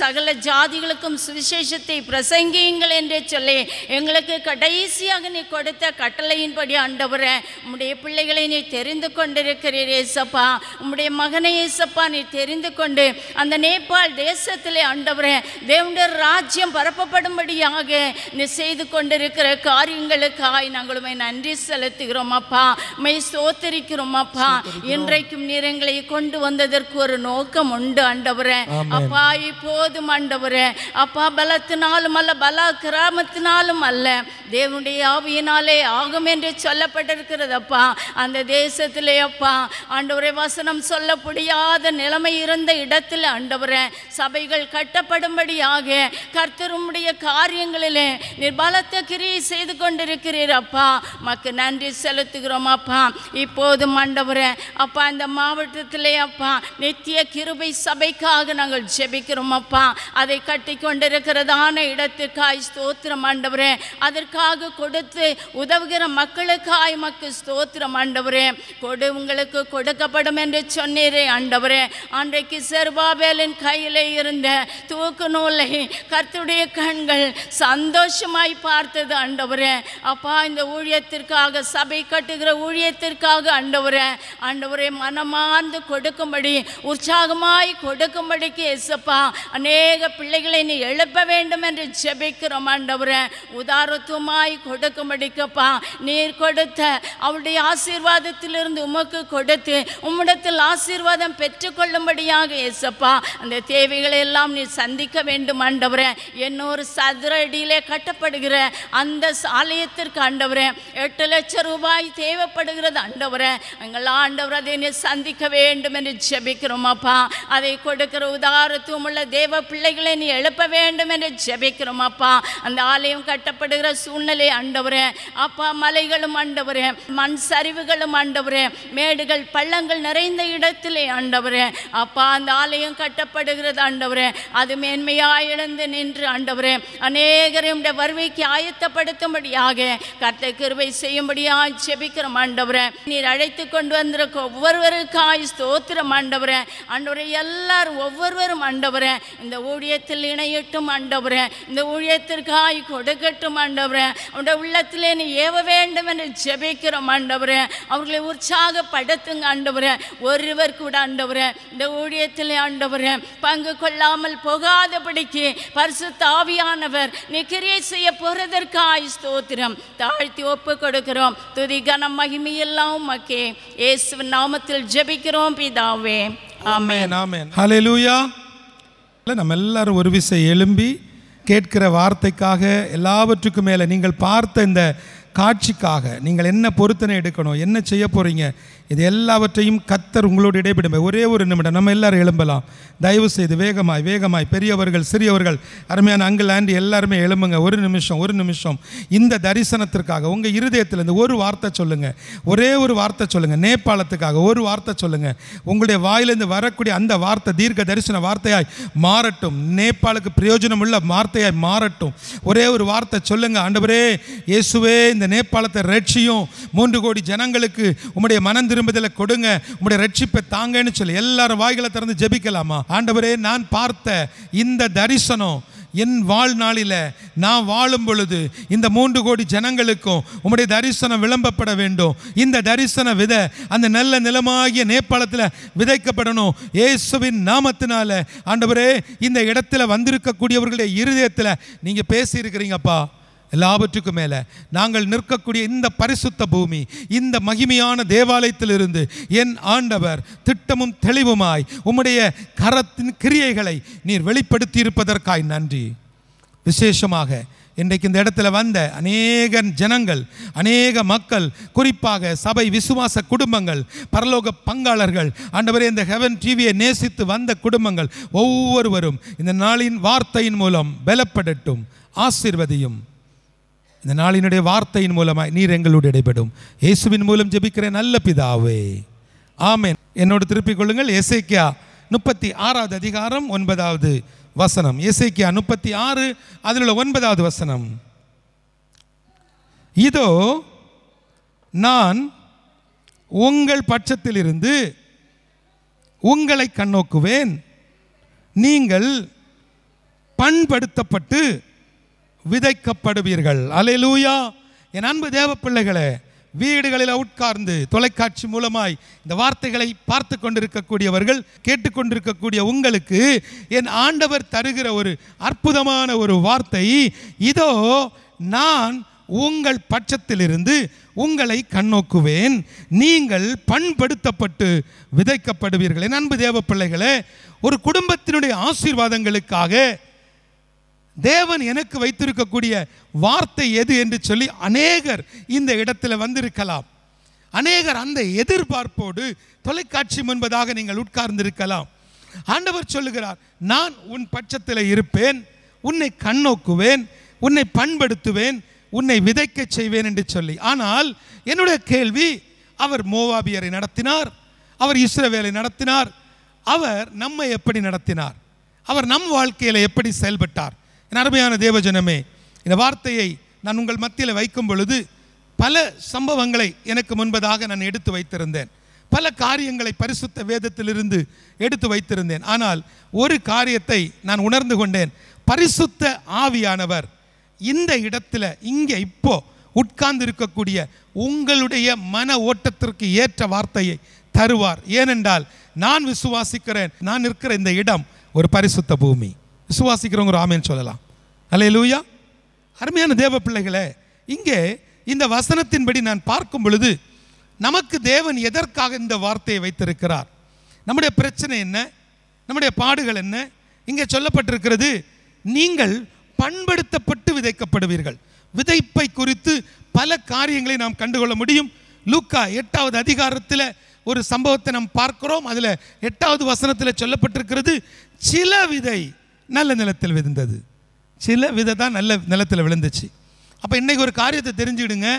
Speaker 15: சகல ஜாதிகளுக்கும் சுவிசேஷத்தை பிரசங்கியுங்கள் என்று சொல்லி எங்களுக்கு கடைசியாக நீ கொடுத்த கட்டளையின்படி ஆண்டவரே உம்முடைய பிள்ளைகளை நீ தெரிந்து கொண்டிருக்கிறீர் ஏசப்பா. உம்முடைய மகனை ஏசப்பா நீ தெரிந்து கொண்டு அந்த நேபாள் தேசத்திலே ஆண்டவரே தேவனுடைய ராஜ்யம் பரப்பப்படும்படியாக நீ செய்து கொண்டிருக்கிற காரியங்களுக்காய் நாங்கள் உம்மை நன்றி செலுத்துகிறோம் அப்பா. உம்மை ஸ்தோத்திரிக்கிறோம் அப்பா. இன்றைக்கும் நீர் எங்களை கொண்டு வந்ததற்கு ஒரு நோக்கம் உண்டு ஆண்டவரே. அப்பா இப்போதும் ஆண்டவரே அப்பா பலத்தினாலும் அல்ல பலாக்கிராமத்தினாலும் அல்ல தேவனுடைய ஆவியினாலே ஆகும் என்று சொல்லப்பட்டிருக்கிறது அப்பா. அந்த தேசத்திலே அப்பா ஆண்டவரே வசனம் சொல்ல முடியாத நிலைமை இருந்த இடத்தில் ஆண்டவரே சபைகள் கட்டப்படும்படியாக கர்த்தருடைய காரியங்களிலே நீர் பலத்த கிரியை செய்து கொண்டிருக்கிறீர் அப்பா. மக்கு நன்றி செலுத்துகிறோம் அப்பா. இப்போதும் ஆண்டவரே அப்பா இந்த மாவட்டத்திலே அப்பா நித்திய கிருபை சபைக்காக நாங்கள் ஜெபிக்கிறோம் அப்பா. அதை கட்டி கொண்டிருக்கிறதான இடத்திற்காய் ஸ்தோத்திரம் ஆண்டவரே. அதற்காக கொடுத்து உதவுகிற மக்களுக்காய் மக்கு ஸ்தோத்திரம் ஆண்டவரே. உங்களுக்கு கொடுக்கப்படும் என்று சொன்னீரே ஆண்டவரே. அன்றைக்கு செருபாபேலின் கையிலே இருந்த தூக்கு நூலை கர்த்தருடைய கண்கள் சந்தோஷமாய் பார்த்தது ஆண்டவரே. அப்பா இந்த ஊழியத்திற்காக சபை கட்டுகிற ஊழியத்திற்காக ஆண்டவரே மனமார்ந்து கொடுக்கும்படி உற்சாகமாய் கொடுக்கும்படிக்கு ஏசப்பா அநேக பிள்ளைகளை நீ எழுப்ப வேண்டும் என்று ஜெபிக்கிறோம் ஆண்டவரே. உதாரத்துவமாய் கொடுக்கும்படிக்கப்பா நீர் கொடுத்த அவருடைய ஆசீர்வாதத்திலிருந்து உமக்கு கொடுத்து உம்மிடத்தில் ஆசீர்வாதம் பெற்றுக்கொள்ளும்படியாக ஏசப்பா அந்த தேவைகளை எல்லாம் நீ சந்திக்க வேண்டும் ஆண்டவரே. இன்னொரு சதுர அடியிலே கட்டப்படுகிற அந்த ஆலயத்திற்கு ஆண்டவரே 8 லட்சம் ரூபாய் தேவைப்படுகிறது ஆண்டவரே. எங்கள் ஆண்டவர் அதை நீ சந்திக்க வேண்டும் என்று ஜெபிக்கிறோம் அப்பா. அதை கொடுக்கிற உதாரத்துவம் உள்ள தேவ பிள்ளைகளை நீ எழுப்ப வேண்டும் என்று ஜெபிக்கிறோம் அப்பா. அந்த ஆலயம் கட்டப்படுகிற சூழ்நிலை ஆண்டவரே அப்பா மலைகளும் ஆண்டவரே மண் சரிவுகளும் ஆண்டவரே மேடுகள் பள்ளங்கள் நிறைந்த இடத்திலே ஆண்டவரே அப்பா அந்த ஆலயம் கட்டப்படுகிறது ஆண்டவரே, அது மேன்மையாய் எழுந்து நின்று ஆண்டவரே அநேகரும் வருவைக்கு ஆயத்தப்படுத்தும்படியாக கர்த்தர் கிருபை செய்யும்படியாய் ஜெபிக்கிறோம் ஆண்டவரே. நீர் அழைத்து கொண்டு வந்திருக்க ஒவ்வொருவருக்காய் ஸ்தோத்திரம் ஆண்டவரே. ஆண்டவரே எல்லாரும் ஒவ்வொருவரும் ஆண்டவரே இந்த ஊழியத்தில் இணையட்டும் ஆண்டவரே, இந்த ஊழியத்திற்காய் கொடுக்கட்டும் ஆண்டவரே. அவருடைய உள்ளத்திலே நீ ஏவ வேண்டும் என்று ஜெபிக்கிறோம் ஆண்டவரே. அவர்களை உற்சாகப்படுத்துங்க ஆண்டவரே. ஒருவர் கூட ஆண்டவரே இந்த ஊழியத்திலே ஆண்டவரே பங்கு கொள்ளாமல் போகாதபடிக்கு பரிசுத்த ஆவியானவர் நீ கிரியை செய்ய போறதற்காய் ஸ்தோத்திரம். தாழ்த்தி ஒப்பு கொடுக்கிறோம். துதி கனம் மகிமை எல்லாம் உமக்கே இயேசுவின் நாமத்தில் ஜெபிக்கிறோம் பிதாவே, ஆமென்.
Speaker 10: ஆமென். ஹல்லேலூயா. நம்ம எல்லாரும் ஒரு விசை எழும்பி கேட்கிற வார்த்தைக்காக, எல்லாவற்றுக்கும் மேலே நீங்கள் பார்த்த இந்த காட்சிக்காக நீங்கள் என்ன பொருத்தனை எடுக்கணும், என்ன செய்ய போகிறீங்க, இது எல்லாவற்றையும் கர்த்தர் உங்களோடு இடைபெடும். ஒரே ஒரு நிமிடம் நம்ம எல்லாரும் எழும்பலாம். தயவு செய்து வேகமாய் வேகமாய் பெரியவர்கள் சிறியவர்கள் அருமையான அங்கிள் ஆண்டி எல்லாருமே எழும்புங்க. ஒரு நிமிஷம் இந்த தரிசனத்திற்காக உங்கள் இருதயத்தில் இந்த ஒரு வார்த்தை சொல்லுங்கள். ஒரே ஒரு வார்த்தை சொல்லுங்கள். நேபாளத்துக்காக ஒரு வார்த்தை சொல்லுங்கள். உங்களுடைய வாயிலிருந்து வரக்கூடிய அந்த வார்த்தை தீர்க்க தரிசன வார்த்தையாய் மாறட்டும். நேபாளுக்கு பிரயோஜனம் உள்ள வார்த்தையாய் மாறட்டும். ஒரே ஒரு வார்த்தை சொல்லுங்கள். ஆண்டவரே இயேசுவே இந்த நேபாளத்தை ரட்சியும், 3 கோடி ஜனங்களுக்கு உம்முடைய மனம் திரும்புதலை கொடுங்க, உம்முடைய ரட்சிப்பை தாங்கன்னு சொல்லி எல்லாரும் வாய்களை திறந்து ஜெபிக்கலாமா? ஆண்டவரே நான் பார்த்த இந்த தரிசனம் என் வாழ்நாளில் நான் வாழும் பொழுது இந்த 3 கோடி ஜனங்களுக்கும் உம்முடைய தரிசனம் விளம்பப்பட வேண்டும். இந்த தரிசன விதை அந்த நல்ல நிலமாகிய நேபாளத்தில் விதைக்கப்படணும். இயேசுவின் நாமத்தினால ஆண்டவரே இந்த இடத்துல வந்திருக்கக்கூடியவர்களுடைய இருதயத்தில் நீங்கள் பேசியிருக்கிறீங்கப்பா. எல்லாவற்றுக்கும் மேலே நாங்கள் நிற்கக்கூடிய இந்த பரிசுத்த பூமி, இந்த மகிமையான தேவாலயத்திலிருந்து என் ஆண்டவர் திட்டமும் தெளிவுமாய் உம்முடைய கரத்தின் கிரியைகளை நீர் வெளிப்படுத்தி இருப்பதற்காய் நன்றி. விசேஷமாக இன்றைக்கு இந்த இடத்துல வந்த அநேக ஜனங்கள், அநேக மக்கள், குறிப்பாக சபை விசுவாச குடும்பங்கள், பரலோக பங்காளர்கள், ஆண்டவரே இந்த ஹெவன் டிவியை நேசித்து வந்த குடும்பங்கள் ஒவ்வொருவரும் இந்த நாளின் வார்த்தையின் மூலம் பலப்படட்டும். ஆசீர்வதியும். இந்த நாளினுடைய வார்த்தையின் மூலமாய் நீர் எங்களோடு இடைபடும். இயேசுவின் மூலம் ஜெபிக்கிற நல்ல பிதாவே, ஆமென். என்னோடு திருப்பிக் கொள்ளுங்கள். எசேக்கியா 36வது அதிகாரம் 9வது வசனம். எசேக்கியா 36 அதில் உள்ள 9வது வசனம். இதோ நான் உங்கள் பட்சத்திலிருந்து உங்களை கண்ணோக்குவேன், நீங்கள் பண்படுத்தப்பட்டு விதைக்கப்படுவீர்கள். அல்லேலூயா. என் அன்பு தேவ பிள்ளைகளே, வீடுகளில் உட்கார்ந்து தொலைக்காட்சி மூலமாய் இந்த வார்த்தைகளை பார்த்து கொண்டிருக்கக்கூடியவர்கள், கேட்டுக்கொண்டிருக்கக்கூடிய உங்களுக்கு என் ஆண்டவர் தருகிற ஒரு அற்புதமான ஒரு வார்த்தை. இதோ நான் உங்கள் பட்சத்திலிருந்து உங்களை கண்ணோக்குவேன், நீங்கள் பண்படுத்தப்பட்டு விதைக்கப்படுவீர்கள். என் அன்பு தேவ பிள்ளைகளே, ஒரு குடும்பத்தினுடைய ஆசீர்வாதங்களுக்காக தேவன் எனக்கு வைத்திருக்கக்கூடிய வார்த்தை எது என்று சொல்லி அநேகர் இந்த இடத்துல வந்திருக்கலாம். அநேகர் அந்த எதிர்பார்ப்போடு தொலைக்காட்சி முன்பதாக நீங்கள் உட்கார்ந்திருக்கலாம். ஆண்டவர் சொல்லுகிறார், நான் உன் பட்சத்தில் இருப்பேன், உன்னை கண்ணோக்குவேன், உன்னை பண்படுத்துவேன், உன்னை விதைக்க செய்வேன் என்று சொல்லி. ஆனால் என்னுடைய கேள்வி, அவர் மோவாபியரை நடத்தினார், அவர் இஸ்ரவேலை நடத்தினார், அவர் நம்மை எப்படி நடத்தினார், அவர் நம் வாழ்க்கையில் எப்படி செயல்பட்டார்? என் அருமையான தேவஜனமே, இந்த வார்த்தையை நான் உங்கள் மத்தியில் வைக்கும் பொழுது பல சம்பவங்களை எனக்கு முன்பதாக நான் எடுத்து வைத்திருந்தேன். பல காரியங்களை பரிசுத்த வேதத்திலிருந்து எடுத்து வைத்திருந்தேன். ஆனால் ஒரு காரியத்தை நான் உணர்ந்து கொண்டேன். பரிசுத்த ஆவியானவர் இந்த இடத்துல இங்கே இப்போ உட்கார்ந்து இருக்கக்கூடிய உங்களுடைய மன ஓட்டத்திற்கு ஏற்ற வார்த்தையை தருவார். ஏனென்றால் நான் விசுவாசிக்கிறேன், நான் இருக்கிற இந்த இடம் ஒரு பரிசுத்த பூமி. விசுவாசிக்கிறவங்க ஒரு ஆமென் சொல்லலாம். அல்லேலூயா. அருமையான தேவ பிள்ளைகளே, இங்கே இந்த வசனத்தின்படி நான் பார்க்கும் பொழுது நமக்கு தேவன் எதற்காக இந்த வார்த்தையை வைத்திருக்கிறார், நம்முடைய பிரச்சனை என்ன, நம்முடைய பாடுகள் என்ன? இங்கே சொல்லப்பட்டிருக்கிறது, நீங்கள் பண்படுத்தப்பட்டு விதைக்கப்படுவீர்கள். விதைப்பை குறித்து பல காரியங்களை நாம் கண்டுகொள்ள முடியும். லூக்கா 8வது அதிகாரத்தில் ஒரு சம்பவத்தை நாம் பார்க்கிறோம். அதில் 8வது வசனத்தில் சொல்லப்பட்டிருக்கிறது, சில விதை நல்ல நிலத்தில் விழுந்தது. சில விதை தான் நல்ல நிலத்தில் விழுந்துச்சு. அப்போ இன்றைக்கி ஒரு காரியத்தை தெரிஞ்சுக்கிடுங்க.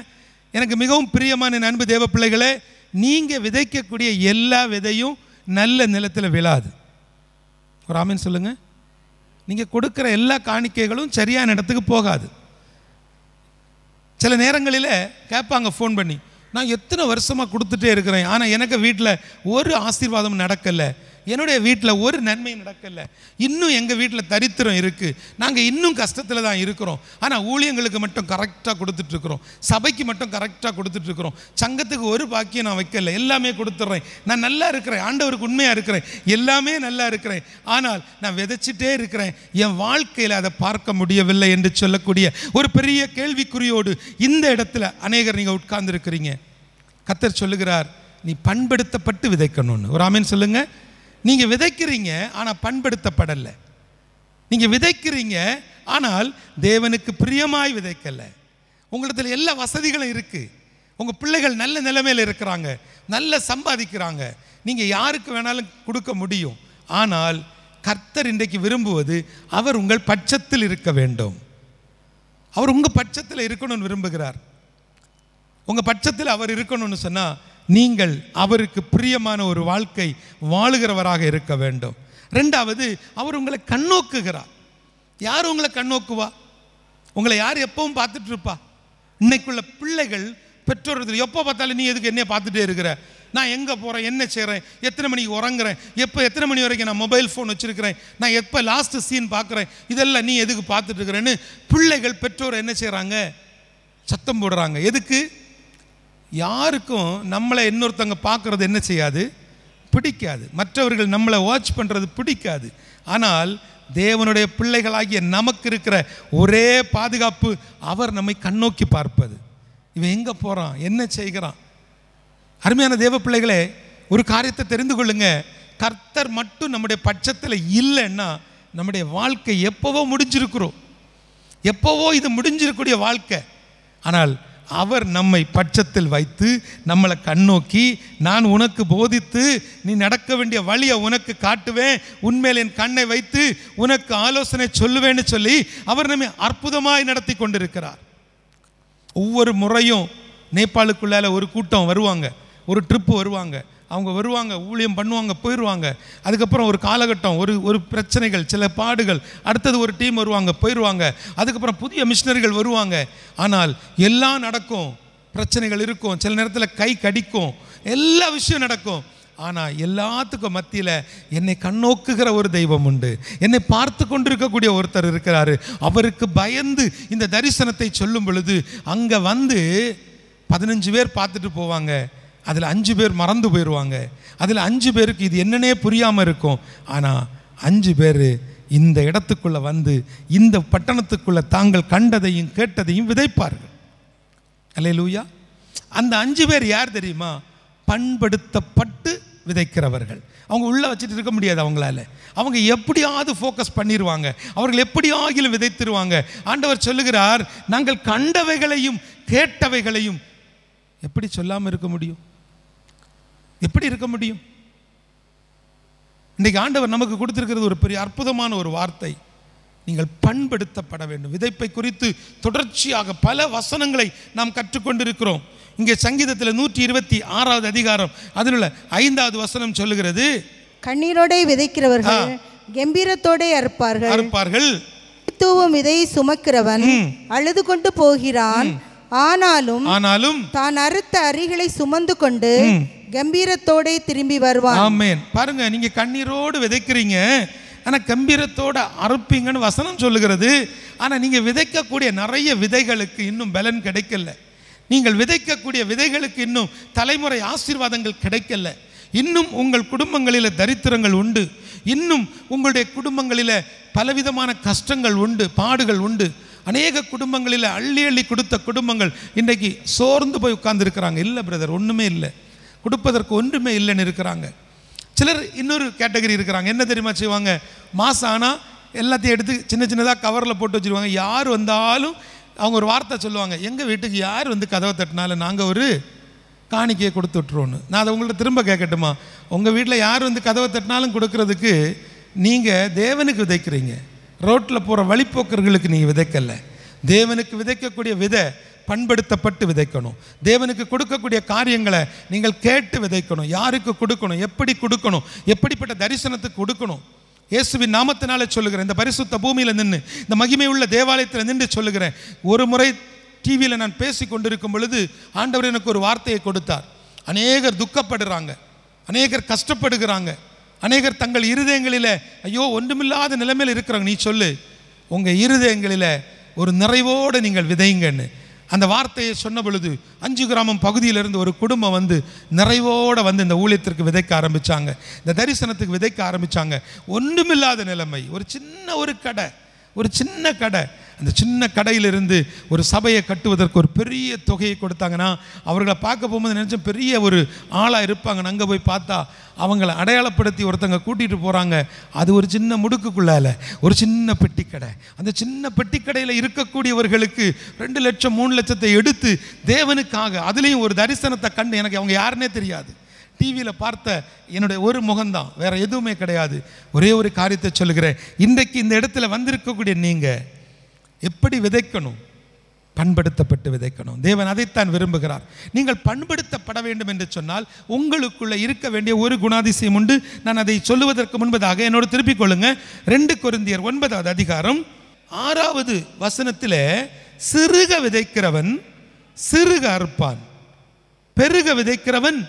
Speaker 10: எனக்கு மிகவும் பிரியமான அன்பு தேவ பிள்ளைகளே, நீங்கள் விதைக்கக்கூடிய எல்லா விதையும் நல்ல நிலத்தில் விழாது. ஒரு ஆமீன் சொல்லுங்கள். நீங்கள் கொடுக்குற எல்லா காணிக்கைகளும் சரியான இடத்துக்கு போகாது. சில நேரங்களில் கேட்பாங்க ஃபோன் பண்ணி, நான் எத்தனை வருஷமாக கொடுத்துட்டே இருக்கிறேன், ஆனால் எனக்கு வீட்டில் ஒரு ஆசீர்வாதம் நடக்கலை, என்னுடைய வீட்டில் ஒரு நன்மை நடக்கலை, இன்னும் எங்கள் வீட்டில் தரித்திரம் இருக்குது, நாங்கள் இன்னும் கஷ்டத்தில் தான் இருக்கிறோம், ஆனால் ஊழியங்களுக்கு மட்டும் கரெக்டாக கொடுத்துட்ருக்குறோம், சபைக்கு மட்டும் கரெக்டாக கொடுத்துட்ருக்குறோம், சங்கத்துக்கு ஒரு பாக்கியம் நான் வைக்கல, எல்லாமே கொடுத்துட்றேன், நான் நல்லா இருக்கிறேன், ஆண்டவருக்கு உண்மையாக இருக்கிறேன், எல்லாமே நல்லா இருக்கிறேன், ஆனால் நான் விதைச்சிட்டே இருக்கிறேன், என் வாழ்க்கையில் அதை பார்க்க முடியவில்லை என்று சொல்லக்கூடிய ஒரு பெரிய கேள்விக்குறியோடு இந்த இடத்துல அநேகர் நீங்கள் உட்கார்ந்துருக்கிறீங்க. கர்த்தர் சொல்லுகிறார், நீ பண்படுத்தப்பட்டு விதைக்கணும்னு. ஒரு ஆமீன் சொல்லுங்கள். நீங்கள் விதைக்கிறீங்க ஆனால் பண்படுத்தப்படலை. நீங்கள் விதைக்கிறீங்க ஆனால் தேவனுக்கு பிரியமாய் விதைக்கலை. உங்களிடத்தில் எல்லா வசதிகளும் இருக்குது, உங்கள் பிள்ளைகள் நல்ல நிலைமையில் இருக்கிறாங்க, நல்ல சம்பாதிக்கிறாங்க, நீங்கள் யாருக்கு வேணாலும் கொடுக்க முடியும். ஆனால் கர்த்தர் இன்றைக்கு விரும்புவது அவர் உங்கள் பட்சத்தில் இருக்க வேண்டும். அவர் உங்கள் பட்சத்தில் இருக்கணும்னு விரும்புகிறார். உங்கள் பட்சத்தில் அவர் இருக்கணும்னு சொன்னால் நீங்கள் அவருக்கு பிரியமான ஒரு வாழ்க்கை வாழுகிறவராக இருக்க வேண்டும். ரெண்டாவது, அவர் உங்களை கண்ணோக்குகிறார். யார் உங்களை கண்ணோக்குவா? உங்களை யார் எப்பவும் பார்த்துட்டு இருப்பா? இன்னைக்குள்ள பிள்ளைகள் பெற்றோர்கள் எப்போ பார்த்தாலும் நீ எதுக்கு என்னைய பார்த்துட்டே இருக்கிற, நான் எங்கே போகிறேன், என்ன செய்கிறேன், எத்தனை மணிக்கு உறங்குறேன், எத்தனை மணி வரைக்கும் நான் மொபைல் ஃபோன் வச்சுருக்கிறேன், நான் எப்போ லாஸ்ட்டு சீன் பார்க்குறேன், இதெல்லாம் நீ எதுக்கு பார்த்துட்டு இருக்கிறேன்னு பிள்ளைகள் பெற்றோர் என்ன செய்கிறாங்க? சத்தம் போடுறாங்க. எதுக்கு? யாருக்கும் நம்மளை இன்னொருத்தவங்க பார்க்குறது என்ன செய்யாது? பிடிக்காது. மற்றவர்கள் நம்மளை வாட்ச் பண்ணுறது பிடிக்காது. ஆனால் தேவனுடைய பிள்ளைகளாகிய நமக்கு இருக்கிற ஒரே பாதுகாப்பு அவர் நம்மை கண்ணோக்கி பார்ப்பது. இவன் எங்கே போகிறான், என்ன செய்கிறான்? அருமையான தேவ பிள்ளைகளே, ஒரு காரியத்தை தெரிந்து கொள்ளுங்க. கர்த்தர் மட்டும் நம்முடைய பட்சத்தில் இல்லைன்னா நம்முடைய வாழ்க்கை எப்போவோ முடிஞ்சிருக்கிறோம், எப்போவோ இது முடிஞ்சிருக்கக்கூடிய வாழ்க்கை. ஆனால் அவர் நம்மை பட்சத்தில் வைத்து நம்மளை கண்ணோக்கி, நான் உனக்கு போதித்து நீ நடக்க வேண்டிய வழியை உனக்கு காட்டுவேன், உண்மையில் என் கண்ணை வைத்து உனக்கு ஆலோசனை சொல்லுவேன்னு சொல்லி அவர் நம்மை அற்புதமாய் நடத்தி கொண்டிருக்கிறார். ஒவ்வொரு முறையும் நேபாளுக்குள்ளால ஒரு கூட்டம் வருவாங்க, ஒரு ட்ரிப்பு வருவாங்க, அவங்க வருவாங்க, ஊழியம் பண்ணுவாங்க, போயிடுவாங்க. அதுக்கப்புறம் ஒரு காலகட்டம், ஒரு பிரச்சனைகள், சில பாடுகள், அடுத்தது ஒரு டீம் வருவாங்க, போயிடுவாங்க. அதுக்கப்புறம் புதிய மிஷினரிகள் வருவாங்க. ஆனால் எல்லாம் நடக்கும், பிரச்சனைகள் இருக்கும், சில நேரத்தில் கை கடிக்கும், எல்லா விஷயம் நடக்கும். ஆனால் எல்லாத்துக்கும் மத்தியில் என்னை கண்ணோக்குகிற ஒரு தெய்வம் உண்டு, என்னை பார்த்து கொண்டிருக்கக்கூடிய ஒருத்தர் இருக்கிறாரு. அவருக்கு பயந்து இந்த தரிசனத்தை சொல்லும் பொழுது அங்கே வந்து 15 பேர் பார்த்துட்டு போவாங்க, அதில் 5 பேர் மறந்து போயிடுவாங்க, அதில் 5 பேருக்கு இது என்னன்னே புரியாமல் இருக்கும். ஆனால் 5 பேர் இந்த இடத்துக்குள்ளே வந்து இந்த பட்டணத்துக்குள்ளே தாங்கள் கண்டதையும் கேட்டதையும் விதைப்பார்கள். அல்லேலூயா. அந்த 5 பேர் யார் தெரியுமா? பண்படுத்தப்பட்டு விதைக்கிறவர்கள். அவங்க உள்ளே வச்சுட்டு இருக்க முடியாது அவங்களால. அவங்க எப்படியாவது ஃபோக்கஸ் பண்ணிடுவாங்க, அவர்கள் எப்படியாகிலும் விதைத்திருவாங்க. ஆண்டவர் சொல்லுகிறார், நாங்கள் கண்டவைகளையும் கேட்டவைகளையும் எப்படி சொல்லாமல் இருக்க முடியும்? எப்படி இருக்க முடியும்? இன்றைக்கு ஆண்டவர் நமக்கு கொடுத்திருக்கிறது ஒரு பெரிய அற்புதமான ஒரு வார்த்தை. நீங்கள் பண்படுத்தப்பட வேண்டும். விதைப்பை குறித்து தொடர்ச்சியாக பல வசனங்களை நாம் கற்றுக்கொண்டிருக்கிறோம். இங்கே சங்கீதத்தில் 126வது அதிகாரம் அதில் 5வது வசனம் சொல்லுகிறது,
Speaker 8: கண்ணீரோட விதைக்கிறவர்கள் கம்பீரத்தோட அறுப்பார்கள். தூவும் விதையை சுமக்கிறவன் அழுது கொண்டு போகிறான், ஆனாலும் தான் அறுத்த அரிகளை சுமந்து கொண்டு கம்பீரத்தோட திரும்பி வருவான்.
Speaker 10: ஆமென். பாருங்க, நீங்க கண்ணீரோடு விதைக்கிறீங்க, ஆனால் கம்பீரத்தோட அறுப்பீங்கன்னு வசனம் சொல்லுகிறது. ஆனால் நீங்கள் விதைக்கக்கூடிய நிறைய விதைகளுக்கு இன்னும் பலன் கிடைக்கல. நீங்கள் விதைக்கக்கூடிய விதைகளுக்கு இன்னும் தலைமுறை ஆசீர்வாதங்கள் கிடைக்கல. இன்னும் உங்கள் குடும்பங்களில் தரித்திரங்கள் உண்டு, இன்னும் உங்களுடைய குடும்பங்களில் பலவிதமான கஷ்டங்கள் உண்டு, பாடுகள் உண்டு. அநேக குடும்பங்களில் அள்ளி அள்ளி கொடுத்த குடும்பங்கள் இன்றைக்கு சோர்ந்து போய் உட்கார்ந்துருக்கிறாங்க. இல்லை பிரதர், ஒன்றுமே இல்லை, கொடுப்பதற்கு ஒன்றுமே இல்லைன்னு இருக்கிறாங்க. சிலர் இன்னொரு கேட்டகரி இருக்கிறாங்க. என்ன தெரியுமா செய்வாங்க? மாதம் ஆனால் எல்லாத்தையும் எடுத்து சின்ன சின்னதாக கவரில் போட்டு வச்சுருவாங்க. யார் வந்தாலும் அவங்க ஒரு வார்த்தை சொல்லுவாங்க, எங்கள் வீட்டுக்கு யார் வந்து கதவை தட்டினாலும் நாங்கள் ஒரு காணிக்கையை கொடுத்து விட்ருவோன்னு. நான் அதை உங்கள்கிட்ட திரும்ப கேட்கட்டுமா? உங்கள் வீட்டில் யார் வந்து கதவை தட்டினாலும் கொடுக்கறதுக்கு நீங்கள் தேவனுக்கு விதைக்கிறீங்க, ரோட்டில் போகிற வழிப்போக்கர்களுக்கு நீங்கள் விதைக்கலை. தேவனுக்கு விதைக்கக்கூடிய விதை பண்படுத்தப்பட்டு விதைக்கணும். தேவனுக்கு கொடுக்கக்கூடிய காரியங்களை நீங்கள் கேட்டு விதைக்கணும். யாருக்கு கொடுக்கணும், எப்படி கொடுக்கணும், எப்படிப்பட்ட தரிசனத்துக்கு கொடுக்கணும். இயேசுவின் நாமத்தினாலே சொல்லுகிறேன், இந்த பரிசுத்த பூமியில் நின்று, இந்த மகிமை உள்ள தேவாலயத்தில் நின்று சொல்லுகிறேன். ஒரு முறை டிவியில் நான் பேசி கொண்டிருக்கும் பொழுது ஆண்டவர் எனக்கு ஒரு வார்த்தையை கொடுத்தார். அநேகர் துக்கப்படுறாங்க, அநேகர் கஷ்டப்படுகிறாங்க, அநேகர் தங்கள் இருதயங்களில் ஐயோ ஒன்றுமில்லாத நிலைமையில் இருக்கிறாங்க. நீ சொல்லு, உங்கள் இருதயங்களில் ஒரு நிறைவோடு நீங்கள் விதைங்கன்னு அந்த வார்த்தையை சொன்ன பொழுது 5 கிராமம் பகுதியிலிருந்து ஒரு குடும்பம் வந்து நிறைவோடு வந்து இந்த ஊழியத்திற்கு விதைக்க ஆரம்பித்தாங்க, இந்த தரிசனத்துக்கு விதைக்க ஆரம்பித்தாங்க. ஒன்றுமில்லாத நிலைமை, ஒரு சின்ன கடை, அந்த சின்ன கடையிலிருந்து ஒரு சபையை கட்டுவதற்கு ஒரு பெரிய தொகையை கொடுத்தாங்கன்னா, அவர்களை பார்க்க போகும்போது நினச்சேன் பெரிய ஒரு ஆளாக இருப்பாங்க. அங்கே போய் பார்த்தா அவங்கள அடையாளப்படுத்தி ஒருத்தங்க கூட்டிகிட்டு போகிறாங்க. அது ஒரு சின்ன முடுக்குக்குள்ளால ஒரு சின்ன பெட்டி கடை. அந்த சின்ன பெட்டி கடையில் இருக்கக்கூடியவர்களுக்கு 2 லட்சம் 3 லட்சத்தை எடுத்து தேவனுக்காக, அதுலேயும் ஒரு தரிசனத்தை கண்டு, எனக்கு அவங்க யாருன்னே தெரியாது, டிவியில் பார்த்த என்னுடைய ஒரு முகம்தான், வேற எதுவுமே கிடையாது. ஒரே ஒரு காரியத்தை சொல்லுகிறேன், இன்றைக்கு இந்த இடத்துல வந்திருக்கக்கூடிய நீங்கள் எப்படி விதைக்கணும்? பண்படுத்தப்பட்டு விதைக்கணும். தேவன் அதைத்தான் விரும்புகிறார். நீங்கள் பண்படுத்தப்பட வேண்டும் என்று சொன்னால் உங்களுக்குள்ள இருக்க வேண்டிய ஒரு குணாதிசயம் உண்டு. நான் அதை சொல்லுவதற்கு முன்பதாக என்னோடு திருப்பிக் கொள்ளுங்க. 2 கொரிந்தியர் 9வது அதிகாரம் 6வது வசனத்தில், சிறுக விதைக்கிறவன் சிறுக அறுப்பான், பெருக விதைக்கிறவன்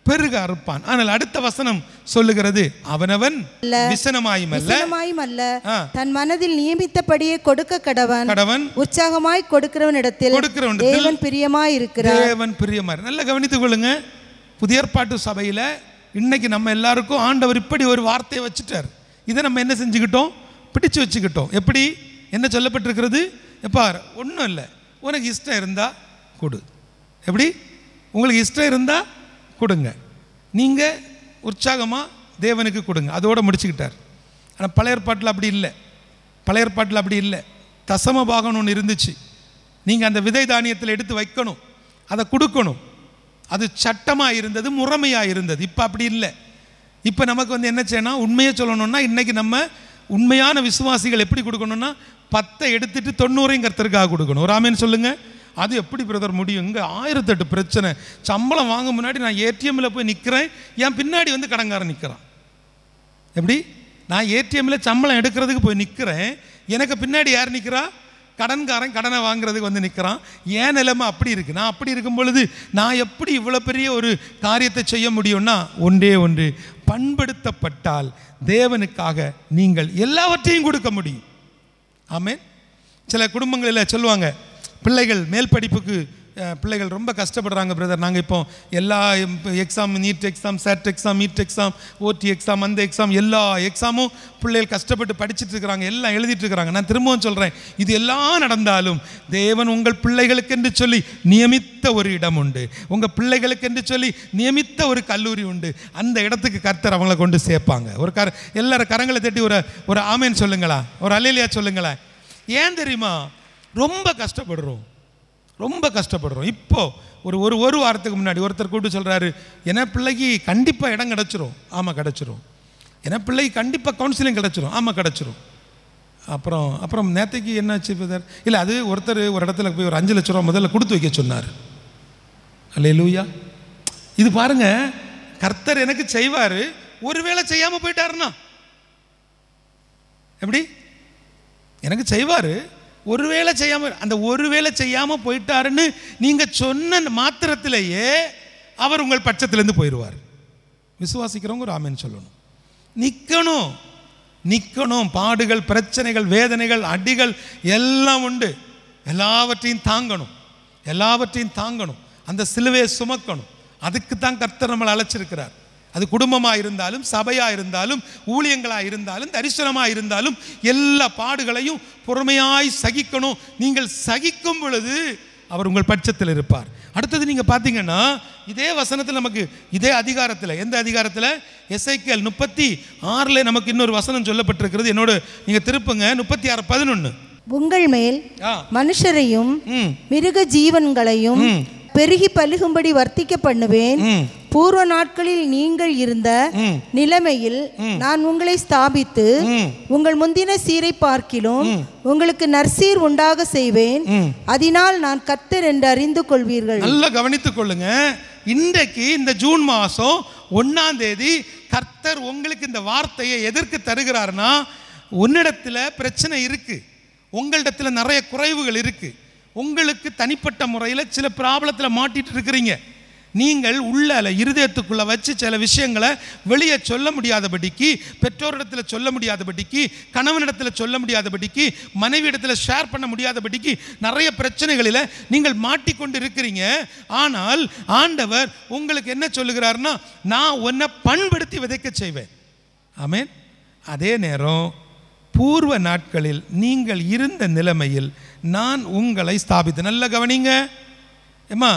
Speaker 10: பெருக அறுப்பான். ஆனால் அடுத்த வசனம் சொல்லுகிறது, அவனவன் விசனமாயும் அல்ல
Speaker 8: தன் மனதில் நியமித்தபடியே கொடுக்க கடவன் உற்சாகமாய் கொடுக்கிறவனிடத்தில் தேவன் பிரியமாய் இருக்கிறார்.
Speaker 10: தேவன் பிரியமாய். நல்லா கவனித்துக் கொள்ளுங்க. புதிய ஏற்பாட்டு சபையில் இன்னைக்கு நம்ம எல்லாருக்கும் ஆண்டவர் இப்படி ஒரு வார்த்தையை வச்சுட்டார். இதை நம்ம என்ன செஞ்சுக்கிட்டோம்? பிடிச்சு வச்சுக்கிட்டோம். எப்படி? என்ன சொல்லப்பட்டிருக்கிறது? எப்பா ஒன்றும் இல்லை, உனக்கு இஷ்டம் இருந்தா கொடு. எப்படி? உங்களுக்கு இஷ்டம் இருந்தா கொடுங்க, நீங்கள் உற்சாகமாக தேவனுக்கு கொடுங்க. அதோடு முடிச்சுக்கிட்டார். ஆனால் பழைய ஏற்பாட்டில் அப்படி இல்லை. தசம பாகம் ஒன்று இருந்துச்சு. நீங்கள் அந்த விதை தானியத்தில் எடுத்து வைக்கணும், அதை கொடுக்கணும். அது சட்டமாக இருந்தது, முறைமையாக இருந்தது. இப்போ அப்படி இல்லை. இப்போ நமக்கு வந்து என்ன செய்யணும்? உண்மையை சொல்லணும்னா இன்றைக்கி நம்ம உண்மையான விசுவாசிகள் எப்படி கொடுக்கணும்னா 10 எடுத்துட்டு 90 கர்த்தருக்காக கொடுக்கணும். ஒரு ஆமேன்னு சொல்லுங்கள். அது எப்படி பிரதர் முடியும்? இங்கே 1008 பிரச்சனை. சம்பளம் வாங்க முன்னாடி நான் ஏடிஎம்மில் போய் நிற்கிறேன், என் பின்னாடி வந்து கடன்காரன் நிற்கிறான். எப்படி? நான் ஏடிஎம்மில் சம்பளம் எடுக்கிறதுக்கு போய் நிற்கிறேன், எனக்கு பின்னாடி யார் நிற்கிறா? கடன்காரன் கடனை வாங்குறதுக்கு வந்து நிற்கிறான். ஏன் நிலைமை அப்படி இருக்குது? நான் அப்படி இருக்கும் பொழுது நான் எப்படி இவ்வளோ பெரிய ஒரு காரியத்தை செய்ய முடியும்னா, ஒன்று பண்படுத்தப்பட்டால் தேவனுக்காக நீங்கள் எல்லாவற்றையும் கொடுக்க முடியும். ஆமென். சில குடும்பங்களில் சொல்லுவாங்க, பிள்ளைகள் மேல் படிப்புக்கு பிள்ளைகள் ரொம்ப கஷ்டப்படுறாங்க பிரதர், நாங்கள் இப்போ எல்லா exam, NEET exam, SAT exam, NEET exam, ஓடி எக்ஸாம், அந்த எக்ஸாம், எல்லா எக்ஸாமும் பிள்ளைகள் கஷ்டப்பட்டு படிச்சுட்டு இருக்கிறாங்க, எல்லாம் எழுதிட்டு இருக்கிறாங்க. நான் திரும்பவும் சொல்கிறேன், இது எல்லாம் நடந்தாலும் தேவன் உங்கள் பிள்ளைகளுக்கு என்று சொல்லி நியமித்த ஒரு இடம் உண்டு, உங்கள் பிள்ளைகளுக்கு என்று சொல்லி நியமித்த ஒரு கல்லூரி உண்டு. அந்த இடத்துக்கு கர்த்தர் அவங்கள கொண்டு சேர்ப்பாங்க. எல்லாரும் கரங்களை தட்டி ஒரு ஆமேன் சொல்லுங்களா, ஒரு அல்லேலூயா சொல்லுங்களா. ஏன் தெரியுமா? ரொம்ப கஷ்டப்படுறோம். இப்போ ஒரு வாரத்துக்கு முன்னாடி ஒருத்தர் கூப்பிட்டு சொல்கிறாரு, என் பிள்ளைக்கு கண்டிப்பாக இடம் கிடச்சிரும். ஆமாம் கிடச்சிரும். என் பிள்ளைக்கு கண்டிப்பாக கவுன்சிலிங் கிடச்சிரும். ஆமாம் கிடச்சிரும். அப்புறம் நேற்றுக்கு என்னாச்சு பிரதர்? இல்லை, அது ஒருத்தர் ஒரு இடத்துல போய் ஒரு 5 லட்ச ரூபா முதல்ல கொடுத்து வைக்க சொன்னார். அல்லேலூயா. இது பாருங்க, கர்த்தர் எனக்கு செய்வார். ஒருவேளை செய்யாமல் போயிட்டாருன்னா எப்படி? எனக்கு செய்வார், ஒருவேளை செய்யாமல், அந்த ஒருவேளை செய்யாமல் போயிட்டாருன்னு நீங்கள் சொன்ன மாத்திரத்திலேயே அவர் உங்கள் பட்சத்திலேருந்து போயிடுவார். விசுவாசிக்கிறவங்க ஒரு ஆமேன்னு சொல்லணும். நிற்கணும். பாடுகள், பிரச்சனைகள், வேதனைகள், அடிகள் எல்லாம் உண்டு. எல்லாவற்றையும் தாங்கணும். அந்த சிலுவையை சுமக்கணும். அதுக்கு தான் கர்த்தர் நம்மளை அழைச்சிருக்கிறார். அது குடும்பமாக இருந்தாலும், சபையாக இருந்தாலும், ஊழியங்களாக இருந்தாலும், தரிசனமாக இருந்தாலும், எல்லா பாடுகளையும் பொறுமையாய் சகிக்கணும். நீங்கள் சகிக்கும் பொழுது அவர் உங்கள் பட்சத்தில் இருப்பார். அடுத்தது நீங்கள் பார்த்தீங்கன்னா, இதே வசனத்தில் நமக்கு, இதே அதிகாரத்தில், எந்த அதிகாரத்தில்? எசேக்கியேல் 36 நமக்கு இன்னொரு வசனம் சொல்லப்பட்டிருக்கிறது. என்னோட நீங்கள் திருப்புங்க. 36:11.
Speaker 8: உங்கள் மேல் மனுஷரையும் மிருக ஜீவன்களையும் பெருகி பலுகும்படி வர்த்திக்க பண்ணுவேன். பூர்வ நாட்களில் நீங்கள் இருந்த நிலைமையில் நான் உங்களை ஸ்தாபித்து உங்கள் முந்தின சீரை பார்க்கிலும் உங்களுக்கு நற்சீர் உண்டாக செய்வேன். அதனால் நான் கர்த்தர் என்று அறிந்து கொள்வீர்கள்.
Speaker 10: நல்லா கவனித்துக் கொள்ளுங்க. இன்றைக்கு இந்த ஜூன் மாதம் 1ஆம் தேதி கர்த்தர் உங்களுக்கு இந்த வார்த்தையை எதற்கு தருகிறார்னா, உன்னிடத்தில் பிரச்சனை இருக்கு, உங்களிடத்துல நிறைய குறைவுகள் இருக்கு, உங்களுக்கு தனிப்பட்ட முறையில் சில ப்ராப்ளத்தில் மாட்டிட்டு இருக்கிறீங்க. நீங்கள் உள்ள இருதயத்துக்குள்ளே வச்சு சில விஷயங்களை வெளியே சொல்ல முடியாதபடிக்கு, பெற்றோரிடத்தில் சொல்ல முடியாதபடிக்கு, கணவனிடத்தில் சொல்ல முடியாதபடிக்கு, மனைவியிடத்தில் ஷேர் பண்ண முடியாதபடிக்கு நிறைய பிரச்சனைகளில் நீங்கள் மாட்டிக்கொண்டு இருக்கிறீங்க. ஆனால் ஆண்டவர் உங்களுக்கு என்ன சொல்லுகிறார்னா, நான் உன்னை பண்படுத்தி விதைக்க செய்வேன். ஆமென். அதே நேரம் பூர்வ நாட்களில் நீங்கள் இருந்த நிலைமையில் நான் உங்களை ஸ்தாபித்து. நல்ல கவனிங்க ஏம்மா,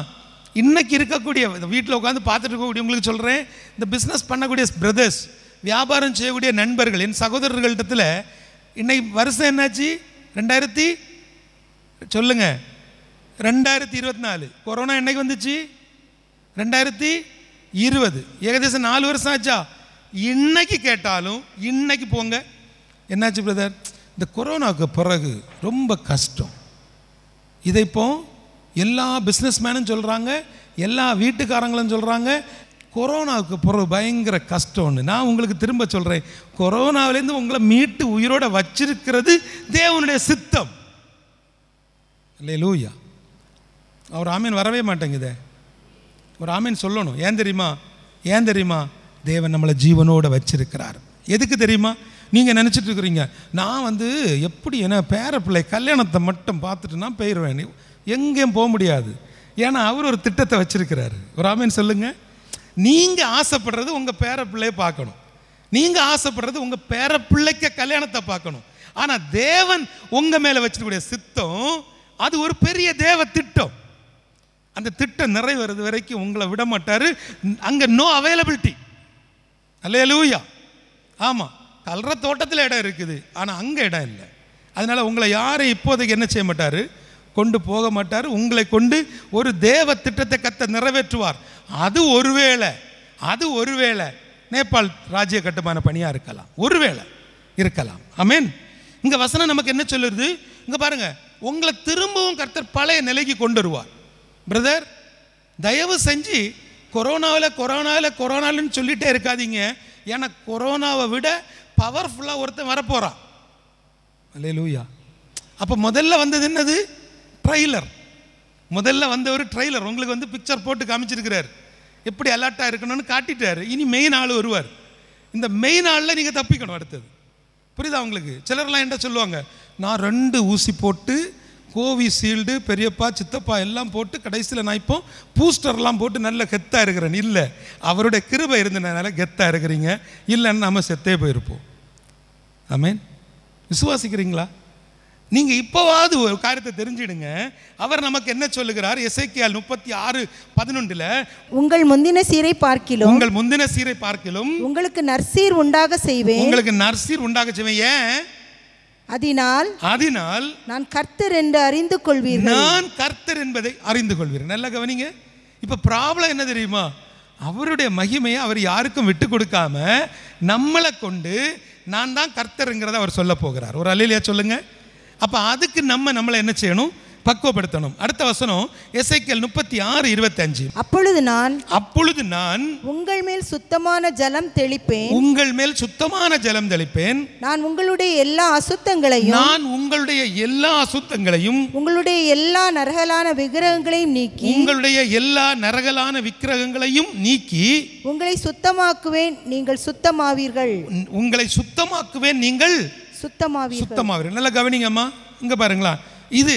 Speaker 10: இன்னைக்கு இருக்கக்கூடிய வீட்டில் உட்காந்து பார்த்துட்டு இருக்கக்கூடிய உங்களுக்கு சொல்கிறேன், இந்த பிஸ்னஸ் பண்ணக்கூடிய பிரதர்ஸ், வியாபாரம் செய்யக்கூடிய நண்பர்கள், என் சகோதரர்களிடத்தில் இன்னைக்கு வருஷம் என்னாச்சு? 2000 சொல்லுங்க 2024. கொரோனா என்னைக்கு வந்துச்சு? 2020. ஏகதேசம் 4 வருஷம் ஆச்சா? இன்னைக்கு கேட்டாலும் இன்னைக்கு போங்க, என்னாச்சு பிரதர்? இந்த கொரோனாவுக்கு பிறகு ரொம்ப கஷ்டம். இதை இப்போ எல்லா பிஸ்னஸ் மேனும் சொல்கிறாங்க, எல்லா வீட்டுக்காரங்களும் சொல்கிறாங்க, கொரோனாவுக்கு பிறகு பயங்கர கஷ்டம்னு. நான் உங்களுக்கு திரும்ப சொல்கிறேன், கொரோனாவிலேருந்து உங்களை மீட்டு உயிரோட வச்சிருக்கிறது தேவனுடைய சித்தம். அல்லேலூயா. அவர் ஆமீன் வரவே மாட்டேங்குதே. ஒரு ஆமீன் சொல்லணும். ஏன் தெரியுமா? தேவன் நம்மளை ஜீவனோடு வச்சிருக்கிறார். எதுக்கு தெரியுமா? நீங்கள் நினச்சிட்டு இருக்கிறீங்க, நான் எப்படி என்ன பேர பிள்ளை கல்யாணத்தை மட்டும் பார்த்துட்டு நான் போயிடுவேன். எங்கேயும் போக முடியாது. ஏன்னா அவர் ஒரு திட்டத்தை வச்சிருக்கிறாரு. ஒரு ஆமீன் சொல்லுங்க. நீங்கள் ஆசைப்படுறது உங்கள் பேர பிள்ளையை பார்க்கணும், நீங்கள் ஆசைப்படுறது உங்கள் பேர பிள்ளைக்க கல்யாணத்தை பார்க்கணும். ஆனால் தேவன் உங்கள் மேலே வச்சிருக்கக்கூடிய சித்தம் அது ஒரு பெரிய தேவ திட்டம். அந்த திட்டம் நிறைவேறது வரைக்கும் உங்களை விட மாட்டார். அங்கே நோ அவைலபிலிட்டி. அல்லேலூயா. ஆமாம், கல்ற தோட்டத்தில் இடம் இருக்குது, ஆனால் அங்கே இடம் இல்லை. அதனால் உங்களை யாரும் இப்போதைக்கு என்ன செய்ய மாட்டார்? கொண்டு போக மாட்டார். உங்களை கொண்டு ஒரு தேவ திட்டத்தை கர்த்தர் நிறைவேற்றுவார். அது ஒருவேளை நேபாள் ராஜ்ய கட்டுமான பணியாக இருக்கலாம், ஒருவேளை இருக்கலாம். ஆமென். இங்கே வசனம் நமக்கு என்ன சொல்லுது? இங்கே பாருங்க, உங்களை திரும்பவும் கர்த்தர் பழைய நிலைக்கு கொண்டு வருவார். பிரதர், தயவு செஞ்சு கொரோனாவில்னு சொல்லிட்டே இருக்காதீங்க. ஏன்னா கொரோனாவை விட பவர்ஃபுல்லாக ஒருத்தன் வரப்போகிறான். அல்லேலூயா. அப்போ முதல்ல வந்தது என்னது? ட்ரெய்லர். முதல்ல வந்த ஒரு ட்ரெய்லர் உங்களுக்கு பிக்சர் போட்டு காமிச்சிருக்கிறார், எப்படி அலர்ட்டாக இருக்கணும்னு காட்டிட்டார். இனி மெயின் ஆள் வருவார். இந்த மெயின் ஆளில் நீங்கள் தப்பிக்கணும். அடுத்தது புரியுதா உங்களுக்கு? சிலர்லாம் என்ன சொல்லுவாங்க, நான் 2 ஊசி போட்டு கோவிஷீல்டு பெரியப்பா சித்தப்பா எல்லாம் போட்டு கடைசியில் நான் இப்போ பூஸ்டர்லாம் போட்டு நல்ல கெத்தாக இருக்கிறேன். இல்லை, அவருடைய கிருபை இருந்ததுனால கெத்தாக இருக்கிறீங்க. இல்லைன்னு நம்ம செத்தே போயிருப்போம். ஆமென். விசுவாசிக்கிறீங்களா? நீங்கள் இப்போவாவது ஒரு காரியத்தை தெரிஞ்சிடுங்க. அவர் நமக்கு என்ன சொல்லுகிறார்? எசேக்கியால் 36:11
Speaker 8: உங்கள் முந்தின சீரை பார்க்கிலும் உங்களுக்கு நற்சீர் உண்டாக செய்வேன்.
Speaker 10: ஏன்?
Speaker 8: அதனால் நான் கர்த்தர் என்று அறிந்து கொள்வீர்கள்.
Speaker 10: நான் கர்த்தர் என்பதை அறிந்து கொள்வீர்கள். நல்லா கவனிங்க. இப்போ ப்ராப்ளம் என்ன தெரியுமா? அவருடைய மகிமையை அவர் யாருக்கும் விட்டு கொடுக்காம நம்மளை கொண்டு நான் தான் கர்த்தருங்கிறத அவர் சொல்ல போகிறார். ஒரு அல்லேலூயா சொல்லுங்க. அப்போ அதுக்கு நம்மளை என்ன செய்யணும்? பக்குவப்படுத்தணும். அடுத்த வசனம் எசேக்கியேல் 36:25 அப்பொழுது நான்
Speaker 8: உங்கள் மேல் சுத்தமான ஜலம் தெளிப்பேன். நான் உங்களுடைய எல்லா அசுத்தங்களையும் உங்களுடைய எல்லா நரகலான விக்கிரகங்களையும் நீக்கி உங்களை சுத்தமாக்குவேன். நீங்கள் சுத்தமாவீர்கள்.
Speaker 10: நல்லா கவனிங்கம்மா. இங்க பாருங்களா, இது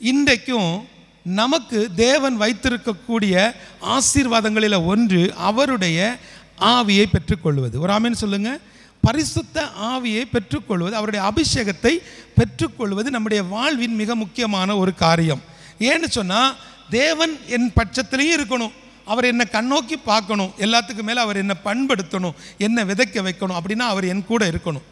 Speaker 10: இன்றைக்கும் நமக்கு தேவன் வைத்திருக்கக்கூடிய ஆசீர்வாதங்களில் ஒன்று அவருடைய ஆவியை பெற்றுக்கொள்வது. ஒரு ஆமென் சொல்லுங்க. பரிசுத்த ஆவியை பெற்றுக்கொள்வது, அவருடைய அபிஷேகத்தை பெற்றுக்கொள்வது நம்முடைய வாழ்வின் மிக முக்கியமான ஒரு காரியம். ஏன்னு சொன்னால், தேவன் என் பட்சத்திலையும் இருக்கணும், அவர் என்னை கண்ணோக்கி பார்க்கணும், எல்லாத்துக்கும் மேலே அவர் என்னை பண்படுத்தணும், என்னை விதைக்க வைக்கணும். அப்படின்னா அவர் என் கூட இருக்கணும்.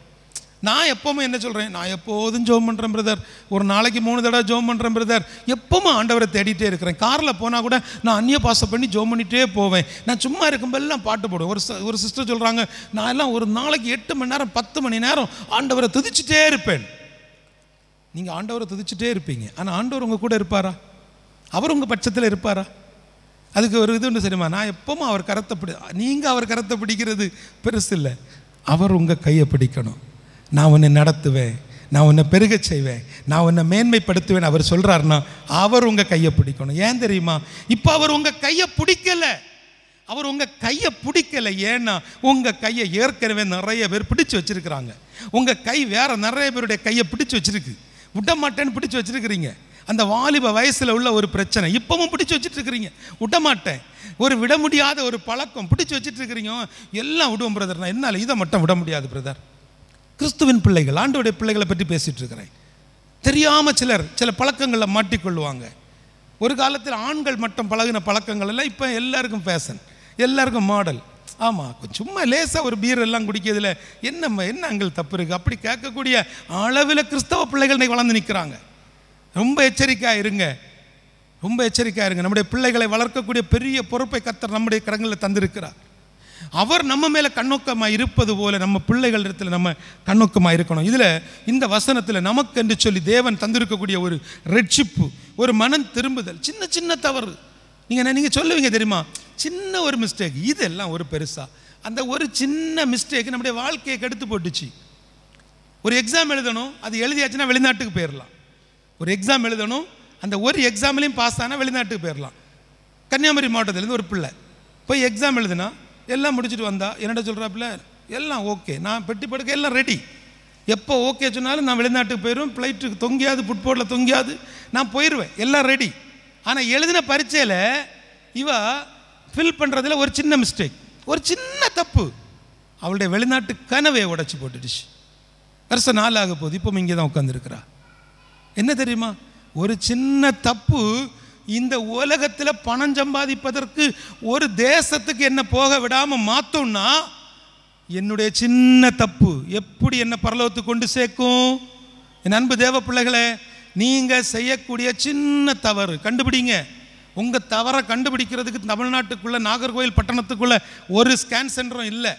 Speaker 10: நான் எப்போவுமே என்ன சொல்கிறேன், நான் எப்போதும் ஜெபம் பண்ணுறேன் பிரதர், ஒரு நாளைக்கு 3 தடவை ஜெபம் பண்ணுறேன் பிரதர், எப்போவும் ஆண்டவரை தேடிட்டே இருக்கிறேன். காரில் போனால் கூட நான் அந்நிய பாசை பண்ணி ஜெபம் பண்ணிகிட்டே போவேன். நான் சும்மா இருக்கும்போதெல்லாம் பாட்டு போடுவேன். ஒரு சிஸ்டர் சொல்கிறாங்க, நான் எல்லாம் ஒரு நாளைக்கு 8 மணி நேரம் 10 மணி நேரம் ஆண்டவரை துதிச்சுட்டே இருப்பேன். நீங்கள் ஆண்டவரை துதிச்சுட்டே இருப்பீங்க, ஆனால் ஆண்டவர் உங்கள் கூட இருப்பாரா? அவர் உங்கள் பட்சத்தில் இருப்பாரா? அதுக்கு ஒரு இது ஒன்று சரிம்மா, நான் எப்பவும் அவர் கரத்தை நீங்கள் அவர் கரத்தை பிடிக்கிறது பெருசு இல்லை, அவர் உங்கள் கையை பிடிக்கணும். நான் உன்னை நடத்துவேன், நான் உன்னை பெருக செய்வேன், நான் உன்னை மேன்மைப்படுத்துவேன் அவர் சொல்கிறாருன்னா அவர் உங்கள் கையை பிடிக்கணும். ஏன் தெரியுமா? இப்போ அவர் உங்கள் கையை பிடிக்கலை, அவர் உங்கள் கையை பிடிக்கலை. ஏன்னா உங்கள் கையை ஏற்கனவே நிறைய பேர் பிடிச்சி வச்சுருக்கிறாங்க. உங்கள் கை வேறு நிறைய பேருடைய கையை பிடிச்சி வச்சுருக்கு, விட மாட்டேன்னு பிடிச்சி வச்சுருக்கிறீங்க. அந்த வாலிப வயசில் உள்ள ஒரு பிரச்சனை இப்பவும் பிடிச்சி வச்சுட்டு இருக்கிறீங்க, விட மாட்டேன். ஒரு விட முடியாத ஒரு பழக்கம் பிடிச்சி வச்சுட்டு இருக்கிறீங்க. எல்லாம் விடுவோம் பிரதர், நான் என்னால் இதை மட்டும் விட முடியாது பிரதர். கிறிஸ்துவின் பிள்ளைகள், ஆண்டவருடைய பிள்ளைகளை பற்றி பேசிகிட்டு இருக்கிறேன். தெரியாமல் சில பழக்கங்களில் மாட்டிக்கொள்ளுவாங்க. ஒரு காலத்தில் ஆண்கள் மட்டும் பழகின பழக்கங்கள் எல்லாம் இப்போ எல்லாருக்கும் ஃபேஷன், எல்லாருக்கும் மாடல். ஆமாம், சும்மா லேசாக ஒரு பீர் எல்லாம் குடிக்கிறதுல என்ன அங்கே தப்பு இருக்குது? அப்படி கேட்கக்கூடிய அளவில் கிறிஸ்தவ பிள்ளைகள் இன்னைக்கு வளர்ந்து நிற்கிறாங்க. ரொம்ப எச்சரிக்கையாக இருங்க, ரொம்ப எச்சரிக்கையாக இருங்க. நம்முடைய பிள்ளைகளை வளர்க்கக்கூடிய பெரிய பொறுப்பை கர்த்தர் நம்முடைய கரங்களில் தந்திருக்கிறார். அவர் நம்ம மேலே கண்ணோக்கமாக இருப்பது போல நம்ம பிள்ளைகள் இடத்துல நம்ம கண்ணோக்கமாக இருக்கணும். இதில் இந்த வசனத்தில் நமக்கு என்று சொல்லி தேவன் தந்திருக்கக்கூடிய ஒரு ரட்சிப்பு, ஒரு மனம் திரும்புதல். சின்ன சின்ன தவறு நீங்கள் சொல்லுவீங்க தெரியுமா, சின்ன ஒரு மிஸ்டேக், இதெல்லாம் ஒரு பெருசா? அந்த ஒரு சின்ன மிஸ்டேக் நம்முடைய வாழ்க்கையை கெடுத்து போட்டுச்சு. ஒரு எக்ஸாம் எழுதணும், அது எழுதியாச்சுன்னா வெளிநாட்டுக்கு போயிடலாம். ஒரு எக்ஸாம் எழுதணும், அந்த ஒரு எக்ஸாம்லையும் பாஸ் ஆனால் வெளிநாட்டுக்கு போயிடலாம். கன்னியாகுமரி மாவட்டத்திலேருந்து ஒரு பிள்ளை போய் எக்ஸாம் எழுதுனா எல்லாம் முடிச்சுட்டு வந்தா என்னடா சொல்கிறாப்புல, எல்லாம் ஓகே, நான் பெட்டி படுக்க எல்லாம் ரெடி, எப்போ ஓகே சொன்னாலும் நான் வெளிநாட்டுக்கு போயிடுவேன், ஃப்ளைட்டுக்கு தொங்கியாது, ஃபுட்போர்டில் தொங்கியாது, நான் போயிடுவேன், எல்லாம் ரெடி. ஆனால் எழுதின பரீட்சையில் இவ ஃபில் பண்ணுறதுல ஒரு சின்ன மிஸ்டேக், ஒரு சின்ன தப்பு அவளுடைய வெளிநாட்டு கனவை உடைச்சி போட்டுடுச்சு. வருஷம் 4 ஆக போகுது, இப்போ இங்கே தான் உட்காந்துருக்கிறா. என்ன தெரியுமா, ஒரு சின்ன தப்பு இந்த உலகத்தில் பணம் சம்பாதிப்பதற்கு ஒரு தேசத்துக்கு என்ன போக விடாமல் மாற்றோம்னா, என்னுடைய சின்ன தப்பு எப்படி என்ன பரலோகத்துக்கு கொண்டு சேர்க்கும்? என் அன்பு தேவ பிள்ளைகளே, நீங்கள் செய்யக்கூடிய சின்ன தவறு கண்டுபிடிங்க. உங்கள் தவறை கண்டுபிடிக்கிறதுக்கு தமிழ்நாட்டுக்குள்ளே நாகர்கோவில் பட்டணத்துக்குள்ளே ஒரு ஸ்கேன் சென்டரும் இல்லை.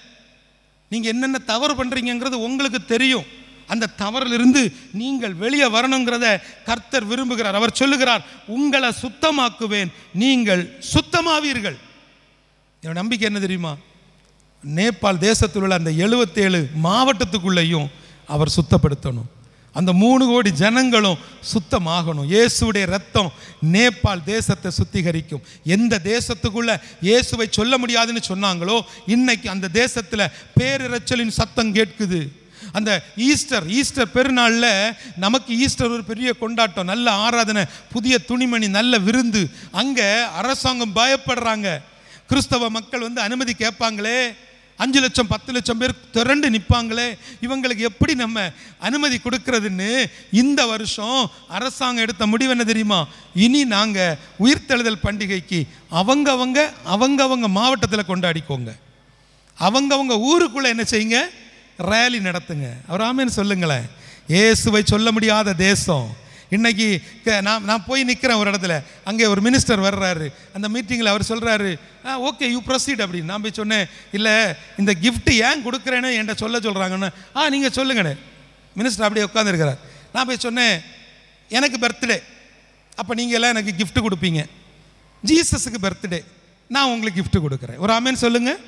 Speaker 10: நீங்கள் என்னென்ன தவறு பண்ணுறீங்கிறது உங்களுக்கு தெரியும். அந்த தவறிலிருந்து நீங்கள் வெளியே வரணுங்கிறத கர்த்தர் விரும்புகிறார். அவர் சொல்லுகிறார், உங்களை சுத்தமாக்குவேன், நீங்கள் சுத்தமாவீர்கள். என்னோட நம்பிக்கை என்ன தெரியுமா, நேபாள் தேசத்தில் உள்ள அந்த 77 மாவட்டத்துக்குள்ளேயும் அவர் சுத்தப்படுத்தணும். அந்த 3 கோடி ஜனங்களும் சுத்தமாகணும். இயேசுடைய ரத்தம் நேபாள் தேசத்தை சுத்திகரிக்கும். எந்த தேசத்துக்குள்ள இயேசுவை சொல்ல முடியாதுன்னு சொன்னாங்களோ, இன்னைக்கு அந்த தேசத்தில் பேரிரைச்சலின் சத்தம் கேட்குது. அந்த ஈஸ்டர் பெருநாளில் நமக்கு ஈஸ்டர் ஒரு பெரிய கொண்டாட்டம், நல்ல ஆராதனை, புதிய துணிமணி, நல்ல விருந்து. அங்கே அரசாங்கம் பயப்படுறாங்க. கிறிஸ்தவ மக்கள் அனுமதி கேட்பாங்களே, 5 லட்சம் 10 லட்சம் பேர் திரண்டு நிற்பாங்களே, இவங்களுக்கு எப்படி நம்ம அனுமதி கொடுக்கறதுன்னு இந்த வருஷம் அரசாங்கம் எடுத்த முடிவு என்ன தெரியுமா, இனி நாங்கள் உயிர்த்தெழுதல் பண்டிகைக்கு அவங்கவங்க மாவட்டத்தில் கொண்டாடிக்கோங்க, அவங்கவங்க ஊருக்குள்ளே என்ன செய்யுங்க, ரேலி நடத்துங்க. அவர் ஆமேன்னு சொல்லுங்களேன். இயேசுவை சொல்ல முடியாத தேசம். இன்னைக்கு நான் போய் நிற்கிறேன் ஒரு இடத்துல, அங்கே ஒரு மினிஸ்டர் வர்றாரு. அந்த மீட்டிங்கில் அவர் சொல்கிறாரு, ஓகே யூ ப்ரொசீட் அப்படின்னு. நான் போய் சொன்னேன், இல்லை இந்த கிஃப்ட்டு ஏன் கொடுக்குறேன்னு என்கிட்ட சொல்கிறாங்கன்னு. நீங்கள் சொல்லுங்கண்ணே. மினிஸ்டர் அப்படியே உட்காந்துருக்கிறார். நான் போய் சொன்னேன், எனக்கு பர்த்டே, அப்போ நீங்கள் எல்லாம் எனக்கு கிஃப்ட்டு கொடுப்பீங்க. ஜீசஸுக்கு பர்த்டே, நான் உங்களுக்கு கிஃப்ட்டு கொடுக்குறேன். ஒரு ஆமேன்னு சொல்லுங்கள்.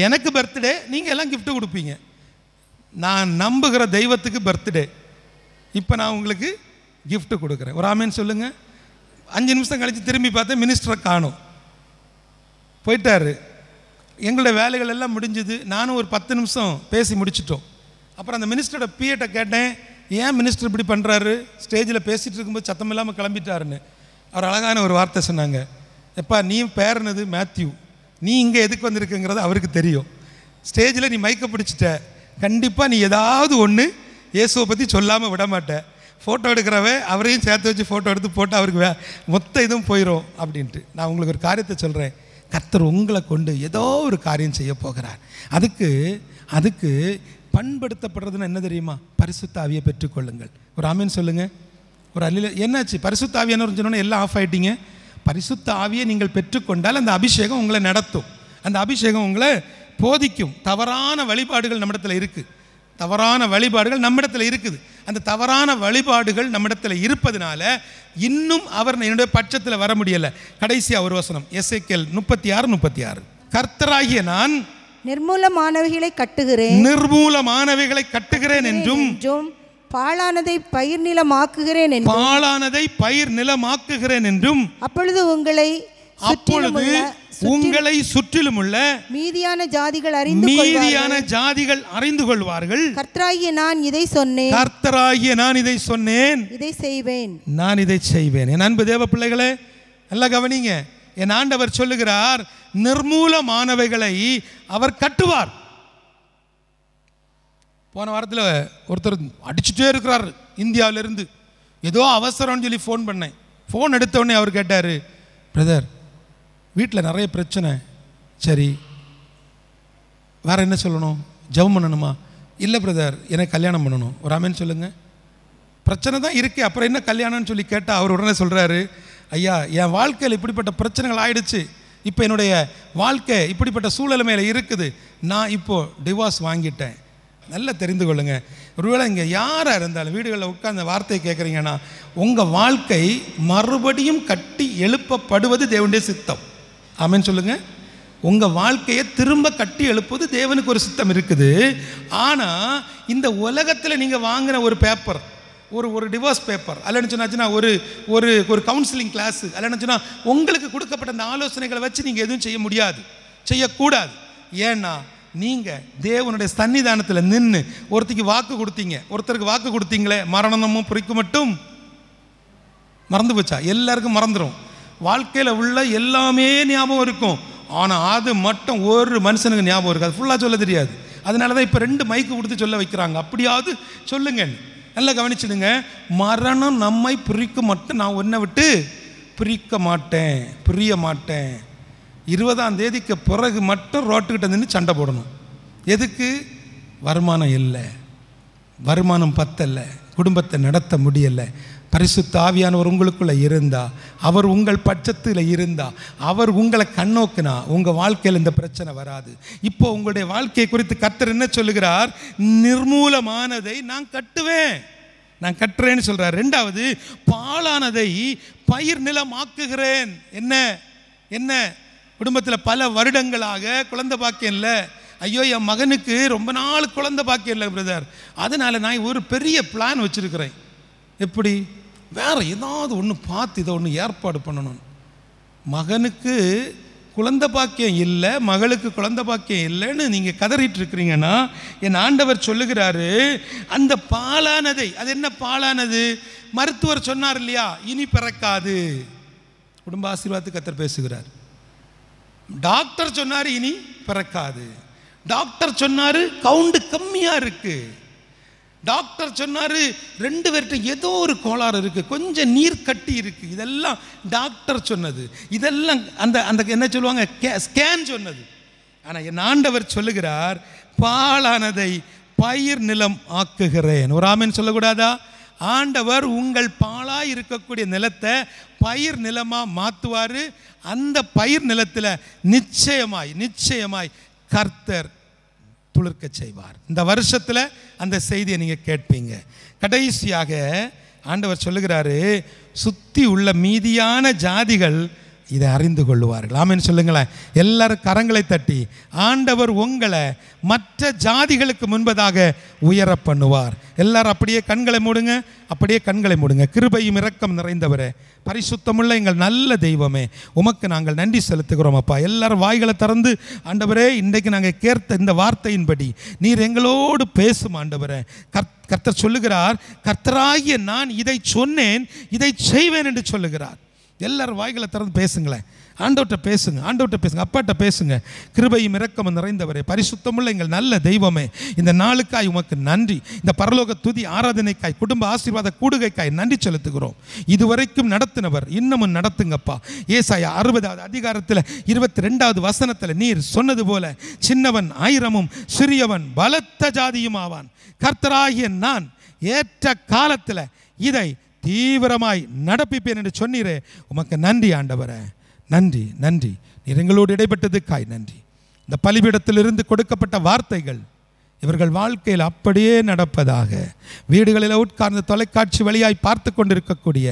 Speaker 10: எனக்கு பர்த்டே, நீங்கள் எல்லாம் கிஃப்ட்டு கொடுப்பீங்க. நான் நம்புகிற தெய்வத்துக்கு பர்த்டே, இப்போ நான் உங்களுக்கு கிஃப்ட்டு கொடுக்குறேன். ஒரு ஆமேன்னு சொல்லுங்கள். 5 நிமிஷம் கழித்து திரும்பி பார்த்தேன், மினிஸ்டரை காணும், போயிட்டார். எங்களுடைய வேலைகள் எல்லாம் முடிஞ்சுது. நானும் ஒரு 10 நிமிஷம் பேசி முடிச்சிட்டோம். அப்புறம் அந்த மினிஸ்டரோட பிஏட்ட கேட்டேன், ஏன் மினிஸ்டர் இப்படி பண்ணுறாரு, ஸ்டேஜில் பேசிகிட்டு இருக்கும்போது சத்தம் இல்லாமல் கிளம்பிட்டாருன்னு. அவர் அழகான ஒரு வார்த்தை சொன்னாங்க, எப்பா நீ பேருனது மேத்யூ, நீ இங்கே எதுக்கு வந்திருக்குங்கிறது அவருக்கு தெரியும். ஸ்டேஜில் நீ மைக்க பிடிச்சிட்ட, கண்டிப்பாக நீ ஏதாவது ஒன்று இயேசுவை பற்றி சொல்லாமல் விட மாட்டேன். ஃபோட்டோ எடுக்கிறவே அவரையும் சேர்த்து வச்சு ஃபோட்டோ எடுத்து போட்டு அவருக்கு மொத்த இதுவும் போயிடும் அப்படின்ட்டு. நான் உங்களுக்கு ஒரு காரியத்தை சொல்கிறேன், கர்த்தர் உங்களை கொண்டு ஏதோ ஒரு காரியம் செய்ய போகிறார். அதுக்கு பண்படுத்தப்படுறதுன்னு என்ன தெரியுமா? பரிசுத்த ஆவியை பெற்றுக்கொள்ளுங்கள். ஒரு ஆமீன் சொல்லுங்கள். ஒரு அல்ல. என்னாச்சு? பரிசுத்த ஆவியானவர் சொன்னோன்னே எல்லாம் ஆஃப் ஆகிட்டீங்க. பரிசுத்த ஆவியை நீங்கள் பெற்றுக்கொண்டால் அந்த அபிஷேகம் உங்களை நடத்தும், அந்த அபிஷேகம் உங்களை போதிக்கும். தவறான வழிபாடுகள் நம்மிடத்தில் இருக்குது, தவறான வழிபாடுகள் நம்மிடத்தில் இருக்குது. அந்த தவறான வழிபாடுகள் நம்மிடத்தில் இருப்பதனால இன்னும் அவர் என்னுடைய பட்சத்தில் வர முடியலை. கடைசியாக ஒரு வசனம், எசேக்கியேல் 36:36. கர்த்தராகிய நான்
Speaker 8: நிர்மூலமானவைகளை கட்டுகிறேன்,
Speaker 10: நிர்மூலமானவைகளை கட்டுகிறேன் என்றும்
Speaker 8: பாழானதை பயிர் நிலமாக்குகிறேன் என்றும்,
Speaker 10: பாழானதை பயிர் நிலமாக்குகிறேன் என்றும்,
Speaker 8: அப்பொழுது
Speaker 10: உங்களை சுற்றிலும் உள்ள
Speaker 8: மீதியான ஜாதிகள்
Speaker 10: அறிந்து கொள்வார்கள்.
Speaker 8: கர்த்தராகிய நான் இதை சொன்னேன்,
Speaker 10: கர்த்தராகிய நான் இதை சொன்னேன்,
Speaker 8: இதை செய்வேன்,
Speaker 10: நான் இதை செய்வேன். என் அன்பு தேவ பிள்ளைகளே, நல்லா கவனிங்க. என் ஆண்டவர் சொல்லுகிறார், நிர்மூலமானவைகளை அவர் கட்டுவார். போன வாரத்தில் ஒருத்தர் அடிச்சுட்டே இருக்கிறார் இந்தியாவிலிருந்து. ஏதோ அவசரம்னு சொல்லி ஃபோன் பண்ணேன். ஃபோன் எடுத்தோடனே அவர் கேட்டார், பிரதர் வீட்டில் நிறைய பிரச்சனை. சரி, வேறு என்ன சொல்லணும்? ஜெபம் பண்ணணுமா? இல்லை பிரதர், எனக்கு கல்யாணம் பண்ணணும். ஒரு ஆமேன்னு சொல்லுங்கள். பிரச்சனை தான் இருக்குது, அப்புறம் என்ன கல்யாணம்னு சொல்லி கேட்டால் அவர் உடனே சொல்கிறாரு, ஐயா என் வாழ்க்கையில் இப்படிப்பட்ட பிரச்சனைகள் ஆயிடுச்சு, இப்போ என்னுடைய வாழ்க்கை இப்படிப்பட்ட சூழலுமையில் இருக்குது, நான் இப்போது டிவோர்ஸ் வாங்கிட்டேன். நல்லா தெரிந்து கொள்ளுங்கள். ஒருவேளை இங்கே யாராக இருந்தாலும் வீடுகளில் உட்கார்ந்த வார்த்தையை கேட்குறீங்கன்னா, உங்கள் வாழ்க்கை மறுபடியும் கட்டி எழுப்பப்படுவது தேவனுடைய சித்தம். ஆமென் சொல்லுங்கள். உங்கள் வாழ்க்கையை திரும்ப கட்டி எழுப்புவது தேவனுக்கு ஒரு சித்தம் இருக்குது. ஆனால் இந்த உலகத்தில் நீங்கள் வாங்கின ஒரு பேப்பர், ஒரு டிவோர்ஸ் பேப்பர் அல்லன்னு சொன்னாச்சுன்னா ஒரு ஒரு ஒரு கவுன்சிலிங் கிளாஸு அல்லன்னு சொன்னால் உங்களுக்கு கொடுக்கப்பட்ட அந்த ஆலோசனைகளை வச்சு நீங்கள் எதுவும் செய்ய முடியாது, செய்யக்கூடாது. ஏன்னா நீங்கள் தேவனுடைய சன்னிதானத்தில் நின்று ஒருத்தருக்கு வாக்கு கொடுத்தீங்களே, மரணமும் பிரிக்கும் மட்டும் மறந்து போச்சா? எல்லாருக்கும் மறந்துடும். வாழ்க்கையில் உள்ள எல்லாமே ஞாபகம் இருக்கும், ஆனால் அது மட்டும் ஒரு மனுஷனுக்கு ஞாபகம் இருக்காது, ஃபுல்லாக சொல்ல தெரியாது. அதனால தான் இப்போ 2 மைக்கு கொடுத்து சொல்ல வைக்கிறாங்க. அப்படியாவது சொல்லுங்க. நல்லா கவனிச்சிடுங்க. மரணம் நம்மை பிரிக்க மட்டும் நான் ஒன்றை விட்டு பிரிய மாட்டேன். 20ஆம் தேதிக்கு பிறகு மட்டும் ரோட்டுக்கிட்ட நின்று சண்டை போடணும். எதுக்கு? வருமானம் இல்லை, வருமானம் பத்தலை, குடும்பத்தை நடத்த முடியலை. பரிசுத்த ஆவியானவர் உங்களுக்குள்ளே இருந்தா, அவர் உங்கள் பட்சத்தில் இருந்தா, அவர் உங்களை கண்ணோக்கினா உங்கள் வாழ்க்கையில் இந்த பிரச்சனை வராது. இப்போ உங்களுடைய வாழ்க்கையை குறித்து கர்த்தர் என்ன சொல்லுகிறார்? நிர்மூலமானதை நான் கட்டுறேன்னு சொல்கிறார். 2வது, பாழானதை பயிர் நிலமாக்குகிறேன். என்ன குடும்பத்தில் பல வருடங்களாக குழந்தை பாக்கியம் இல்லை. ஐயோ என் மகனுக்கு ரொம்ப நாள் குழந்தை பாக்கியம் இல்லை பிரதர், அதனால் நான் ஒரு பெரிய பிளான் வச்சுருக்கிறேன். எப்படி? வேறு ஏதாவது ஒன்று பார்த்து இதை ஒன்று ஏற்பாடு பண்ணணும். மகனுக்கு குழந்தை பாக்கியம் இல்லை, மகளுக்கு குழந்தை பாக்கியம் இல்லைன்னு நீங்கள் கதறிட்டு இருக்கிறீங்கன்னா, என் ஆண்டவர் சொல்லுகிறாரு, அந்த பாலானதை, அது என்ன பாலானது? மருத்துவர் சொன்னார் இல்லையா, இனி பிறக்காது. குடும்ப ஆசீர்வாதத்துக்கு கர்த்தர் பேசுகிறார். டாக்டர் சொன்னார் இனி பிறக்காது. டாக்டர் சொன்னார் கவுண்டு கம்மியாக இருக்குது. டாக்டர் சொன்னார் 2 பேர்கிட்ட ஏதோ ஒரு கோளாறு இருக்குது, கொஞ்சம் நீர் கட்டி இருக்குது. இதெல்லாம் டாக்டர் சொன்னது. இதெல்லாம் அந்த என்ன சொல்லுவாங்க, ஸ்கேன் சொன்னது. ஆனால் என் ஆண்டவர் சொல்லுகிறார், பாழானதை பயிர் நிலம் ஆக்குகிறேன். ஒரு ஆமென் சொல்லக்கூடாதா? ஆண்டவர் உங்கள் பாழாய் இருக்கக்கூடிய நிலத்தை பயிர் நிலமாக மாற்றுவார். அந்த பயிர் நிலத்தில் நிச்சயமாய் கர்த்தர் துளிர்க்க செய்வார். இந்த வருஷத்தில் அந்த செய்தியை நீங்கள் கேட்பீங்க. கடைசியாக ஆண்டவர் சொல்லுகிறாரு, சுற்றி உள்ள மீதியான ஜாதிகள் இதை அறிந்து கொள்ளுவார்கள். ஆமென் சொல்லுங்களேன். எல்லாரும் கரங்களை தட்டி, ஆண்டவர் உங்களை மற்ற ஜாதிகளுக்கு முன்பதாக உயர பண்ணுவார். எல்லாரும் அப்படியே கண்களை மூடுங்க. கிருபையும் இரக்கம் நிறைந்தவரே, பரிசுத்தமுள்ள எங்கள் நல்ல தெய்வமே, உமக்கு நாங்கள் நன்றி செலுத்துகிறோம் அப்பா. எல்லாரும் வாய்களை திறந்து, ஆண்டவரே இன்றைக்கு நாங்கள் கேட்ட இந்த வார்த்தையின்படி நீர் எங்களோடு பேசும் ஆண்டவரே. கர்த்தர் சொல்லுகிறார், கர்த்தராகிய நான் இதை சொன்னேன், இதை செய்வேன் என்று சொல்லுகிறார். எல்லாரும் வாய்களை திறந்து பேசுங்களேன். ஆண்டவர்கிட்ட பேசுங்க, ஆண்டவர்கிட்ட பேசுங்க, அப்பாட்ட பேசுங்க. கிருபையும் இரக்கமும் நிறைந்தவரே, பரிசுத்தமுள்ள எங்கள் நல்ல தெய்வமே, இந்த நாளுக்காய் உமக்கு நன்றி. இந்த பரலோக துதி ஆராதனைக்காய், குடும்ப ஆசீர்வாத கூடுகைக்காய் நன்றி செலுத்துகிறோம். இதுவரைக்கும் நடத்தினவர் இன்னமும் நடத்துங்கப்பா. ஏசாயா 60வது அதிகாரத்தில் 22வது வசனத்தில் நீர் சொன்னது போல சின்னவன் 1000ம் சிறியவன் பலத்த ஜாதியும் ஆவான். கர்த்தராகிய நான் ஏற்ற காலத்தில் இதை தீவிரமாய் நடப்பிப்பேன் என்று சொன்னீரே, உமக்கு நன்றி ஆண்டவரே. நன்றி நன்றி. நீர் எங்களோடு இடைப்பட்டதுக்காய் நன்றி. இந்த பலிபீடத்திலிருந்து கொடுக்கப்பட்ட வார்த்தைகள் இவர்கள் வாழ்க்கையில் அப்படியே நடப்பதாக. வீடுகளில் உட்கார்ந்து தொலைக்காட்சி வழியாய் பார்த்து கொண்டிருக்கக்கூடிய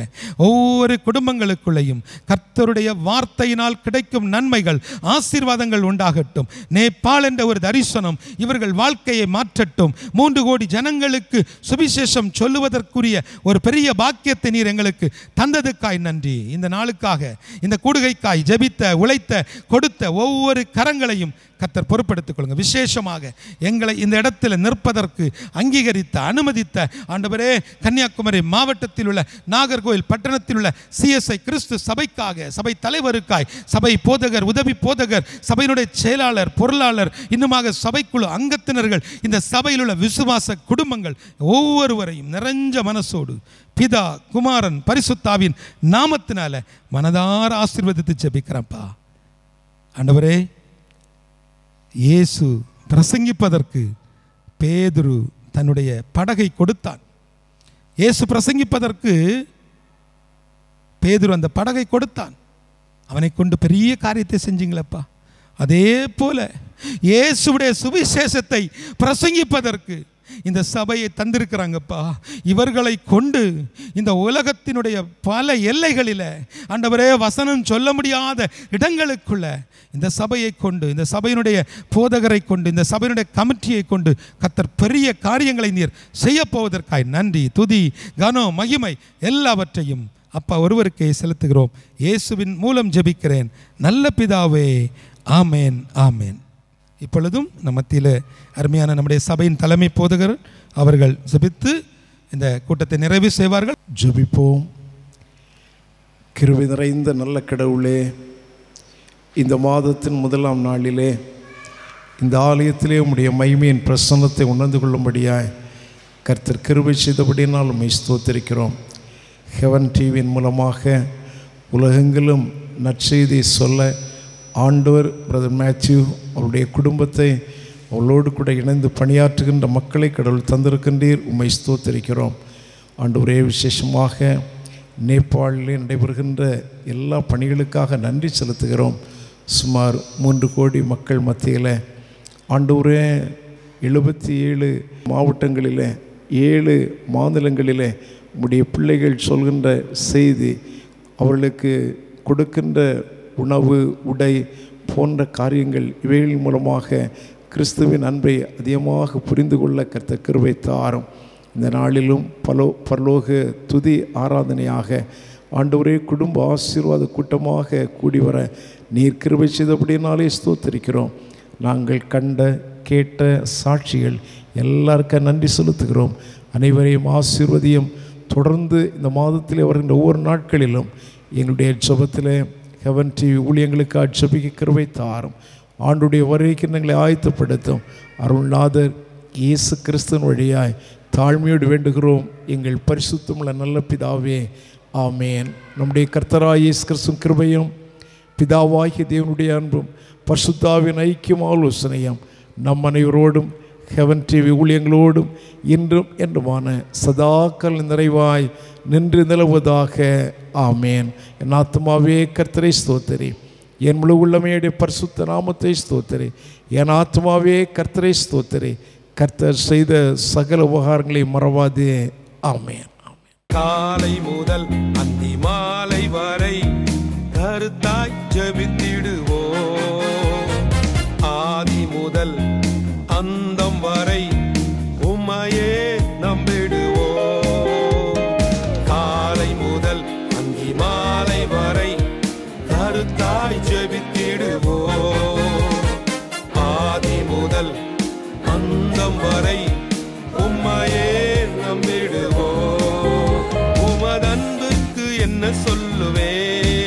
Speaker 10: ஒவ்வொரு குடும்பங்களுக்குள்ளேயும் கர்த்தருடைய வார்த்தையினால் கிடைக்கும் நன்மைகள், ஆசீர்வாதங்கள் உண்டாகட்டும். நேபாள் என்ற ஒரு தரிசனம் இவர்கள் வாழ்க்கையை மாற்றட்டும். 3 கோடி ஜனங்களுக்கு சுவிசேஷம் சொல்லுவதற்குரிய ஒரு பெரிய பாக்கியத்தை நீர் எங்களுக்கு தந்ததுக்காய் நன்றி. இந்த நாளுக்காக, இந்த கூடுகைக்காய் ஜெபித்த, உழைத்த, கொடுத்த ஒவ்வொரு கரங்களையும் கர்த்தர் பொறுப்பெடுத்துக் கொள்ளுங்க. விசேஷமாக எங்களை இந்த இடத்தில் நிற்பதற்கு அங்கீகரித்த, அனுமதித்த ஆண்டவரே, கன்னியாகுமரி மாவட்டத்தில் உள்ள நாகர்கோவில் பட்டணத்தில் உள்ள CSI கிறிஸ்து சபைக்காக, சபை தலைவருக்காய், சபை போதகர், உதவி போதகர், சபையினுடைய செயலாளர், பொருளாளர், இன்னுமாக சபைக்குழு அங்கத்தினர்கள், இந்த சபையில் உள்ள விசுவாச குடும்பங்கள் ஒவ்வொருவரையும் நிறைஞ்ச மனசோடு பிதா, குமாரன், பரிசுத்தாவின் நாமத்தினால மனதார ஆசீர்வதித்து ஜெபிக்கிறேன்ப்பா. ஆண்டவரே, இயேசு பிரசங்கிப்பதற்கு பேதுரு தன்னுடைய படகை கொடுத்தான். இயேசு பிரசங்கிப்பதற்கு பேதுரு அந்த படகை கொடுத்தான். அவனை கொண்டு பெரிய காரியத்தை செஞ்சீங்களப்பா. அதே போல இயேசுவுடைய சுவிசேஷத்தை பிரசங்கிப்பதற்கு இந்த சபையை தந்திருக்கிறாங்கப்பா. இவர்களை கொண்டு இந்த உலகத்தினுடைய பல எல்லைகளில் ஆண்டவரே, வசனம் சொல்ல முடியாத இடங்களுக்குள்ள இந்த சபையை கொண்டு, இந்த சபையினுடைய போதகரை கொண்டு, இந்த சபையினுடைய கமிட்டியை கொண்டு கர்த்தர் பெரிய காரியங்களை நீர் செய்ய போவதற்காய் நன்றி, துதி, கனம், மகிமை எல்லாவற்றையும் அப்பா ஒருவருக்கே செலுத்துகிறோம். இயேசுவின் மூலம் ஜெபிக்கிறேன் நல்ல பிதாவே, ஆமேன் ஆமேன். இப்பொழுதும் நம் மத்தியில் அருமையான நம்முடைய சபையின் தலைமை போதகர் அவர்கள் ஜெபித்து இந்த கூட்டத்தை நிறைவு செய்வார்கள்.
Speaker 16: ஜெபிப்போம். கிருபை நிறைந்த நல்ல கடவுளே, இந்த மாதத்தின் முதலாம் நாளிலே இந்த ஆலயத்திலே உம்முடைய மகிமையின் பிரசன்னத்தை உணர்ந்து கொள்ளும்படியாய் கர்த்தர் கிருபை செய்தபடியினால் உம்மை ஸ்தோத்திரிக்கிறோம். ஹெவன் டிவியின் மூலமாக உலகெங்கிலும் நற்செய்தி சொல்ல ஆண்டவர் பிரதர் மேத்யூ அவருடைய குடும்பத்தை, அவளோடு கூட இணைந்து பணியாற்றுகின்ற மக்களை கடவுள் தந்திருக்கின்றீர். உம்மை ஸ்தோத்திரிக்கிறோம் ஆண்டவரே. விசேஷமாக நேபாளிலே நடைபெறுகின்ற எல்லா பணிகளுக்காக நன்றி செலுத்துகிறோம். சுமார் 3 கோடி மக்கள் மத்தியில் ஆண்டவரே 77 மாவட்டங்களில் 7 மாநிலங்களில் உம்முடைய பிள்ளைகள் சொல்கின்ற செய்தி, அவர்களுக்கு கொடுக்கின்ற உணவு, உடை போன்ற காரியங்கள், இவைகள் மூலமாக கிறிஸ்துவின் அன்பை அதிகமாக புரிந்து கொள்ள கர்த்தர் கிருபை தாரும். இந்த நாளிலும் பரலோக துதி ஆராதனையாக ஆண்டவரே, குடும்ப ஆசீர்வாத கூட்டமாக கூடி வர நீர் கிருபை செய்தபடினாலே ஸ்தோத்திரிக்கிறோம். நாங்கள் கண்ட கேட்ட சாட்சிகள் எல்லாருக்கும் நன்றி செலுத்துகிறோம். அனைவரையும் ஆசீர்வதியும். தொடர்ந்து இந்த மாதத்தில் வருகின்ற ஒவ்வொரு நாட்களிலும் எங்களுடைய ஜெபத்தில் ஹெவன் டிவி ஊழியங்களுக்கு ஜெபிக்க கிருபை தாரும். ஆண்டுடைய வருகைக்கு எங்களை ஆயத்தப்படுத்தும். அருள்நாதர் இயேசு கிறிஸ்துவின் வழியாய் தாழ்மையோடு வேண்டுகிறோம் எங்கள் பரிசுத்தமுள்ள நல்ல பிதாவே, ஆமேன். நம்முடைய கர்த்தராகிய இயேசு கிறிஸ்துவின் கிருபையும் பிதாவாகிய தேவனுடைய அன்பும் பரிசுத்தாவின் ஐக்கியம் ஆலோசனையும் நம் அனைவரோடும் ஹெவன் டிவி ஊழியங்களோடும் இன்றும் என்றுமான சதாக்கள் நிறைவாய் நின்று நிலவுவதாக, ஆமேன். என் ஆத்மாவே கர்த்தரை ஸ்தோத்திரி, என் முழு உள்ளமையுடைய பரிசுத்த நாமத்தை ஸ்தோத்திரி. என் ஆத்மாவே கர்த்தரை ஸ்தோத்திரி, கர்த்தர் செய்த சகல உபகாரங்களை மறவாதே, ஆமேன்.
Speaker 17: காலை முதல் அந்தி மாலை வரை கருத்தாய் ஜெபித்திடுவோம். ஆதி முதல் அந்தம் வரை உம்மையே நம்பிடுவோம். காலை முதல் அந்தி மாலை வரை கருத்தாய் ஜெபித்திடுவோம். ஆதி முதல் அந்தம் வரை உம்மையே நம்பிடுவோம். உமதன்புக்கு என்ன சொல்லுவேன்,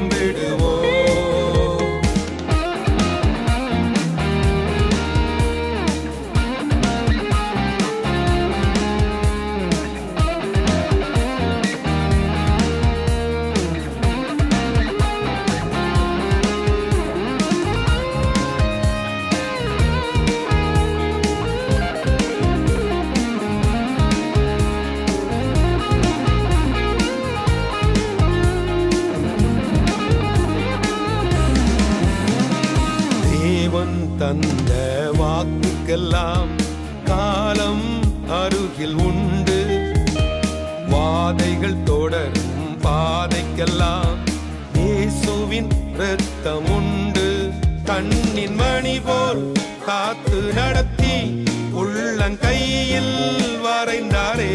Speaker 17: நம்பிடுவோம். தந்த வாக்குக்கெல்லாம் காலம் அருகில் உண்டு. வாதைகள் தொடரும் பாதைக்கெல்லாம் இயேசுவின் இரத்தம் உண்டு. கண்ணின் மணி போல் காத்து நடத்தி உள்ளங்கையில் வரைந்தாரே.